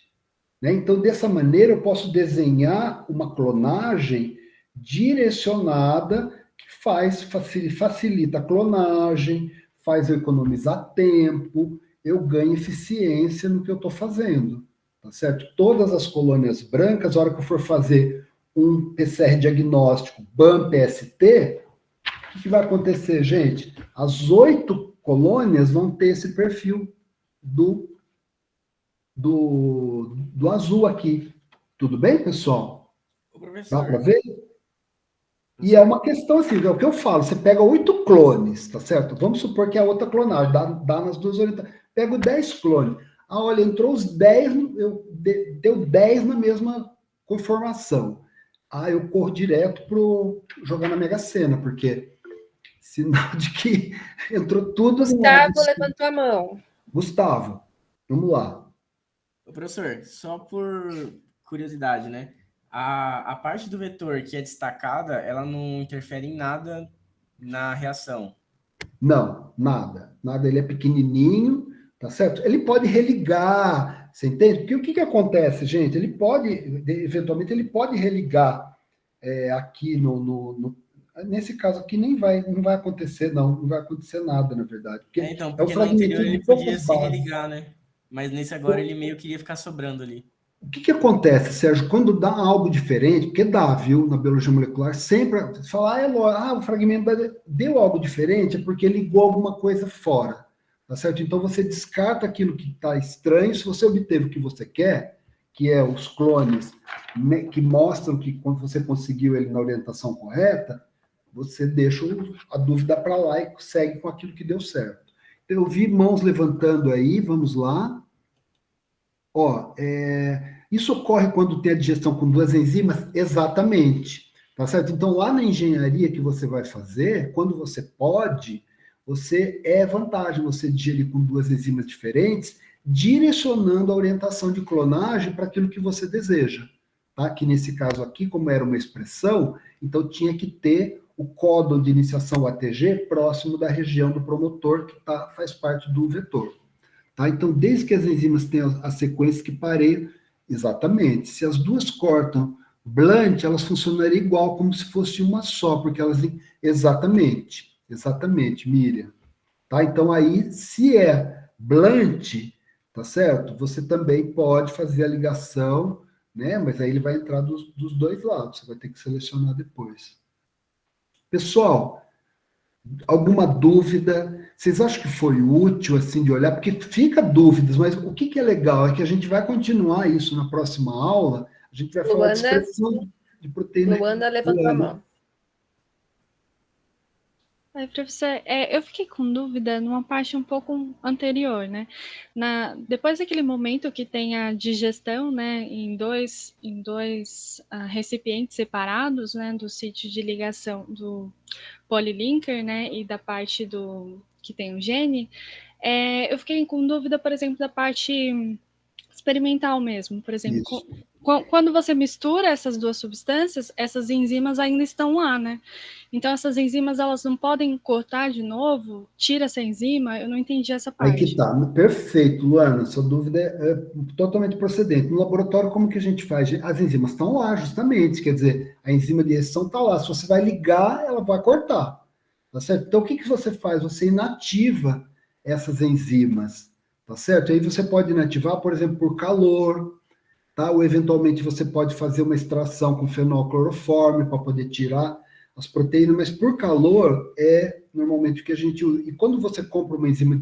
Né? Então, dessa maneira, eu posso desenhar uma clonagem direcionada que facilita a clonagem, faz eu economizar tempo, eu ganho eficiência no que eu estou fazendo. Tá certo? Todas as colônias brancas, a hora que eu for fazer um PCR diagnóstico BAM-PST, o que vai acontecer, gente? As 8 colônias vão ter esse perfil do azul aqui. Tudo bem, pessoal? Dá para ver? E é uma questão assim, é o que eu falo, você pega 8 clones, tá certo? Vamos supor que é a outra clonagem, dá nas duas orientações. Pego 10 clones. Olha, entrou os 10, deu 10 na mesma conformação. Eu corro direto para jogar na Mega Sena, porque sinal de que entrou tudo... Gustavo levantou a mão. Gustavo, vamos lá. Professor, só por curiosidade, né? A parte do vetor que é destacada, ela não interfere em nada na reação? Não, nada. Nada, ele é pequenininho, tá certo? Ele pode religar, você entende? Porque o que acontece, gente? Ele pode, eventualmente, ele pode religar aqui nesse caso aqui não vai acontecer, não vai acontecer nada, na verdade. Porque então, é um porque no fragmento anterior ele de poucas podia se bases. religar, né? Mas nesse agora ele meio que ia ficar sobrando ali. O que acontece, Sérgio, quando dá algo diferente, porque dá, viu, na biologia molecular, sempre você fala, o fragmento deu algo diferente, é porque ligou alguma coisa fora, tá certo? Então você descarta aquilo que está estranho, se você obteve o que você quer, que é os clones, né, que mostram que quando você conseguiu ele na orientação correta, você deixa a dúvida para lá e segue com aquilo que deu certo. Eu vi mãos levantando aí, vamos lá. Isso ocorre quando tem a digestão com duas enzimas? Exatamente. Tá certo? Então, lá na engenharia que você vai fazer, quando você pode, vantagem você digerir com duas enzimas diferentes, direcionando a orientação de clonagem para aquilo que você deseja. Tá? Que nesse caso aqui, como era uma expressão, então tinha que ter o códon de iniciação ATG próximo da região do promotor, que faz parte do vetor. Tá? Então, desde que as enzimas tenham as sequências que pareiam, exatamente. Se as duas cortam blunt, elas funcionariam igual, como se fosse uma só, porque elas... Exatamente, Miriam. Tá? Então, aí, se é blunt, tá certo? Você também pode fazer a ligação, né? Mas aí ele vai entrar dos dois lados, você vai ter que selecionar depois. Pessoal, alguma dúvida? Vocês acham que foi útil, assim, de olhar? Porque fica dúvidas, mas o que é legal é que a gente vai continuar isso na próxima aula, a gente vai falar de expressão de proteína. Luana levantou a mão. Oi, professor, eu fiquei com dúvida numa parte um pouco anterior, né? Depois daquele momento que tem a digestão, né, em dois recipientes separados, né, do sítio de ligação do polylinker, né, e da parte que tem o gene, eu fiquei com dúvida, por exemplo, da parte experimental mesmo, por exemplo, quando você mistura essas duas substâncias, essas enzimas ainda estão lá, né? Então, essas enzimas, elas não podem cortar de novo? Tira essa enzima? Eu não entendi essa parte. Aí que tá. Perfeito, Luana. Sua dúvida é totalmente procedente. No laboratório, como que a gente faz? As enzimas estão lá, justamente. Quer dizer, a enzima de reação está lá. Se você vai ligar, ela vai cortar. Tá certo? Então, o que você faz? Você inativa essas enzimas. Tá certo? Aí você pode inativar, por exemplo, por calor, tá? Ou eventualmente você pode fazer uma extração com fenolcloroforme para poder tirar as proteínas, mas por calor é normalmente o que a gente usa. E quando você compra uma enzima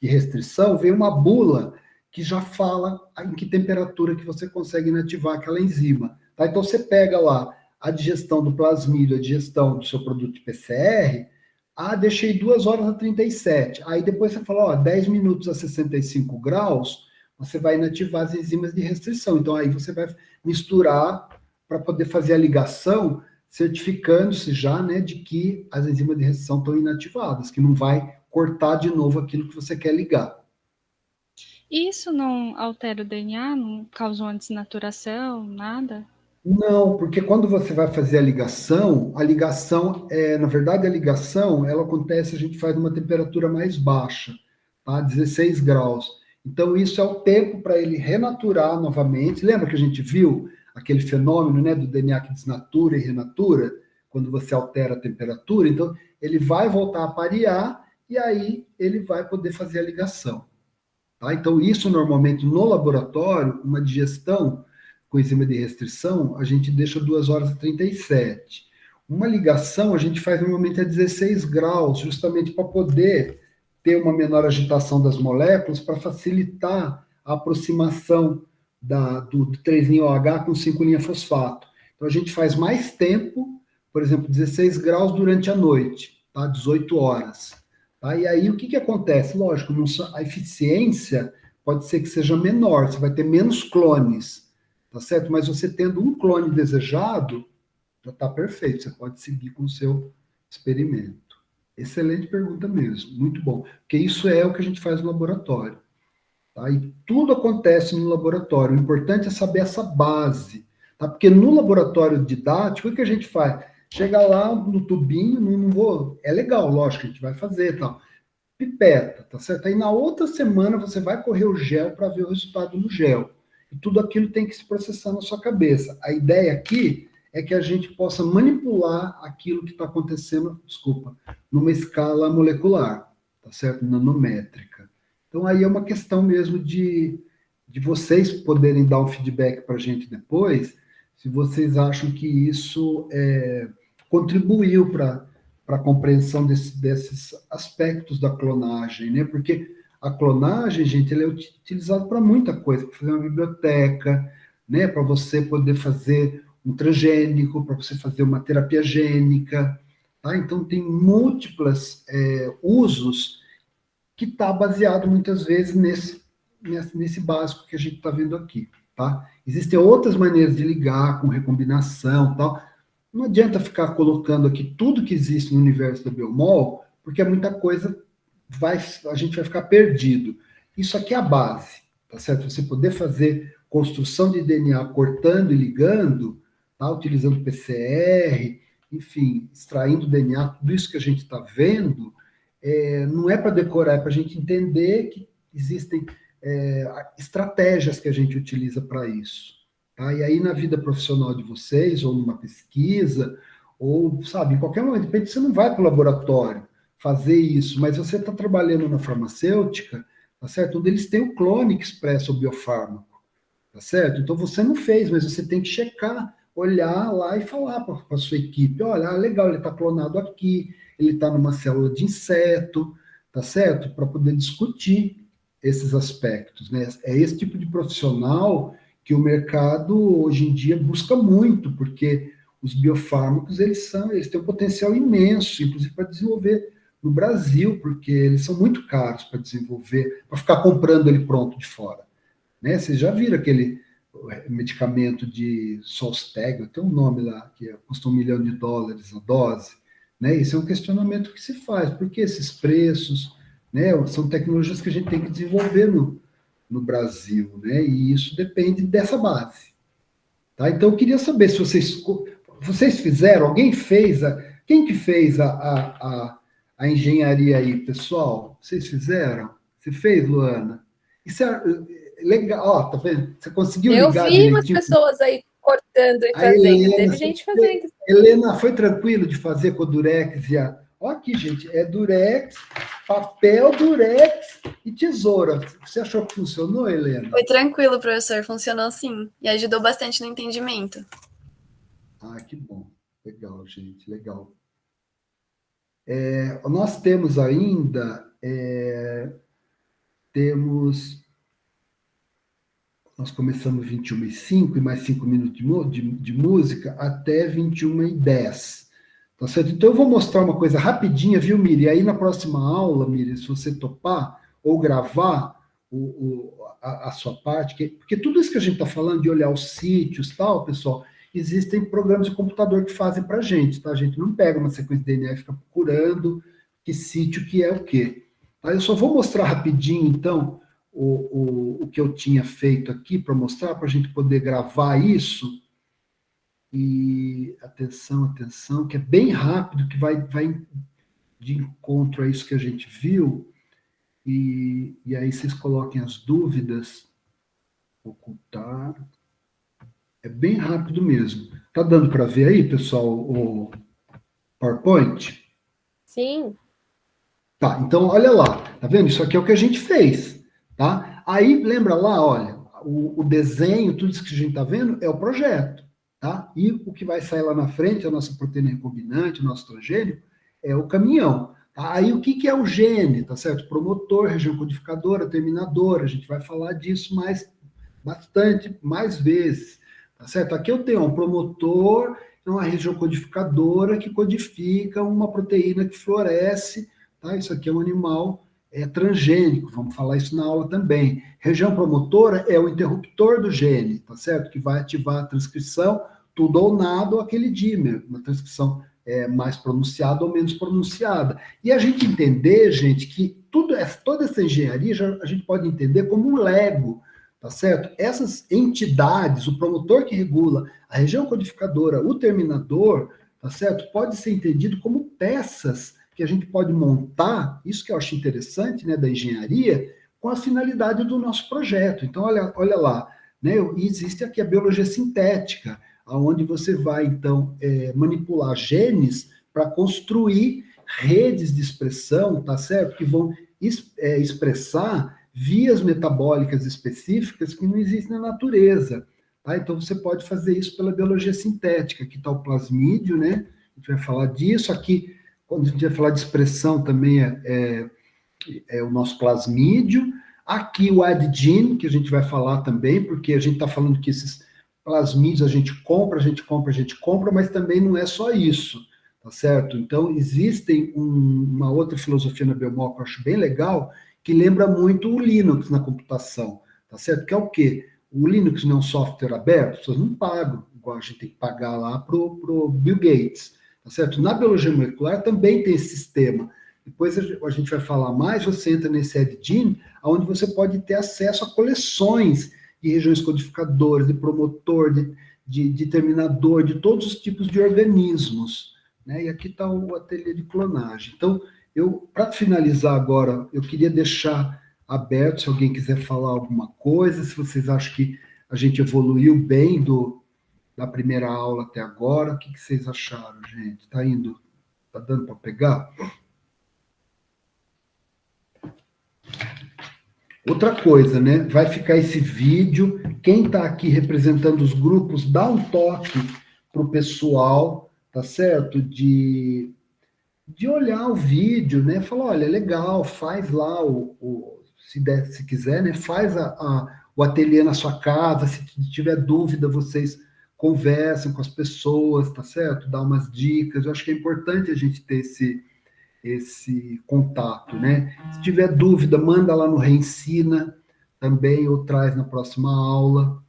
de restrição, vem uma bula que já fala em que temperatura que você consegue inativar aquela enzima. Tá? Então você pega lá a digestão do plasmídio, a digestão do seu produto de PCR, deixei 2 horas a 37. Aí depois você fala, 10 minutos a 65 graus, você vai inativar as enzimas de restrição. Então aí você vai misturar para poder fazer a ligação, certificando-se já, né, de que as enzimas de restrição estão inativadas, que não vai cortar de novo aquilo que você quer ligar. Isso não altera o DNA? Não causa uma desnaturação, nada? Não, porque quando você vai fazer a ligação, na verdade, a ligação, ela acontece, a gente faz numa temperatura mais baixa, tá? 16 graus. Então, isso é o tempo para ele renaturar novamente. Lembra que a gente viu aquele fenômeno, né, do DNA que desnatura e renatura, quando você altera a temperatura? Então, ele vai voltar a parear e aí ele vai poder fazer a ligação. Tá? Então, isso normalmente no laboratório, uma digestão com enzima de restrição, a gente deixa 2 horas e 37. Uma ligação a gente faz normalmente a 16 graus, justamente para poder ter uma menor agitação das moléculas, para facilitar a aproximação do 3-OH com 5-fosfato. Então a gente faz mais tempo, por exemplo, 16 graus durante a noite, tá? 18 horas. Tá? E aí o que acontece? Lógico, a eficiência pode ser que seja menor, você vai ter menos clones, tá certo? Mas você tendo um clone desejado, já está perfeito, você pode seguir com o seu experimento. Excelente pergunta mesmo, muito bom. Porque isso é o que a gente faz no laboratório. Tá? E tudo acontece no laboratório. O importante é saber essa base. Tá? Porque no laboratório didático, o que a gente faz? Chega lá no tubinho, não vou... É legal, lógico, a gente vai fazer, tal. Pipeta, tá certo? Aí na outra semana você vai correr o gel para ver o resultado no gel. E tudo aquilo tem que se processar na sua cabeça. A ideia aqui é que a gente possa manipular aquilo que está acontecendo, numa escala molecular, tá certo? Nanométrica. Então, aí é uma questão mesmo de vocês poderem dar um feedback para a gente depois, se vocês acham que isso contribuiu para a compreensão desses aspectos da clonagem, né? Porque a clonagem, gente, ela é utilizada para muita coisa, para fazer uma biblioteca, né? Para você poder fazer um transgênico, para você fazer uma terapia gênica, tá? Então, tem múltiplos usos que está baseado, muitas vezes, nesse básico que a gente está vendo aqui, tá? Existem outras maneiras de ligar, com recombinação e tal. Não adianta ficar colocando aqui tudo que existe no universo da Biomol, porque é muita coisa, a gente vai ficar perdido. Isso aqui é a base, tá certo? Você poder fazer construção de DNA cortando e ligando, tá? Utilizando PCR, enfim, extraindo DNA, tudo isso que a gente está vendo, não é para decorar, é para a gente entender que existem estratégias que a gente utiliza para isso. Tá? E aí, na vida profissional de vocês, ou numa pesquisa, ou, sabe, em qualquer momento, de repente você não vai para o laboratório fazer isso, mas você está trabalhando na farmacêutica, tá certo? Onde eles têm o clone que expressa o biofármaco, tá certo? Então você não fez, mas você tem que checar, olhar lá e falar para a sua equipe, olha, legal, ele está clonado aqui, ele está numa célula de inseto, tá certo? Para poder discutir esses aspectos, né? É esse tipo de profissional que o mercado hoje em dia busca muito, porque os biofármacos eles têm um potencial imenso, inclusive para desenvolver no Brasil, porque eles são muito caros para desenvolver, para ficar comprando ele pronto de fora, né? Vocês já viram aquele medicamento de Solsteg, tem um nome lá que custa $1 milhão a dose, né? Isso é um questionamento que se faz, porque esses preços, né, são tecnologias que a gente tem que desenvolver no Brasil, né? E isso depende dessa base. Tá? Então, eu queria saber se vocês fizeram, alguém fez, quem que fez a engenharia aí, pessoal? Vocês fizeram? Você fez, Luana? Isso é legal, ó, tá vendo? Você conseguiu ligar direitinho? Eu vi umas pessoas aí cortando e fazendo, Helena, teve gente fazendo. Helena, foi tranquilo de fazer com o Durex e Ó, aqui, gente, é Durex, papel, Durex e tesoura. Você achou que funcionou, Helena? Foi tranquilo, professor, funcionou sim. E ajudou bastante no entendimento. Ah, que bom. Legal, gente, legal. Nós temos ainda, nós começamos 21h05 e mais 5 minutos de música até 21h10. Tá certo? Então, eu vou mostrar uma coisa rapidinha, viu, Miri? E aí, na próxima aula, Miri, se você topar, ou gravar a sua parte, porque tudo isso que a gente está falando, de olhar os sítios e tal, pessoal, existem programas de computador que fazem para a gente, tá? A gente não pega uma sequência de DNA e fica procurando que sítio que é o quê. Tá? Eu só vou mostrar rapidinho, então, o que eu tinha feito aqui, para mostrar, para a gente poder gravar isso. E atenção, que é bem rápido, que vai de encontro a isso que a gente viu, e aí vocês coloquem as dúvidas, ocultar, é bem rápido mesmo. Tá dando para ver aí, pessoal, o PowerPoint? Sim. Tá, então olha lá, tá vendo? Isso aqui é o que a gente fez, tá? Aí, lembra lá, olha, o desenho, tudo isso que a gente tá vendo é o projeto. Tá? E o que vai sair lá na frente, a nossa proteína recombinante, o nosso transgênico, é o caminhão. Tá? Aí o que é o gene? Tá certo? Promotor, região codificadora, terminadora, a gente vai falar disso mais vezes. Tá certo? Aqui eu tenho um promotor, uma região codificadora que codifica uma proteína que floresce. Tá? Isso aqui é um animal transgênico, vamos falar isso na aula também. Região promotora é o interruptor do gene, tá certo? Que vai ativar a transcrição, tudo ou nada, ou aquele dímer, uma transcrição mais pronunciada ou menos pronunciada. E a gente entender, gente, que toda essa engenharia a gente pode entender como um Lego, tá certo? Essas entidades, o promotor que regula, a região codificadora, o terminador, tá certo? Pode ser entendido como peças que a gente pode montar, isso que eu acho interessante, né, da engenharia, com a finalidade do nosso projeto. Então, olha lá, né, existe aqui a biologia sintética, onde você vai, então, manipular genes para construir redes de expressão, tá certo? Que vão expressar vias metabólicas específicas que não existem na natureza. Tá? Então, você pode fazer isso pela biologia sintética. Aqui está o plasmídio, né? A gente vai falar disso. Aqui, quando a gente vai falar de expressão, também é o nosso plasmídio. Aqui o AdGene, que a gente vai falar também, porque a gente está falando que esses plasmídios a gente compra, mas também não é só isso, tá certo? Então, existem uma outra filosofia na Biomoca que eu acho bem legal, que lembra muito o Linux na computação, tá certo? Que é o quê? O Linux não é um software aberto, as pessoas não pagam, igual a gente tem que pagar lá pro Bill Gates, tá certo? Na biologia molecular também tem esse sistema. Depois a gente vai falar mais, você entra nesse AdGene, onde você pode ter acesso a coleções de regiões codificadoras, de promotor, de terminador, de todos os tipos de organismos, né? E aqui está o ateliê de clonagem. Então, para finalizar agora, eu queria deixar aberto, se alguém quiser falar alguma coisa, se vocês acham que a gente evoluiu bem da primeira aula até agora, o que vocês acharam, gente? Tá dando para pegar? Outra coisa, né? Vai ficar esse vídeo. Quem está aqui representando os grupos, dá um toque para o pessoal, tá certo? De olhar o vídeo, né? Falar, olha, legal, faz lá se quiser, né? Faz o ateliê na sua casa. Se tiver dúvida, vocês conversam com as pessoas, tá certo? Dá umas dicas. Eu acho que é importante a gente ter esse contato, né? Se tiver dúvida, manda lá no Reensina também, ou traz na próxima aula,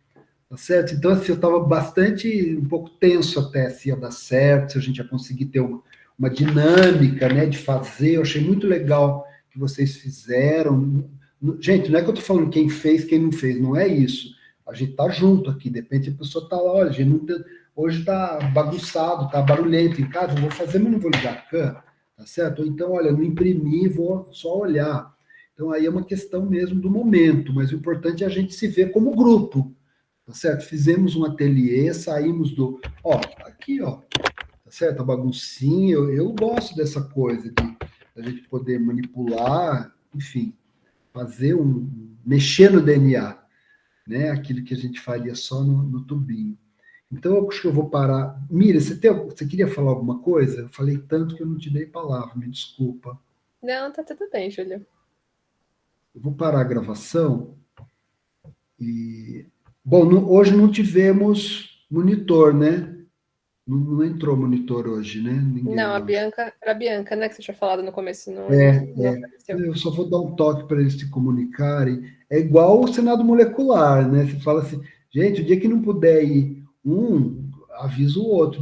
tá certo? Então, assim, eu estava um pouco tenso até se ia dar certo, se a gente ia conseguir ter uma dinâmica, né, de fazer. Eu achei muito legal que vocês fizeram. Gente, não é que eu estou falando quem fez, quem não fez, não é isso. A gente tá junto aqui, de repente a pessoa tá lá, olha, a gente hoje está bagunçado, tá barulhento em casa, eu vou fazer, mas não vou ligar a câmera. Tá certo? Ou então, olha, não imprimi, vou só olhar. Então, aí é uma questão mesmo do momento, mas o importante é a gente se ver como grupo, tá certo? Fizemos um ateliê, saímos aqui, ó, tá certo? A baguncinha, eu gosto dessa coisa, da gente poder manipular, enfim, mexer no DNA, né? Aquilo que a gente faria só no tubinho. Então, eu acho que eu vou parar. Mira, você queria falar alguma coisa? Eu falei tanto que eu não te dei palavra, me desculpa. Não, tá tudo bem, Júlio. Eu vou parar a gravação. Bom, hoje não tivemos monitor, né? Não entrou monitor hoje, né? Não, era a Bianca, né? Que você tinha falado no começo. Não apareceu. Eu só vou dar um toque para eles se comunicarem. É igual o Senado Molecular, né? Você fala assim, gente, o dia que não puder ir avisa o outro.